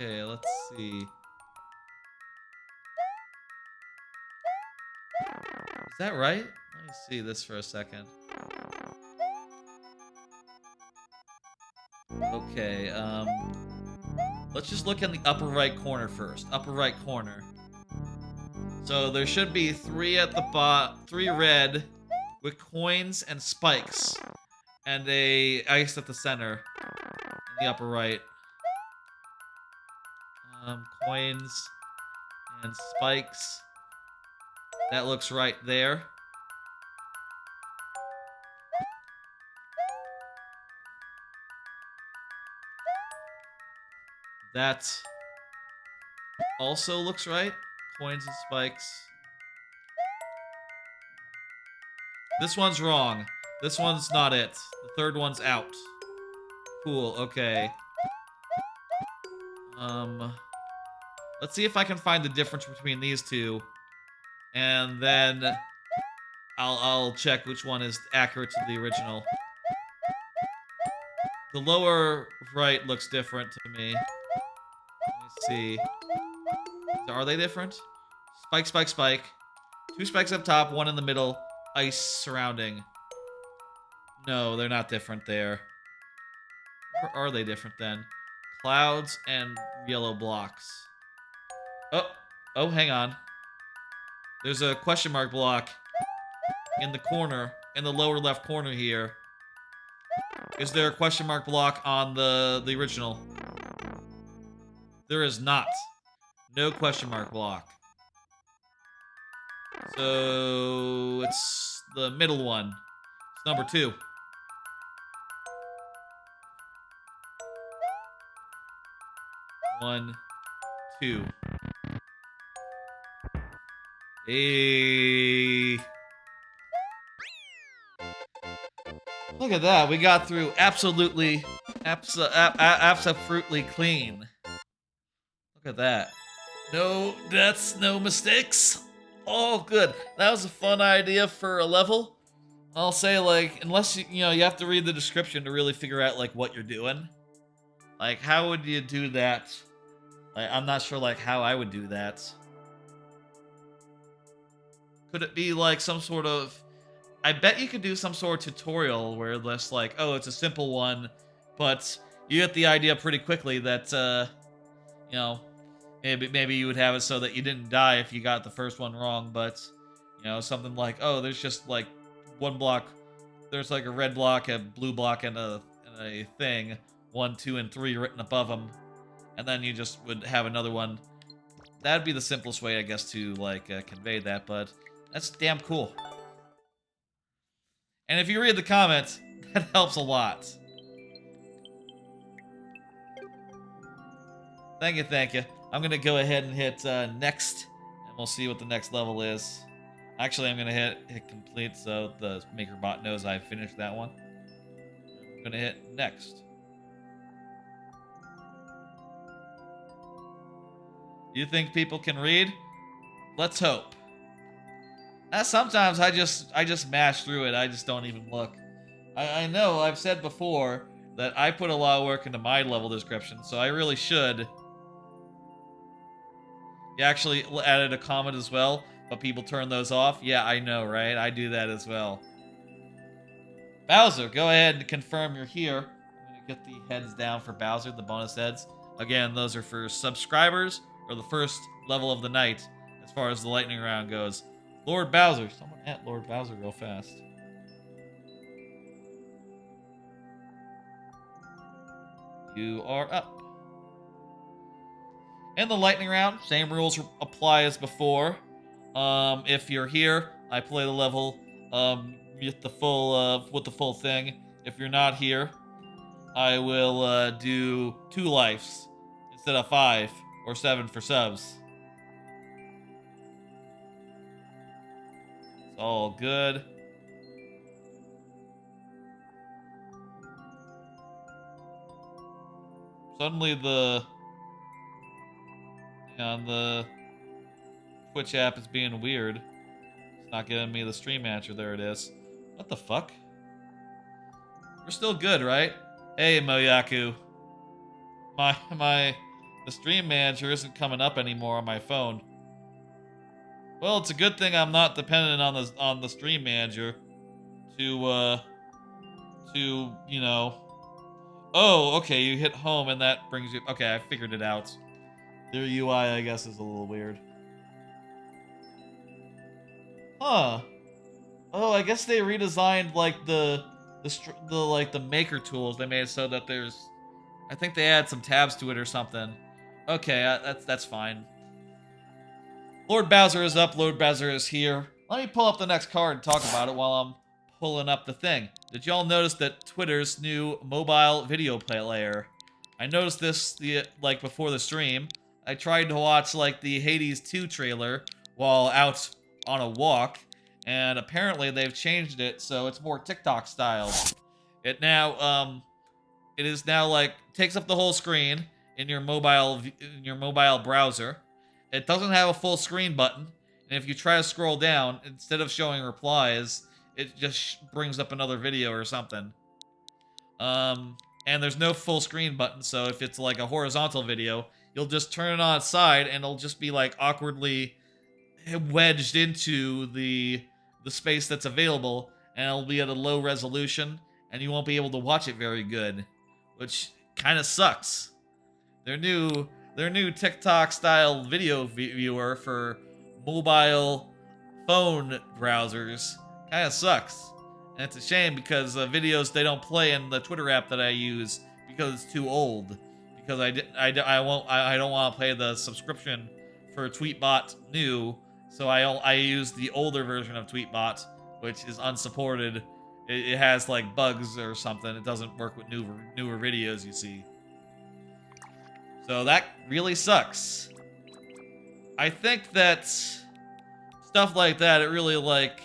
Okay, let's see. Is that right? Let me see this for a second. Okay, let's just look in the upper right corner first. Upper right corner. So there should be 3 at the bottom, 3 red with coins and spikes, and a ice at the center in the upper right. Coins and spikes. That looks right there. That also looks right. Coins and spikes. This one's wrong. This one's not it. The 3rd one's out. Cool, okay. Let's see if I can find the difference between these 2. And then I'll check which one is accurate to the original. The lower right looks different to me. Let me see. Are they different? Spike, spike, spike. 2 spikes up top, 1 in the middle. Ice surrounding. No, they're not different there. Or are they different then? Clouds and yellow blocks. Oh, hang on. There's a question mark block in the corner, in the lower left corner here. Is there a question mark block on the original? There is not. No question mark block. So it's the middle one. It's number 2. 1, 2. Hey. Look at that. We got through absolutely clean. Look at that. No deaths, no mistakes. All good. That was a fun idea for a level. I'll say, like, unless you have to read the description to really figure out like what you're doing. Like, how would you do that? Like, I'm not sure like how I would do that. Could it be like some sort of... I bet you could do some sort of tutorial where it's like, oh, it's a simple one, but you get the idea pretty quickly that, maybe you would have it so that you didn't die if you got the first one wrong, but, something like, oh, there's just like one block, there's like a red block, a blue block, and a thing, 1, 2, and 3 written above them, and then you just would have another one. That'd be the simplest way, I guess, to like convey that, but that's damn cool. And if you read the comments, that helps a lot. Thank you, thank you. I'm going to go ahead and hit next, and we'll see what the next level is. Actually, I'm going to hit complete so the MakerBot knows I finished that one. I'm going to hit next. You think people can read? Let's hope. Sometimes I just mash through it. I just don't even look. I know I've said before that I put a lot of work into my level description, so I really should. You actually added a comment as well, but people turn those off. Yeah, I know, right? I do that as well. Bowser, go ahead and confirm you're here. I'm gonna get the heads down for Bowser, the bonus heads. Again, those are for subscribers or the first level of the night, as far as the lightning round goes. Lord Bowser. Someone at Lord Bowser real fast. You are up. In the lightning round, same rules apply as before. If you're here, I play the level with the full thing. If you're not here, I will do 2 lives instead of 5 or 7 for subs. All good. Suddenly the Twitch app is being weird. It's not giving me the stream manager. There it is. What the fuck? We're still good, right? Hey, Moyaku. The stream manager isn't coming up anymore on my phone. Well, it's a good thing I'm not dependent on the stream manager to Oh, okay, you hit home and that brings you... Okay, I figured it out. Their UI, I guess, is a little weird. Huh. Oh, I guess they redesigned like the maker tools. They made it so that there's... I think they add some tabs to it or something. Okay, that's fine. Lord Bowser is up. Lord Bowser is here. Let me pull up the next card and talk about it while I'm pulling up the thing. Did y'all notice that Twitter's new mobile video player? I noticed this before the stream. I tried to watch like the Hades 2 trailer while out on a walk, and apparently they've changed it so it's more TikTok style. It is now like takes up the whole screen in your mobile browser. It doesn't have a full screen button, and if you try to scroll down, instead of showing replies, it just brings up another video or something. And and there's no full screen button, so if it's like a horizontal video, you'll just turn it on its side, and it'll just be like awkwardly wedged into the space that's available, and it'll be at a low resolution, and you won't be able to watch it very good, which kind of sucks. Their new TikTok style video viewer for mobile phone browsers kind of sucks. And it's a shame because videos they don't play in the Twitter app that I use because it's too old. Because I don't want to pay the subscription for Tweetbot New, so I use the older version of Tweetbot, which is unsupported. It has like bugs or something. It doesn't work with newer videos, you see. So that really sucks. I think that stuff like that, it really like...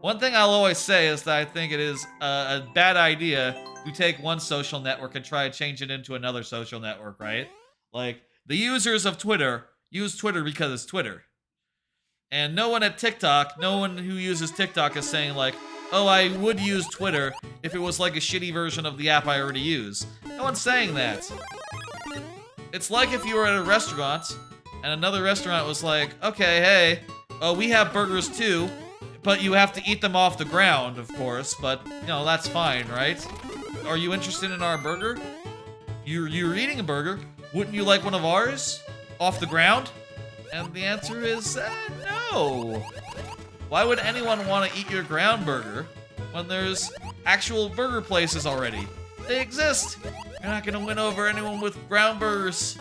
One thing I'll always say is that I think it is a bad idea to take one social network and try to change it into another social network, right? Like, the users of Twitter use Twitter because it's Twitter. And no one at TikTok, no one who uses TikTok is saying like, oh, I would use Twitter if it was like a shitty version of the app I already use. No one's saying that. It's like if you were at a restaurant and another restaurant was like, okay, hey, we have burgers too, but you have to eat them off the ground, of course, but, you know, that's fine, right? Are you interested in our burger? You're eating a burger. Wouldn't you like one of ours? Off the ground? And the answer is, no. Why would anyone want to eat your ground burger when there's actual burger places already? They exist. You're not gonna win over anyone with ground burgers.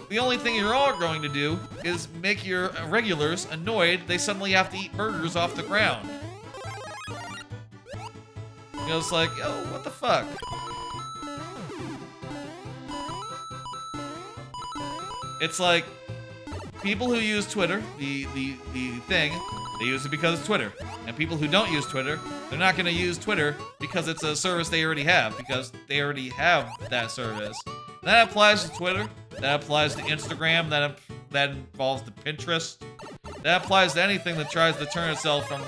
The only thing you're all going to do is make your regulars annoyed they suddenly have to eat burgers off the ground. You know, it's like, oh, what the fuck? It's like, people who use Twitter, the thing, they use it because it's Twitter. And people who don't use Twitter, they're not going to use Twitter because it's a service they already have, because they already have that service. That applies to Twitter, that applies to Instagram, that involves the Pinterest. That applies to anything that tries to turn itself from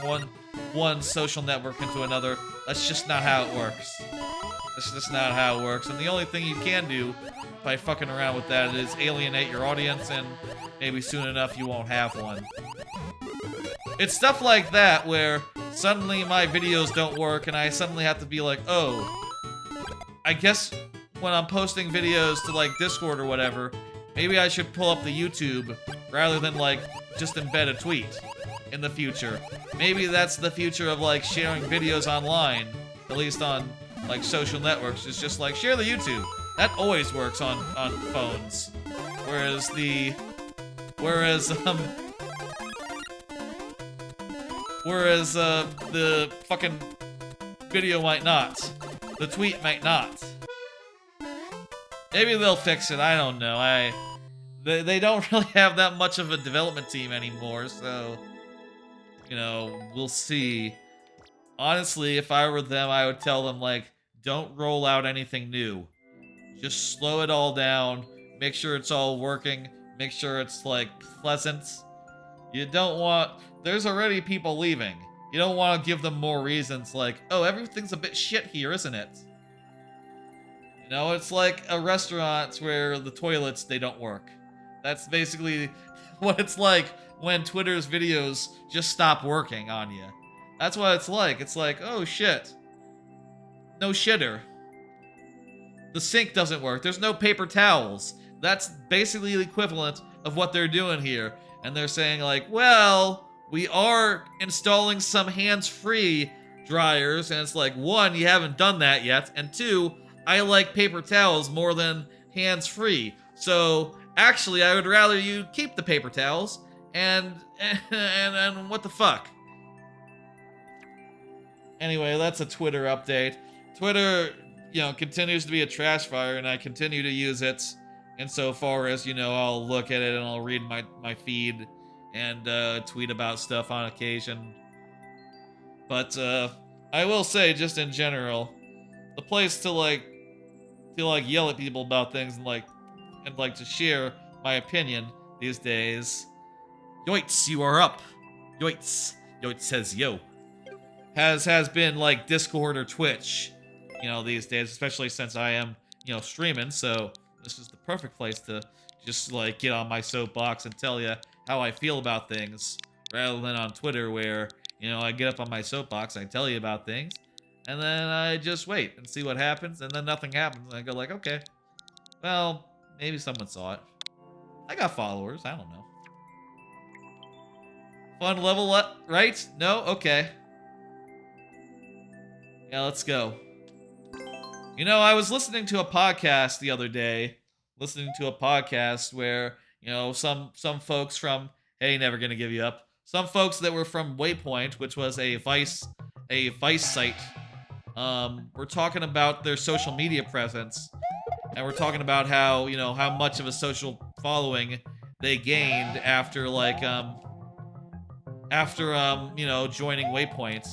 one social network into another. That's just not how it works. That's just not how it works. And the only thing you can do by fucking around with that is alienate your audience, and maybe soon enough you won't have one. It's stuff like that where suddenly my videos don't work and I suddenly have to be like, oh, I guess when I'm posting videos to like Discord or whatever, maybe I should pull up the YouTube rather than like just embed a tweet in the future. Maybe that's the future of like sharing videos online, at least on like social networks. It's just like share the YouTube. That always works on phones. Whereas the fucking video might not. The tweet might not. Maybe they'll fix it, I don't know. They don't really have that much of a development team anymore, so, you know, we'll see. Honestly, if I were them, I would tell them, like, don't roll out anything new. Just slow it all down, make sure it's all working, make sure it's, like, pleasant. You don't want... There's already people leaving. You don't want to give them more reasons, like, oh, everything's a bit shit here, isn't it? You know, it's like a restaurant where the toilets, they don't work. That's basically what it's like when Twitter's videos just stop working on you. That's what it's like. It's like, oh shit. No shitter. The sink doesn't work. There's no paper towels. That's basically the equivalent of what they're doing here. And they're saying like, well, we are installing some hands-free dryers. And it's like, one, you haven't done that yet. And two, I like paper towels more than hands-free. So actually, I would rather you keep the paper towels. And what the fuck? Anyway, that's a Twitter update. Twitter, you know, continues to be a trash fire, and I continue to use it insofar as, you know, I'll look at it and I'll read my feed and tweet about stuff on occasion. But I will say, just in general, the place to like yell at people about things and to share my opinion these days. Yoitz, you are up. Yoitz. Yoitz says yo. Has been like Discord or Twitch. these days, especially since I am, streaming. So this is the perfect place to just like get on my soapbox and tell you how I feel about things, rather than on Twitter where, I get up on my soapbox, I tell you about things, and then I just wait and see what happens, and then nothing happens, and I go like, okay, well, maybe someone saw it. I got followers, I don't know. Fun level up, right? No? Okay. Yeah, let's go. I was listening to a podcast the other day, where, some folks from Hey, Never Gonna Give You Up, some folks that were from Waypoint, which was a Vice site, were talking about their social media presence, and we're talking about how, how much of a social following they gained after joining Waypoint.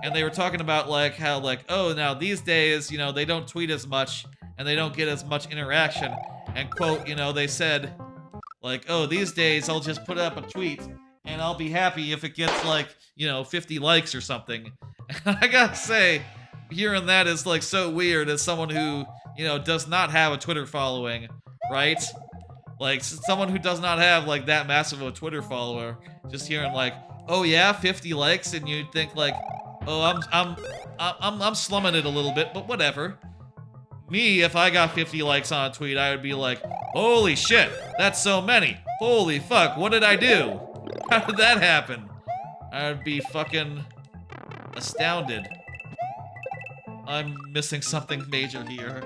And they were talking about like how oh, now these days, they don't tweet as much and they don't get as much interaction. And quote, they said like, oh, these days I'll just put up a tweet and I'll be happy if it gets 50 likes or something. And I gotta say, hearing that is like so weird as someone who, does not have a Twitter following, right? Like someone who does not have like that massive of a Twitter follower, just hearing like, oh yeah, 50 likes, and you'd think like, oh, I'm slumming it a little bit, but whatever. Me, if I got 50 likes on a tweet, I would be like, holy shit, that's so many. Holy fuck, what did I do? How did that happen? I would be fucking astounded. I'm missing something major here.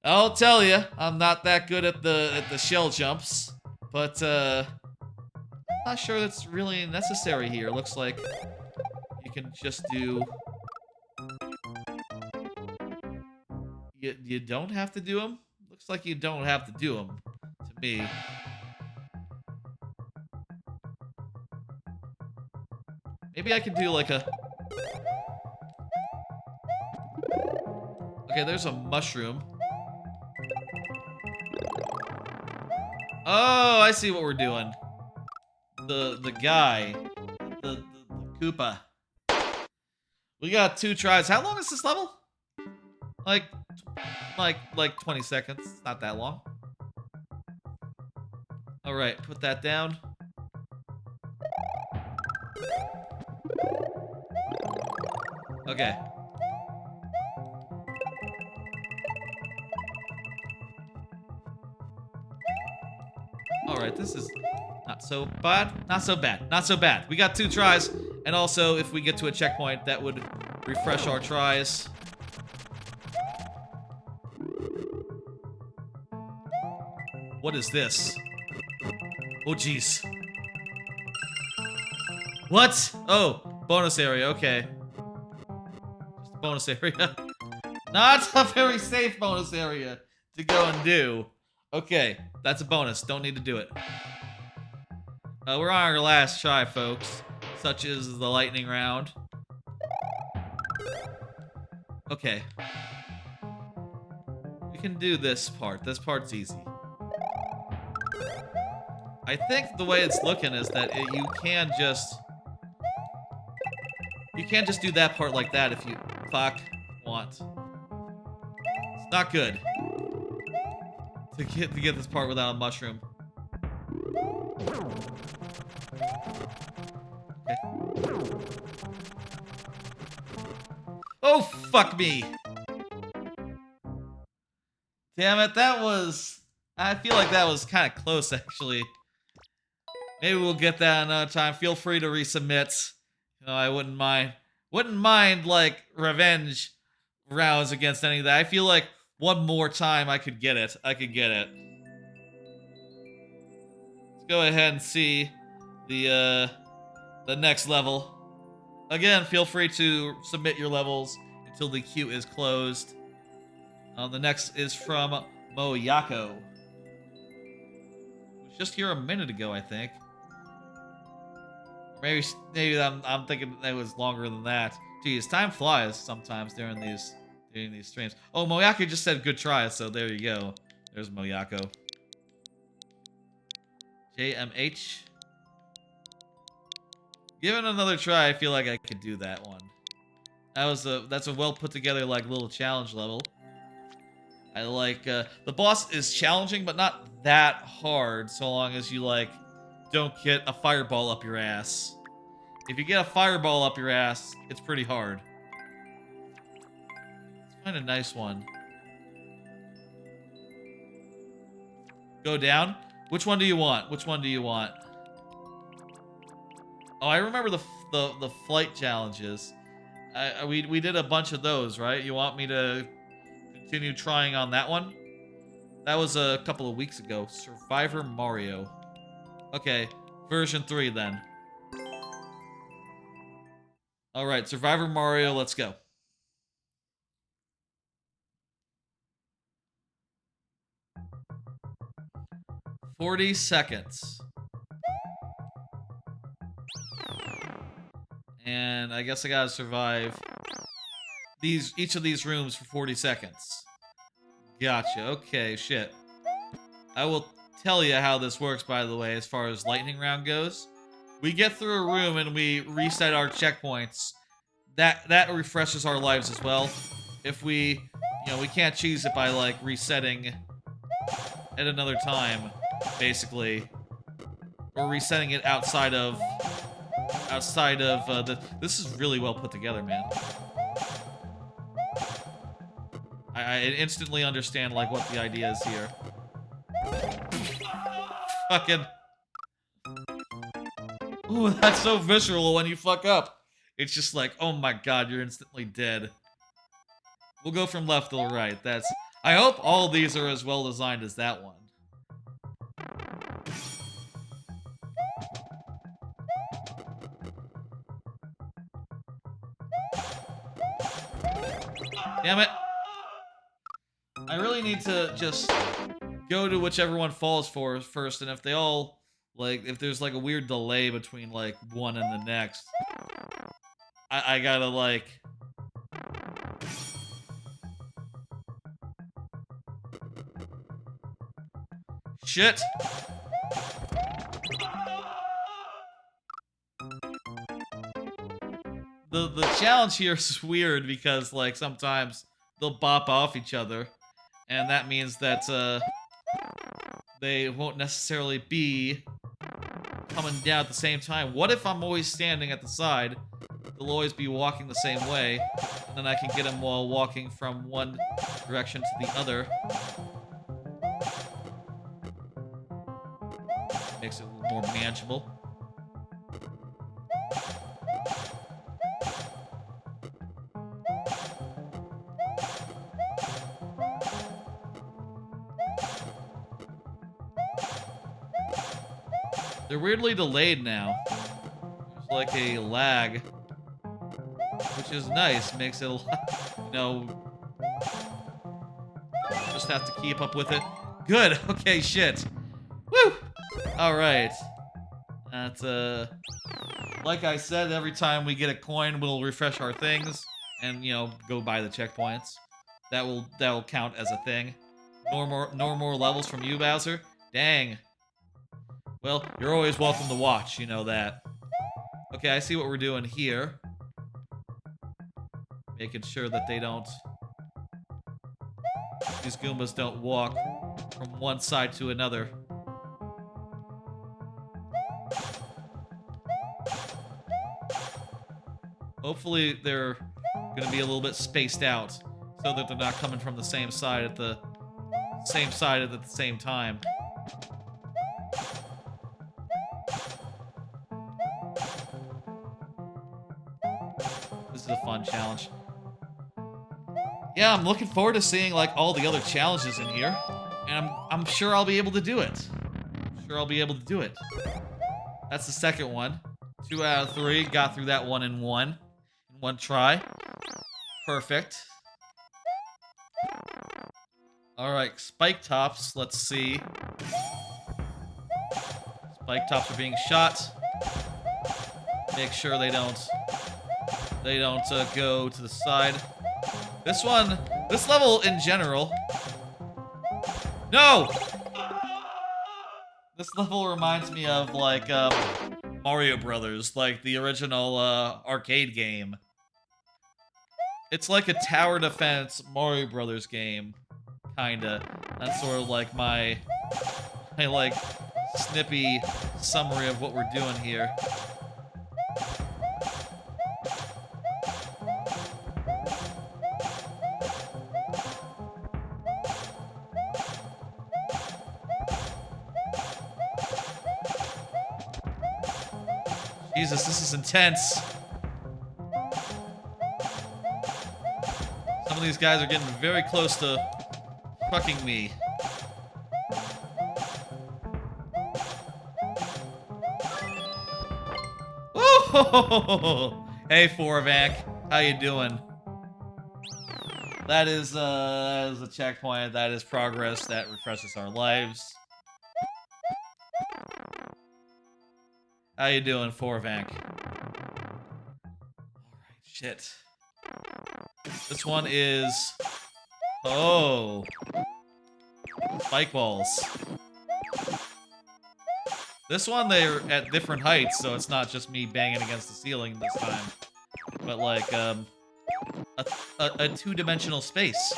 I'll tell you, I'm not that good at the shell jumps, but I'm not sure that's really necessary here. Looks like you can just do. You don't have to do them. Looks like you don't have to do them to me. Maybe I can do like a. Okay, there's a mushroom. Oh, I see what we're doing. The guy, the Koopa. We got 2 tries. How long is this level? Like 20 seconds. It's not that long. All right, put that down. Okay. Alright, this is not so bad. Not so bad. Not so bad. We got 2 tries. And also, if we get to a checkpoint, that would refresh our tries. What is this? Oh, jeez. What? Oh, bonus area. Okay. Just a bonus area. Not a very safe bonus area to go and do. Okay, that's a bonus. Don't need to do it. We're on our last try, folks. Such as the lightning round. Okay. We can do this part. This part's easy. I think the way it's looking is that you can just do that part like that if you want. It's not good to get this part without a mushroom. Okay. Oh, fuck me. Damn it, I feel like that was kind of close, actually. Maybe we'll get that another time. Feel free to resubmit. I wouldn't mind. Wouldn't mind, like, revenge rounds against any of that. I feel like one more time I could get it. Let's go ahead and see the next level. Again, feel free to submit your levels until the queue is closed. The next is from Moyako. Was just here a minute ago, I think. Maybe I'm thinking it was longer than that. Geez, time flies sometimes during these streams. Oh, Moyako just said good try, so there you go. There's Moyako. JMH. Given another try, I feel like I could do that one. That's a well put together like little challenge level. I like the boss is challenging, but not that hard, so long as you like don't get a fireball up your ass. If you get a fireball up your ass, it's pretty hard. Let's find a nice one. Go down. Which one do you want? Which one do you want? Oh, I remember the flight challenges. We did a bunch of those, right? You want me to continue trying on that one? That was a couple of weeks ago. Survivor Mario. Okay, version 3 then. Alright, Survivor Mario, let's go. "40 seconds. And I guess I gotta survive each of these rooms for 40 seconds. Gotcha, okay, shit. I will tell you how this works, by the way, as far as lightning round goes. We get through a room and we reset our checkpoints. That refreshes our lives as well. If we, we can't cheese it by, like, resetting at another time, basically. Or resetting it outside of this is really well put together, man. I instantly understand, like, what the idea is here. Fucking... Ooh, that's so visceral when you fuck up. It's just like, oh my god, you're instantly dead. We'll go from left to right. I hope all these are as well designed as that one. Damn it. I really need to just go to whichever one falls for first, and if they all, like, if there's, like, a weird delay between, like, one and the next, I gotta, like... Shit! The challenge here is weird because, like, sometimes they'll bop off each other, and that means that, they won't necessarily be coming down at the same time. What if I'm always standing at the side? They'll always be walking the same way, and then I can get them while walking from one direction to the other. Makes it a little more manageable. They're weirdly delayed now. There's like a lag, which is nice. Makes it a lot, just have to keep up with it. Good. Okay, shit. Woo! Alright. That's, like I said, every time we get a coin, we'll refresh our things and, go buy the checkpoints. That will count as a thing. No more levels from you, Bowser? Dang. Well, you're always welcome to watch, you know that. Okay, I see what we're doing here. Making sure that these Goombas don't walk from one side to another. Hopefully they're gonna be a little bit spaced out so that they're not coming from the same side at the same time. This is a fun challenge. Yeah, I'm looking forward to seeing, like, all the other challenges in here. And I'm sure I'll be able to do it. That's the second one. 2 out of 3. Got through that one in one try. Perfect. Alright, spike tops. Let's see. Spike tops are being shot. Make sure they don't go to the side. This level in general. No! This level reminds me of, like, Mario Brothers, like the original arcade game. It's like a tower defense Mario Brothers game, kinda. That's sort of like my like snippy summary of what we're doing here. Jesus, this is intense. Some of these guys are getting very close to fucking me. Woo! Hey, Forvac, how you doing? That is a checkpoint. That is progress. That refreshes our lives. How you doing, Forvac? Alright, shit. This one is... Oh. Spike balls. This one, they're at different heights, so it's not just me banging against the ceiling this time. But like, a two-dimensional space,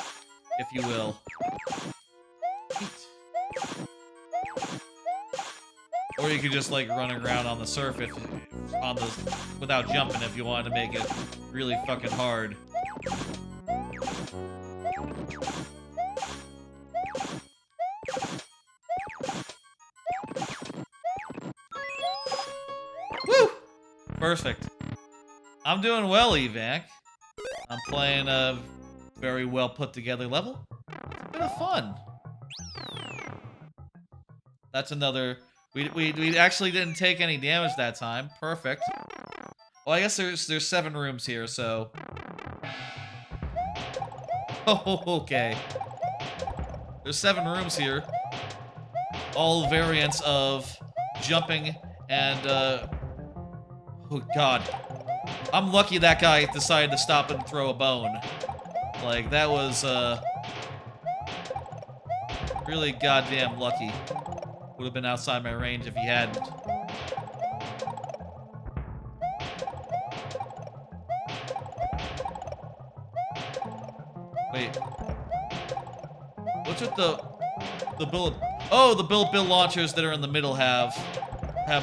if you will. Or you could just like run around on the surface without jumping if you wanted to make it really fucking hard. Woo! Perfect. I'm doing well, Evac. I'm playing a very well put together level. It's a bit of fun. That's another... We actually didn't take any damage that time. Perfect. Well, I guess there's 7 rooms here, so... Oh, okay. There's 7 rooms here. All variants of jumping and, oh, God. I'm lucky that guy decided to stop and throw a bone. Like, that was, really goddamn lucky. Would have been outside my range if he hadn't. Wait. What's with the bullet... Oh, the bullet bill launchers that are in the middle have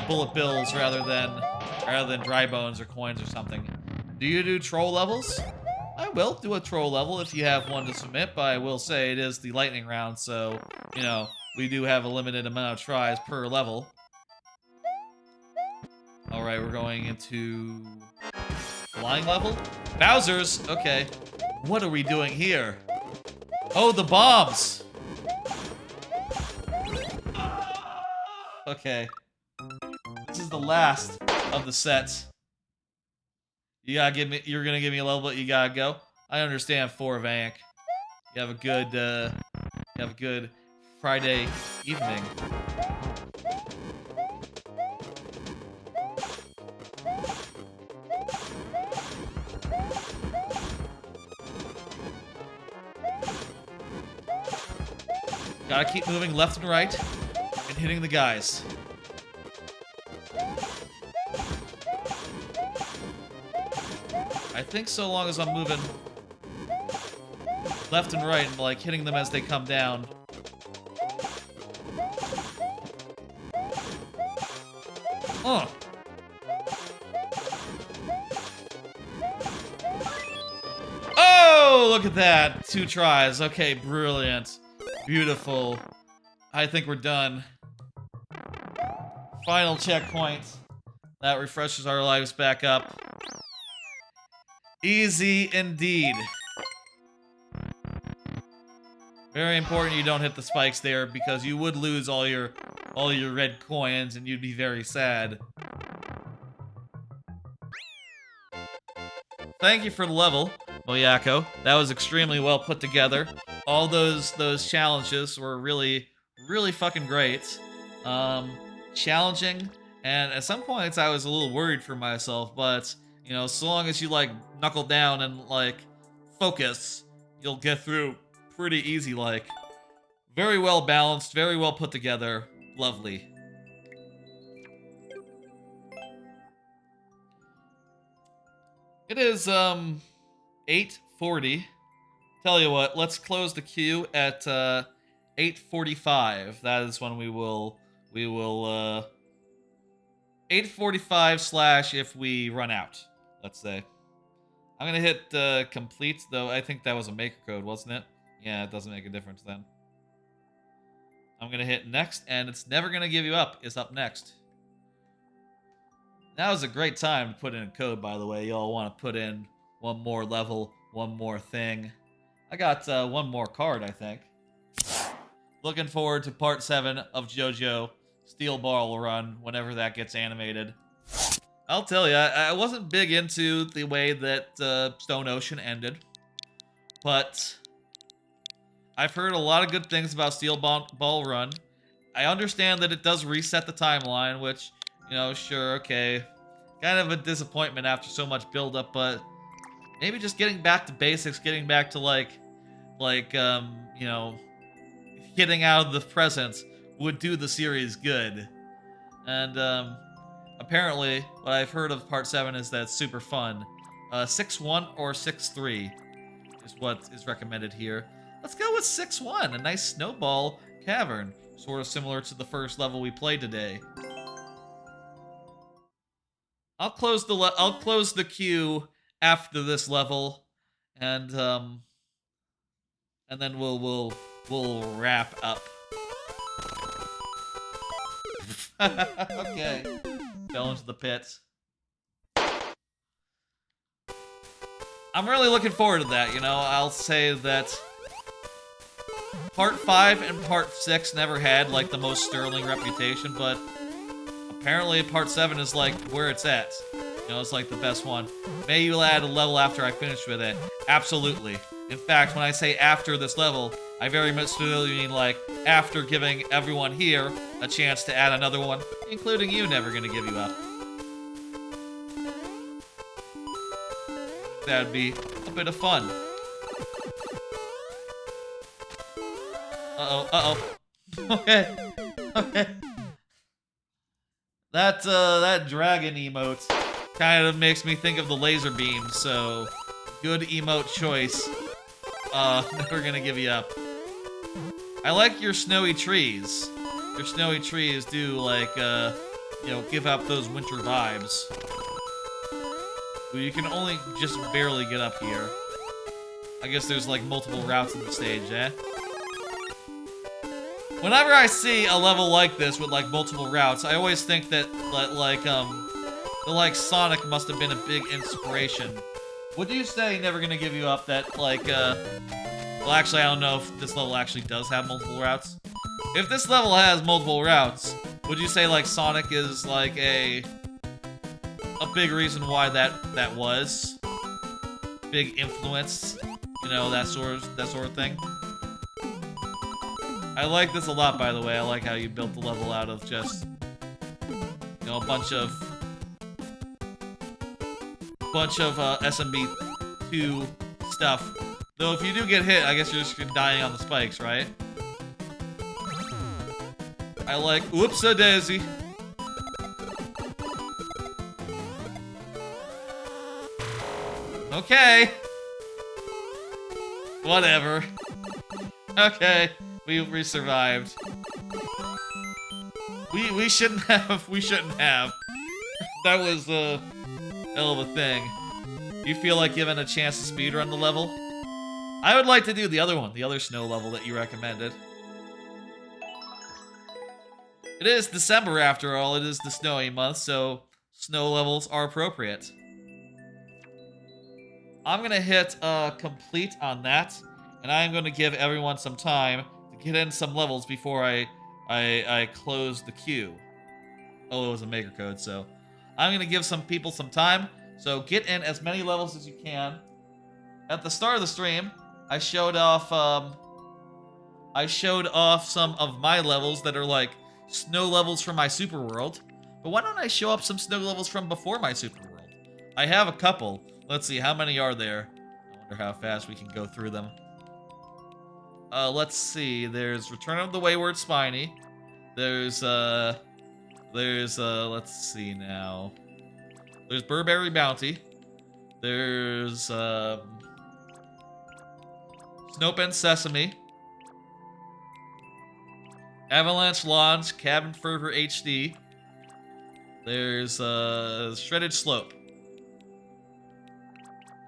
bullet bills rather than dry bones or coins or something. Do you do troll levels? I will do a troll level if you have one to submit, but I will say it is the lightning round, so, you know, we do have a limited amount of tries per level. Alright, we're going into... flying level? Bowser's! Okay. What are we doing here? Oh, the bombs! Okay. This is the last of the sets. You're gonna give me a level, but you gotta go? I understand, Forvank. You have a good Friday evening. Gotta keep moving left and right and hitting the guys. I think so long as I'm moving left and right and like hitting them as they come down. Oh. Oh, look at that. 2 tries. Okay, brilliant. Beautiful. I think we're done. Final checkpoint. That refreshes our lives back up. Easy indeed. Very important you don't hit the spikes there because you would lose all your red coins and you'd be very sad. Thank you for the level, Moyako. That was extremely well put together. All those challenges were really fucking great. Challenging, and at some points I was a little worried for myself, but you know, so long as you like knuckle down and like focus, you'll get through pretty easy like. Very well balanced, very well put together. Lovely. It is 8:40. Tell you what, let's close the queue at 8:45. That is when we will 8:45 slash if we run out, let's say. I'm gonna hit complete, though I think that was a maker code, wasn't it? Yeah, it doesn't make a difference then. I'm gonna hit next, and it's never gonna give you up. It's up next. That was a great time to put in a code, by the way. Y'all want to put in one more level, one more thing. I got one more card, I think. Looking forward to part 7 of JoJo Steel Ball Run whenever that gets animated. I'll tell you, I wasn't big into the way that Stone Ocean ended, but I've heard a lot of good things about Steel Ball Run. I understand that it does reset the timeline, which, you know, sure, okay. Kind of a disappointment after so much buildup, but maybe just getting back to basics, getting back to you know, getting out of the present would do the series good. And apparently, what I've heard of Part 7 is that it's super fun. 6-1 or 6-3 is what is recommended here. Let's go with 6-1, a nice snowball cavern, sort of similar to the first level we played today. I'll close the queue after this level, and then we'll wrap up. Okay. Fell into the pit. I'm really looking forward to that, you know. I'll say that Part 5 and Part 6 never had, like, the most sterling reputation, but apparently Part 7 is, like, where it's at. You know, it's, like, the best one. Maybe you'll add a level after I finish with it. Absolutely. In fact, when I say after this level, I very much really mean, like, after giving everyone here a chance to add another one, including you, never gonna give you up. That'd be a bit of fun. Okay. Okay. That dragon emote kind of makes me think of the laser beam, so good emote choice. Never gonna give you up. I like your snowy trees. Your snowy trees do, like, you know, give up those winter vibes. But you can only just barely get up here. I guess there's, like, multiple routes in the stage, eh? Whenever I see a level like this with, like, multiple routes, I always think that, like, Sonic must have been a big inspiration. Would you say never gonna give you up that, like, well, actually, I don't know if this level actually does have multiple routes. If this level has multiple routes, would you say, like, Sonic is, like, a big reason why that was? Big influence? You know, that sort of thing? I like this a lot, by the way. I like how you built the level out of just, you know, a bunch of SMB2 stuff. Though if you do get hit, I guess you're just dying on the spikes, right? I like whoops-a-daisy. Okay. Whatever. Okay. We survived. We shouldn't have. We shouldn't have. That was a hell of a thing. You feel like given a chance to speedrun the level? I would like to do the other one, the other snow level that you recommended. It is December after all. It is the snowy month, so snow levels are appropriate. I'm gonna hit complete on that, and I'm gonna give everyone some time to get in some levels before I close the queue. Oh, it was a maker code, so I'm gonna give some people some time. So get in as many levels as you can. At the start of the stream, I showed off some of my levels that are like snow levels from my super world. But why don't I show up some snow levels from before my super world? I have a couple. Let's see, how many are there? I wonder how fast we can go through them. Let's see. There's Return of the Wayward Spiny. There's let's see now. There's Burberry Bounty. There's Snope and Sesame, Avalanche Launch, Cabin Fever HD. There's Shredded Slope.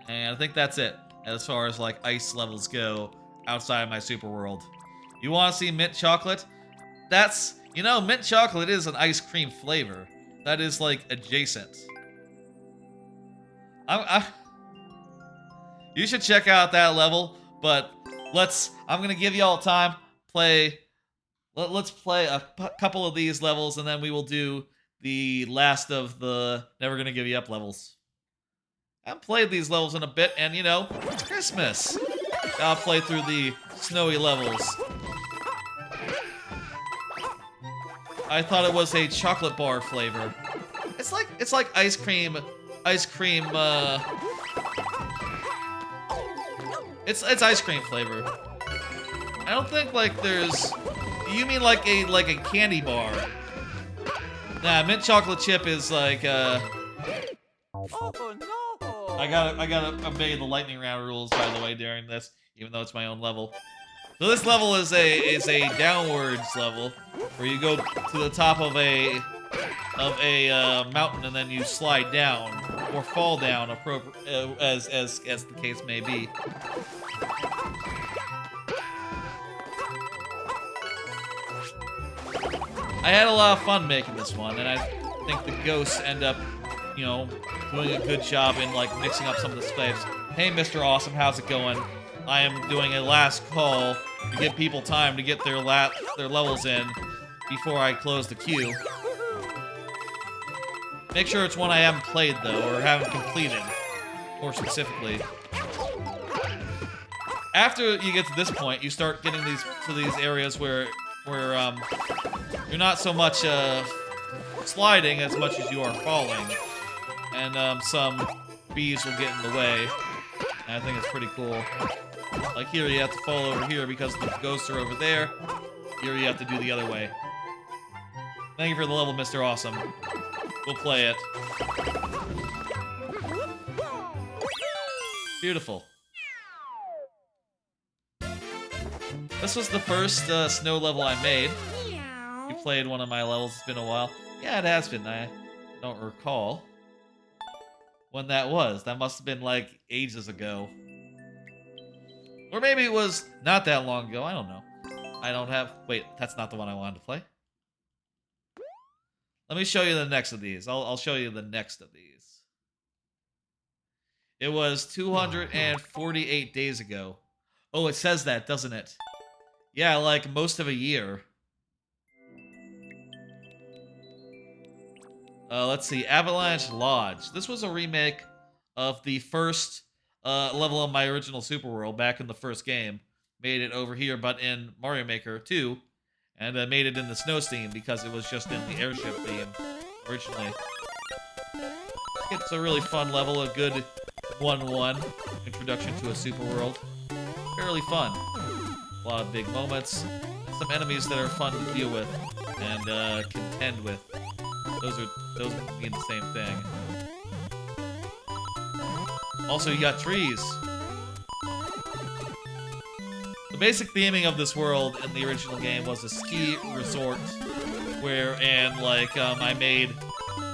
And I think that's it as far as like ice levels go outside of my super world. You want to see mint chocolate? That's, you know, mint chocolate is an ice cream flavor. That is like adjacent. You should check out that level, but I'm gonna give y'all time, let's play a couple of these levels, and then we will do the last of the Never Gonna Give You Up levels. I haven't played these levels in a bit, and you know, it's Christmas. I'll play through the snowy levels. I thought it was a chocolate bar flavor. It's like ice cream. It's ice cream flavor. I don't think like there's. You mean like a candy bar? Nah, mint chocolate chip is like Oh no! I gotta obey the lightning round rules, by the way, during this, even though it's my own level. So this level is a downwards level where you go to the top of a mountain and then you slide down or fall down, as the case may be. I had a lot of fun making this one, and I think the ghosts end up, you know, doing a good job in like mixing up some of the space. Hey, Mr. Awesome, how's it going? I am doing a last call to give people time to get their levels in before I close the queue. Make sure it's one I haven't played though, or haven't completed, more specifically. After you get to this point, you start getting to these areas where you're not so much sliding as much as you are falling, and some bees will get in the way. And I think it's pretty cool. Like here, you have to fall over here because the ghosts are over there. Here, you have to do the other way. Thank you for the level, Mr. Awesome. We'll play it. Beautiful. This was the first snow level I made. You played one of my levels. It's been a while. Yeah, it has been. I don't recall when that was. That must have been like ages ago. Or maybe it was not that long ago. I don't know. I don't have... Wait, that's not the one I wanted to play. Let me show you the next of these. I'll show you the next of these. It was 248 days ago. Oh, it says that, doesn't it? Yeah, like most of a year. Let's see. Avalanche Lodge. This was a remake of the first level of my original Super World back in the first game. Made it over here, but in Mario Maker 2. And made it in the snow theme because it was just in the airship theme originally. It's a really fun level, a good 1-1 introduction to a Super World. Fairly fun. A lot of big moments. Some enemies that are fun to deal with and contend with. Those mean the same thing. Also, you got trees. The basic theming of this world in the original game was a ski resort, I made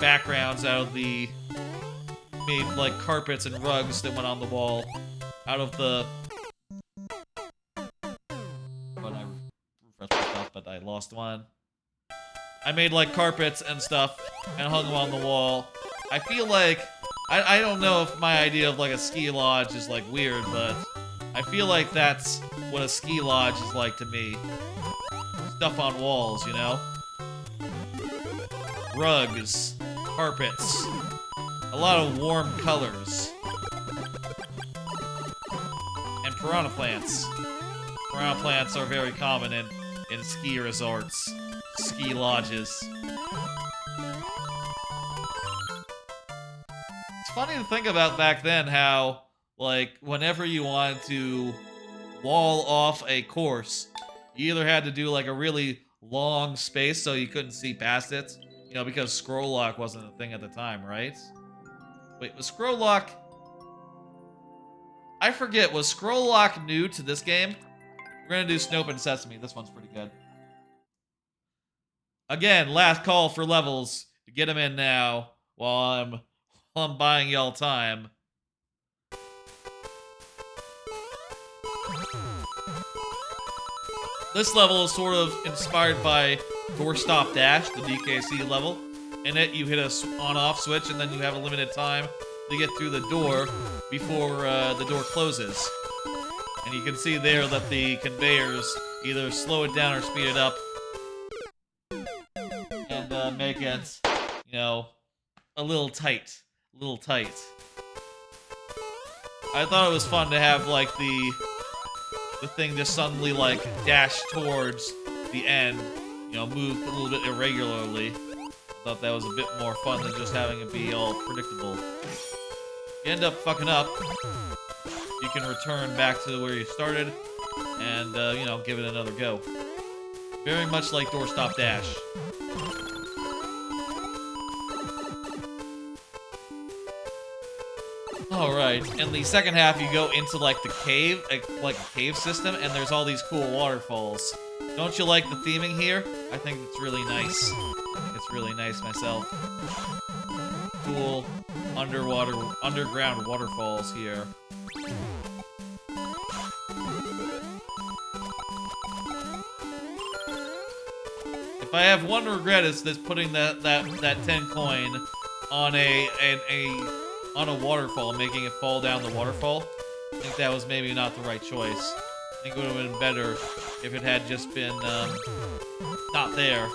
backgrounds out of made like carpets and rugs that went on the wall out of the. But I lost one. I made like carpets and stuff and hung them on the wall. I feel like I don't know if my idea of like a ski lodge is like weird, but I feel like that's what a ski lodge is like to me. Stuff on walls, you know? Rugs, carpets, a lot of warm colors. And piranha plants. Piranha plants are very common in ski resorts, ski lodges. It's funny to think about back then how, like, whenever you wanted to wall off a course, you either had to do, like, a really long space so you couldn't see past it, you know, because scroll lock wasn't a thing at the time, right? Wait, was scroll lock... I forget, was Scroll Lock new to this game? We're gonna do Snope and Sesame. This one's pretty good. Again, last call for levels. Get them in now while I'm buying y'all time. This level is sort of inspired by Doorstop Dash, the DKC level. In it, you hit a on-off switch, and then you have a limited time to get through the door before the door closes. And you can see there that the conveyors either slow it down or speed it up. And make it, you know, a little tight. A little tight. I thought it was fun to have, like, the thing just suddenly, like, dash towards the end. You know, move a little bit irregularly. I thought that was a bit more fun than just having it be all predictable. If you end up fucking up, you can return back to where you started and, you know, give it another go. Very much like Doorstop Dash. Alright, in the second half you go into like the cave, like a cave system, and there's all these cool waterfalls. Don't you like the theming here? I think it's really nice. I think it's really nice myself. Cool underground waterfalls here. If I have one regret, it's this putting that 10 coin on on a waterfall, making it fall down the waterfall. I think that was maybe not the right choice. I think it would have been better if it had just been, not there.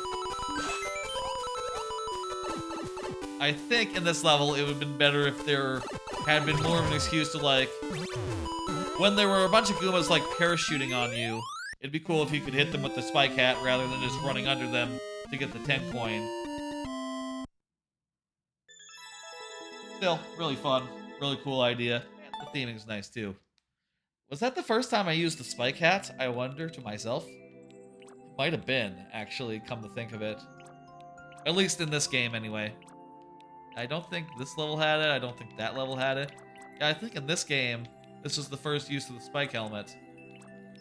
I think in this level it would have been better if there had been more of an excuse to, like, when there were a bunch of Goombas, like, parachuting on you, it'd be cool if you could hit them with the spike hat rather than just running under them to get the 10 coin. Still, really fun. Really cool idea. And the theming's nice, too. Was that the first time I used the spike hat? I wonder to myself. It might have been, actually, come to think of it. At least in this game, anyway. I don't think this level had it. I don't think that level had it. Yeah, I think in this game, this was the first use of the spike helmet.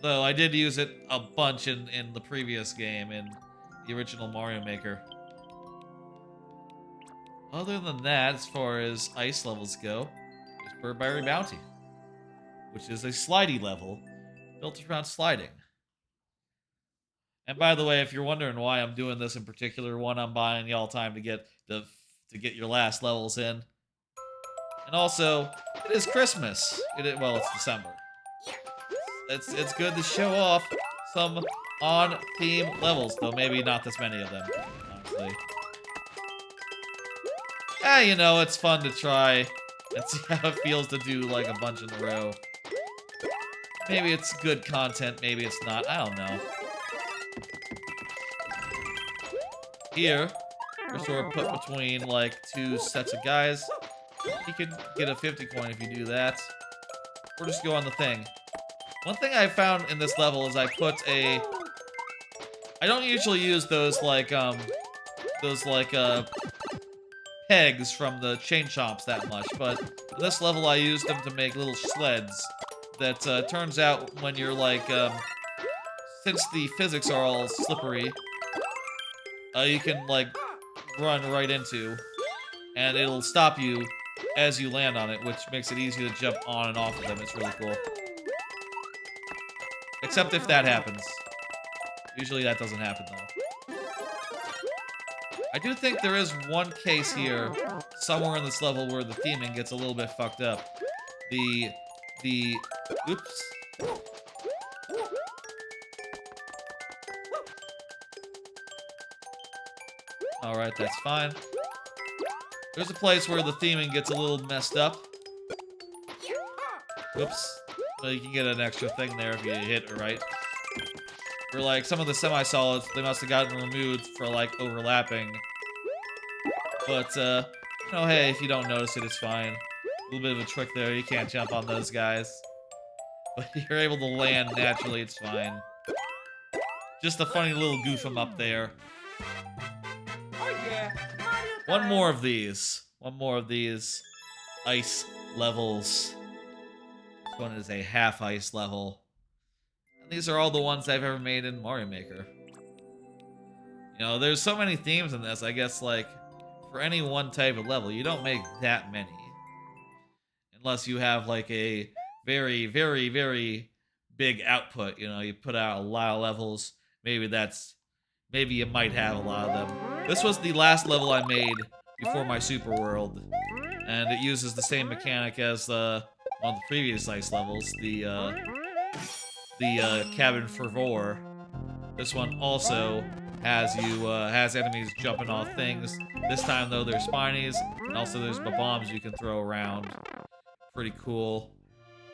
Though I did use it a bunch in the previous game, in the original Mario Maker. Other than that, as far as ice levels go, there's Burberry Bounty, which is a slidey level built around sliding. And by the way, if you're wondering why I'm doing this in particular one, I'm buying y'all time to get your last levels in. And also, it is Christmas. Well, it's December. It's good to show off some on-theme levels, though maybe not this many of them, honestly. You know, it's fun to try and see how it feels to do, like, a bunch in a row. Maybe it's good content, maybe it's not, I don't know. Here, you're sort of put between, like, two sets of guys. You can get a 50 coin if you do that. Or just go on the thing. One thing I found in this level is I don't usually use those, like, pegs from the chain chomps that much, but in this level I used them to make little sleds that turns out when you're like, since the physics are all slippery, you can like run right into, and it'll stop you as you land on it, which makes it easy to jump on and off of them. It's really cool. Except if that happens. Usually that doesn't happen though. I do think there is one case here, somewhere in this level, where the theming gets a little bit fucked up. Oops. Alright, that's fine. There's a place where the theming gets a little messed up. Oops. Well, you can get an extra thing there if you hit it right. For, like, some of the semi-solids, they must have gotten removed for, like, overlapping. But, you know, hey, if you don't notice it, it's fine. A little bit of a trick there, you can't jump on those guys. But you're able to land naturally, it's fine. Just a funny little goof 'em up there. Oh yeah, One more of these. One more of these ice levels. one is a half ice level. And these are all the ones I've ever made in Mario Maker. You know, there's so many themes in this, I guess, like, for any one type of level, you don't make that many. Unless you have, like, a very, very, very big output. You know, you put out a lot of levels. Maybe you might have a lot of them. This was the last level I made before my Super World. And it uses the same mechanic as one of the previous ice levels, the Cabin Fervor. This one also has enemies jumping off things. This time though, there's spinies, and also there's bombs you can throw around. Pretty cool.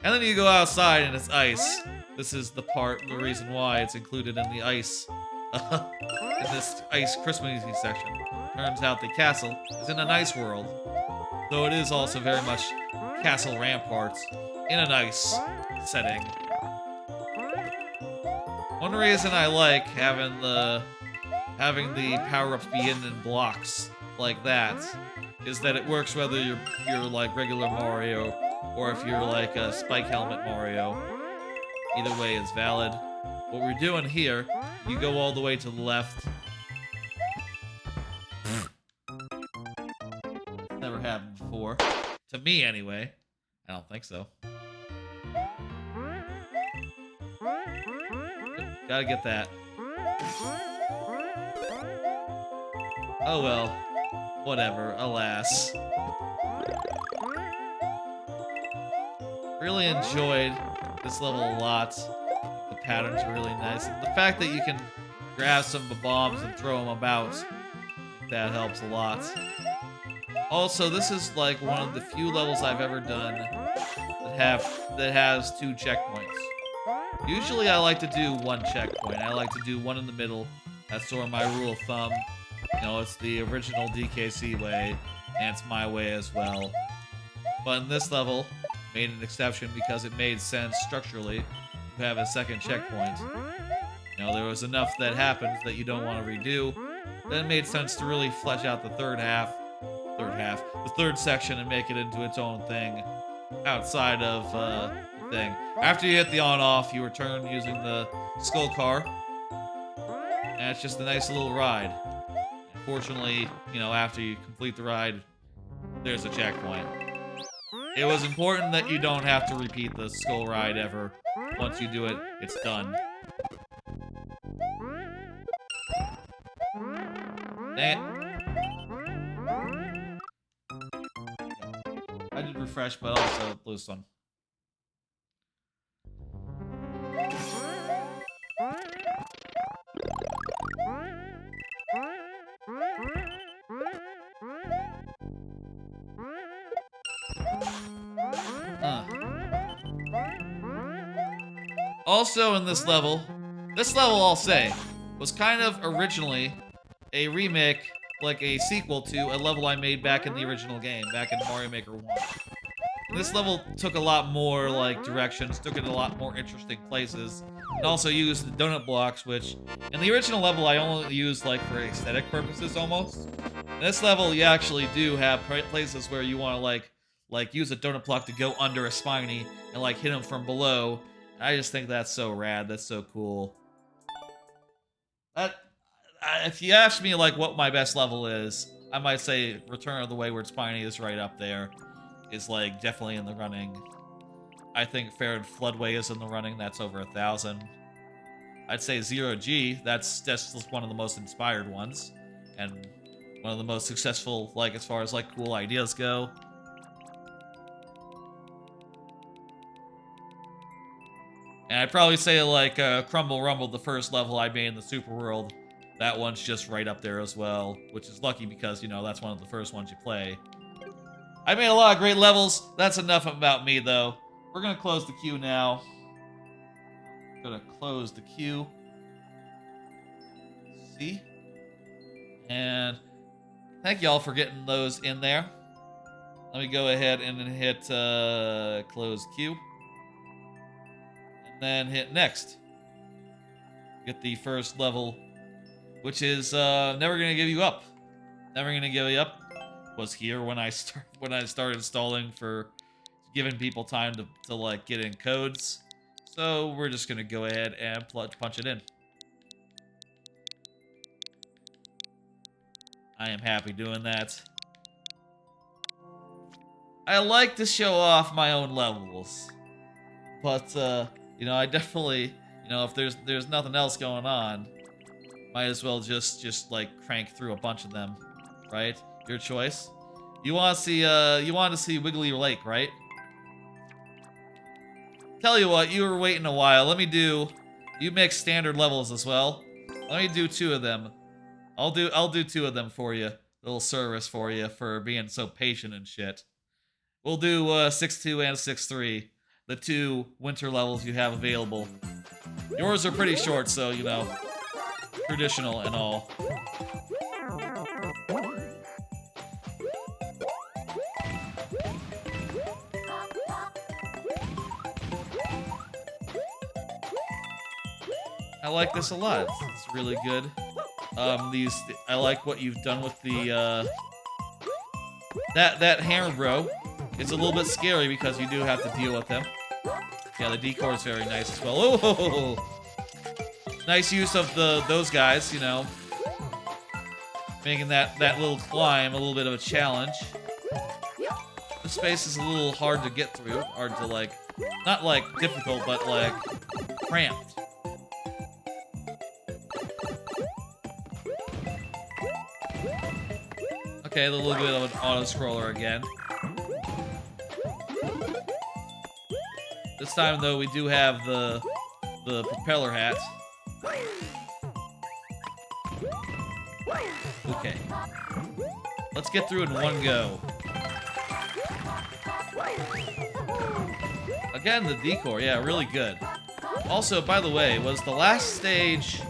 And then you go outside and it's ice. This is the reason why it's included in the ice, in this ice Christmassy section. Turns out the castle is in an ice world, though it is also very much castle ramparts in an ice setting. One reason I like having the power-ups be in blocks like that is that it works whether you're like regular Mario or if you're like a Spike Helmet Mario. Either way is valid. What we're doing here, you go all the way to the left. It's never happened before. To me, anyway. I don't think so. Gotta get that. Oh well. Whatever, alas. Really enjoyed this level a lot. The patterns are really nice. And the fact that you can grab some bombs and throw them about, that helps a lot. Also, this is like one of the few levels I've ever done that has 2 checkpoints. Usually I like to do 1 checkpoint. I like to do one in the middle. That's sort of my rule of thumb. You know, it's the original DKC way, and it's my way as well. But in this level, made an exception because it made sense structurally to have a 2nd checkpoint. You know, there was enough that happens that you don't want to redo. Then it made sense to really flesh out the the 3rd section and make it into its own thing outside of the thing. After you hit the on-off, you return using the skull car, and it's just a nice little ride. Unfortunately, you know, after you complete the ride, there's a checkpoint. It was important that you don't have to repeat the skull ride ever. Once you do it, it's done. Dang it. I did refresh, but also lose one. Also in this level I'll say, was kind of originally a remake, like a sequel to a level I made back in the original game, back in Mario Maker 1. And this level took a lot more, like, directions, took it a lot more interesting places, and also used the donut blocks, which, in the original level, I only used, like, for aesthetic purposes, almost. In this level, you actually do have places where you want to, like, use a donut block to go under a spiny and, like, hit him from below. I just think that's so rad, that's so cool. If you ask me, like, what my best level is, I might say Return of the Wayward Spiny is right up there. Is, like, definitely in the running. I think Fair and Floodway is in the running. That's over 1,000. I'd say Zero G. That's just one of the most inspired ones. And one of the most successful, like, as far as, like, cool ideas go. And I'd probably say, like, Crumble Rumble, the first level I made in the Super World. That one's just right up there as well, which is lucky because, you know, that's one of the first ones you play. I made a lot of great levels. That's enough about me, though. We're going to close the queue now. Going to close the queue. See? And thank y'all for getting those in there. Let me go ahead and hit close queue. And then hit next. Get the first level, which is Never Gonna Give You Up. Never Gonna Give You Up was here when I started stalling for giving people time to like get in codes. So we're just gonna go ahead and punch it in. I am happy doing that. I like to show off my own levels, but you know, I definitely, you know, if there's nothing else going on, might as well just like crank through a bunch of them, right? Your choice. You want to see Wiggly Lake, right? Tell you what, you were waiting a while. Let me do. You mix standard levels as well. Let me do 2 of them. I'll do 2 of them for you. A little service for you for being so patient and shit. We'll do 6-2 and 6-3, the 2 winter levels you have available. Yours are pretty short, so you know, traditional and all. I like this a lot. It's really good. I like what you've done with the that hammer bro. It's a little bit scary because you do have to deal with them. Yeah, the decor is very nice as well. Oh, nice use of those guys. You know, making that little climb a little bit of a challenge. The space is a little hard to get through. Hard to like, not like difficult, but like cramped. Okay, a little bit of an auto-scroller again. This time, though, we do have the propeller hat. Okay. Let's get through in one go. Again, the decor, yeah, really good. Also, by the way, was the last stage...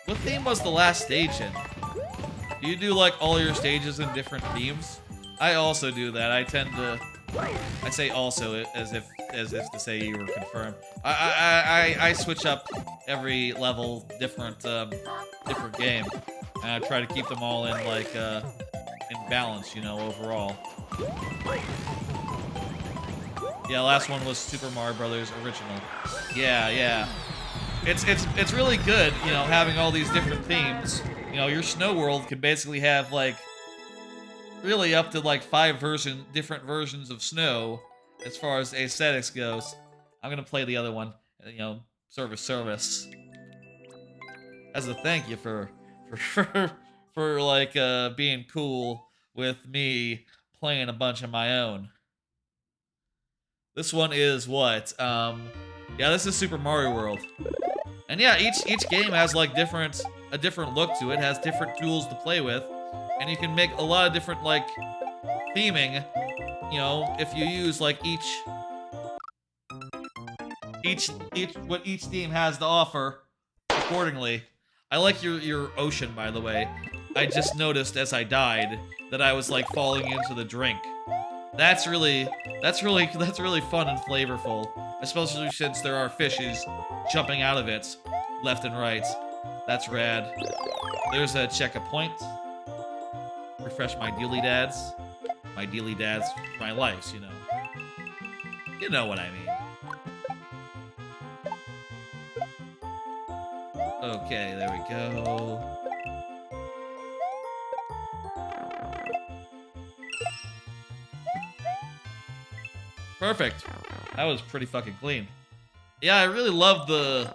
What theme was the last stage in? Do you do, like, all your stages in different themes? I also do that. I tend to... I say also as if to say you were confirmed. I switch up every level different game. And I try to keep them all in, like, in balance, you know, overall. Yeah, last one was Super Mario Brothers original. Yeah. It's really good, you know, having all these different themes. You know, your snow world can basically have, like, really up to, like, 5 different versions of snow as far as aesthetics goes. I'm gonna play the other one, you know, service. As a thank you for like, being cool with me playing a bunch of my own. This one is what? Yeah, this is Super Mario World. And yeah, each game has like a different look to it, has different tools to play with, and you can make a lot of different like theming, you know, if you use like what each theme has to offer accordingly. I like your ocean, by the way. I just noticed as I died that I was like falling into the drink. That's really fun and flavorful, especially since there are fishes jumping out of it left and right. That's rad. There's a check a point. Refresh my dealy dads. My dealy dads, my lives, you know. You know what I mean. Okay, there we go. Perfect. That was pretty fucking clean. Yeah, I really love the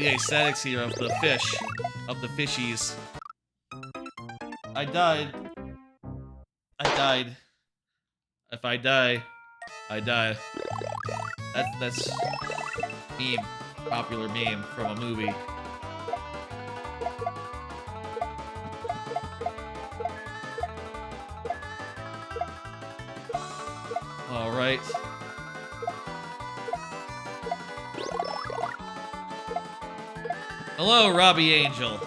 aesthetics here of the fish, of the fishies. I died. If I die, I die. That's meme, popular meme from a movie. All right. Hello, Robbie Angel.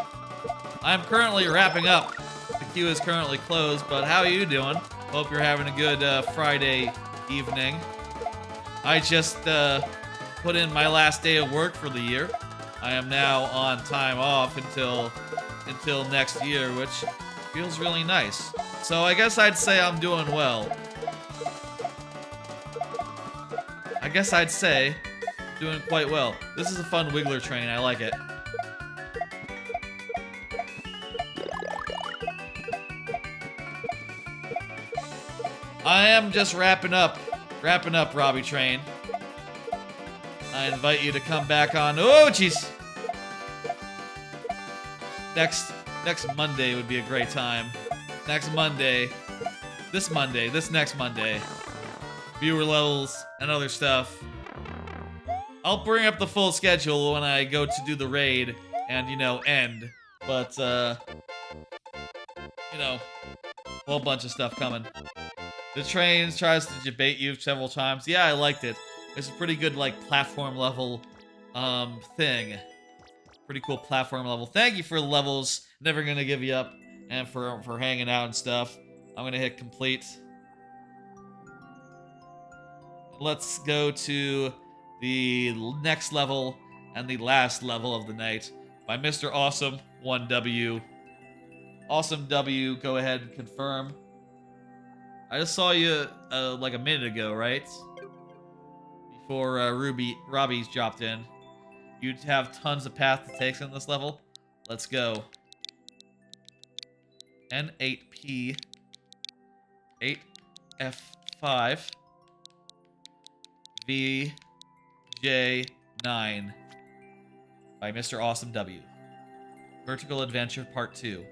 I'm currently wrapping up. The queue is currently closed, but how are you doing? Hope you're having a good Friday evening. I just put in my last day of work for the year. I am now on time off until next year, which feels really nice. So I guess I'd say I'm doing well. I guess I'd say doing quite well. This is a fun wiggler train. I like it. I am just wrapping up, Robbie Train. I invite you to come back on. Oh, jeez. Next Monday would be a great time. Next Monday, this next Monday, viewer levels and other stuff. I'll bring up the full schedule when I go to do the raid and, you know, end. But, you know, a whole bunch of stuff coming. The train tries to debate you several times. Yeah, I liked it. It's a pretty good, like, platform level, thing. Pretty cool platform level. Thank you for the levels. Never gonna give you up. And for hanging out and stuff. I'm gonna hit complete. Let's go to the next level and the last level of the night by Mr. Awesome 1W. Awesome W, go ahead and confirm. I just saw you like a minute ago, right? Before Robbie's dropped in. You'd have tons of path to take on this level. Let's go. N8P 8F5 VJ9 by Mr. Awesome W. Vertical Adventure Part 2.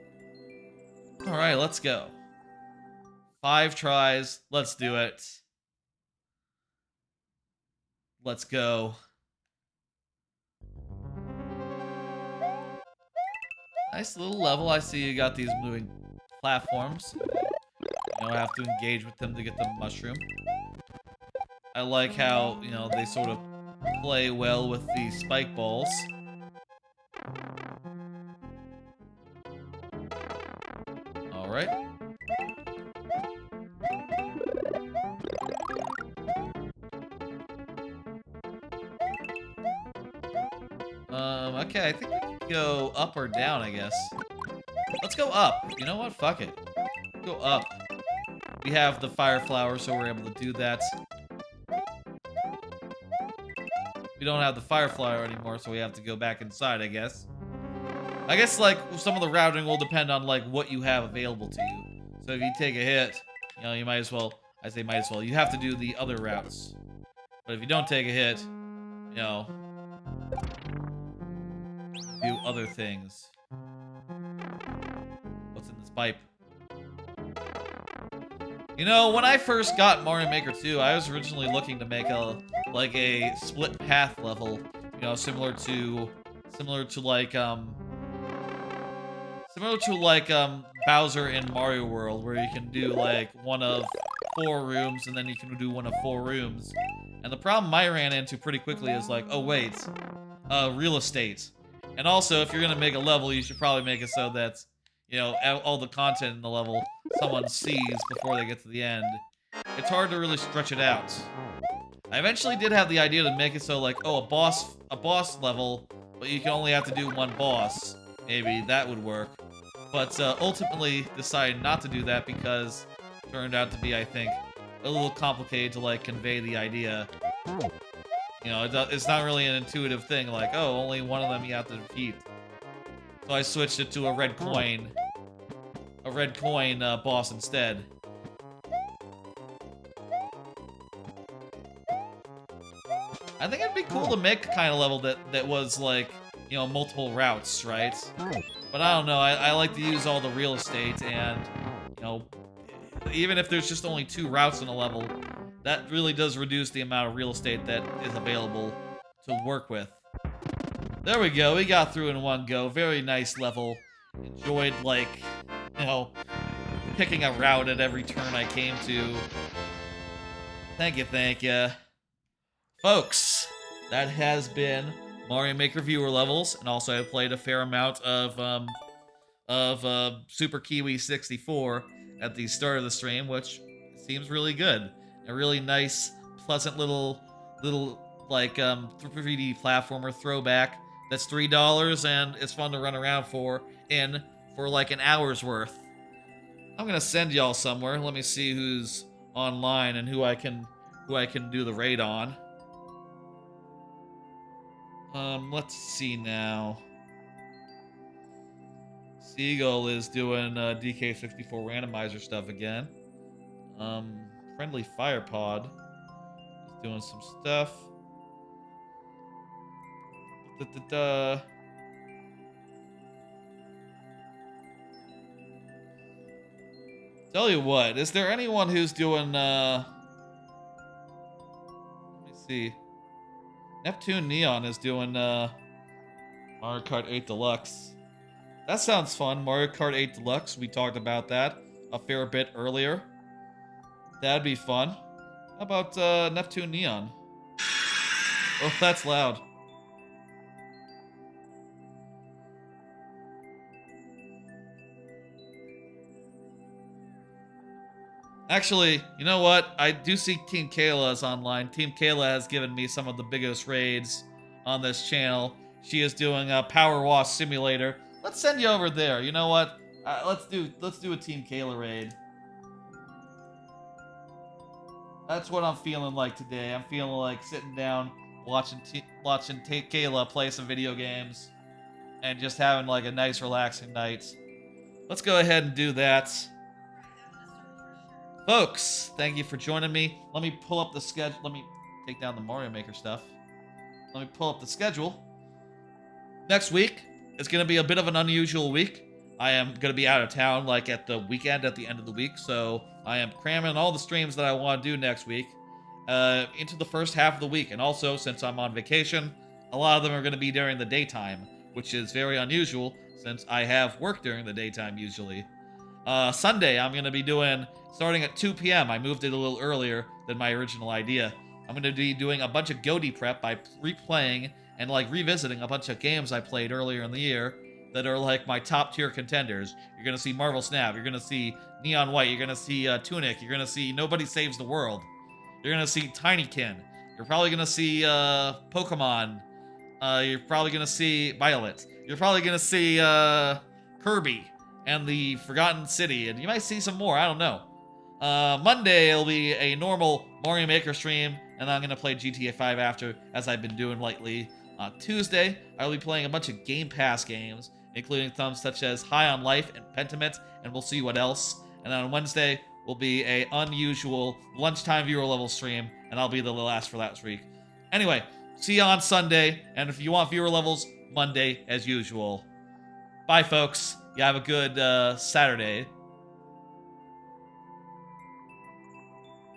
Alright, let's go. 5 tries. Let's do it. Let's go. Nice little level. I see you got these moving platforms. You know, I have to engage with them to get the mushroom. I like how, you know, they sort of play well with the spike balls. Alright. Okay, I think we can go up or down, I guess. Let's go up. You know what? Fuck it. Go up. We have the fire flower, so we're able to do that. We don't have the fire flower anymore, so we have to go back inside, I guess. I guess, like, some of the routing will depend on, like, what you have available to you. So if you take a hit, you know, you might as well, I say might as well, you have to do the other routes. But if you don't take a hit, you know, do other things. What's in this pipe? You know, when I first got Mario Maker 2, I was originally looking to make a split path level, you know, similar to Bowser in Mario World, where you can do like one of 4 rooms and then you can do one of 4 rooms. And the problem I ran into pretty quickly is like, oh wait, real estate. And also, if you're gonna make a level, you should probably make it so that, you know, all the content in the level someone sees before they get to the end. It's hard to really stretch it out. I eventually did have the idea to make it so, like, oh, a boss level, but you can only have to do one boss. Maybe that would work. But ultimately decided not to do that because it turned out to be, I think, a little complicated to, like, convey the idea. You know, it's not really an intuitive thing, like, oh, only one of them you have to defeat. So I switched it to a red coin boss instead. I think it'd be cool to make a kind of level that was like, you know, multiple routes, right? But I don't know, I like to use all the real estate and, you know, even if there's just only 2 routes in a level, that really does reduce the amount of real estate that is available to work with. There we go, we got through in one go. Very nice level. Enjoyed, like, you know, picking a route at every turn I came to. Thank you. Folks, that has been Mario Maker viewer levels, and also I played a fair amount of Super Kiwi 64 at the start of the stream, which seems really good. A really nice, pleasant little like 3D platformer throwback that's $3 and it's fun to run around for like an hour's worth. I'm gonna send y'all somewhere. Let me see who's online and who I can do the raid on. Let's see now. Seagull is doing DK64 randomizer stuff again. Friendly Firepod is doing some stuff. Da-da-da. Tell you what, is there anyone who's doing, let me see. Neptune Neon is doing, Mario Kart 8 Deluxe. That sounds fun, Mario Kart 8 Deluxe. We talked about that a fair bit earlier. That'd be fun. How about, Neptune Neon? Oh, that's loud. Actually, you know what? I do see Team Kayla is online. Team Kayla has given me some of the biggest raids on this channel. She is doing a Power Wash Simulator. Let's send you over there. You know what? Let's do a Team Kayla raid. That's what I'm feeling like today. I'm feeling like sitting down, watching Kayla play some video games, and just having like a nice, relaxing night. Let's go ahead and do that. Folks, thank you for joining me. Let me pull up the schedule. Let me take down the Mario Maker stuff. Let me pull up the schedule. Next week is going to be a bit of an unusual week. I am going to be out of town like at the weekend, at the end of the week. So I am cramming all the streams that I want to do next week into the first half of the week. And also, since I'm on vacation, a lot of them are going to be during the daytime, which is very unusual since I have work during the dayttime usually. Sunday, I'm going to be doing, starting at 2 p.m. I moved it a little earlier than my original idea. I'm going to be doing a bunch of GOTY prep by replaying and like revisiting a bunch of games I played earlier in the year that are like my top tier contenders. You're going to see Marvel Snap. You're going to see Neon White. You're going to see Tunic. You're going to see Nobody Saves the World. You're going to see Tinykin. You're probably going to see Pokemon. You're probably going to see Violet. You're probably going to see Kirby and the Forgotten City, and you might see some more, I don't know. Monday, it'll be a normal Mario Maker stream, and I'm going to play GTA 5 after, as I've been doing lately. Tuesday, I'll be playing a bunch of Game Pass games, including some such as High on Life and Pentiment, and we'll see what else. And on Wednesday, will be a unusual lunchtime viewer level stream, and I'll be the last for that week. Anyway, see you on Sunday, and if you want viewer levels, Monday as usual. Bye, folks. You have a good Saturday.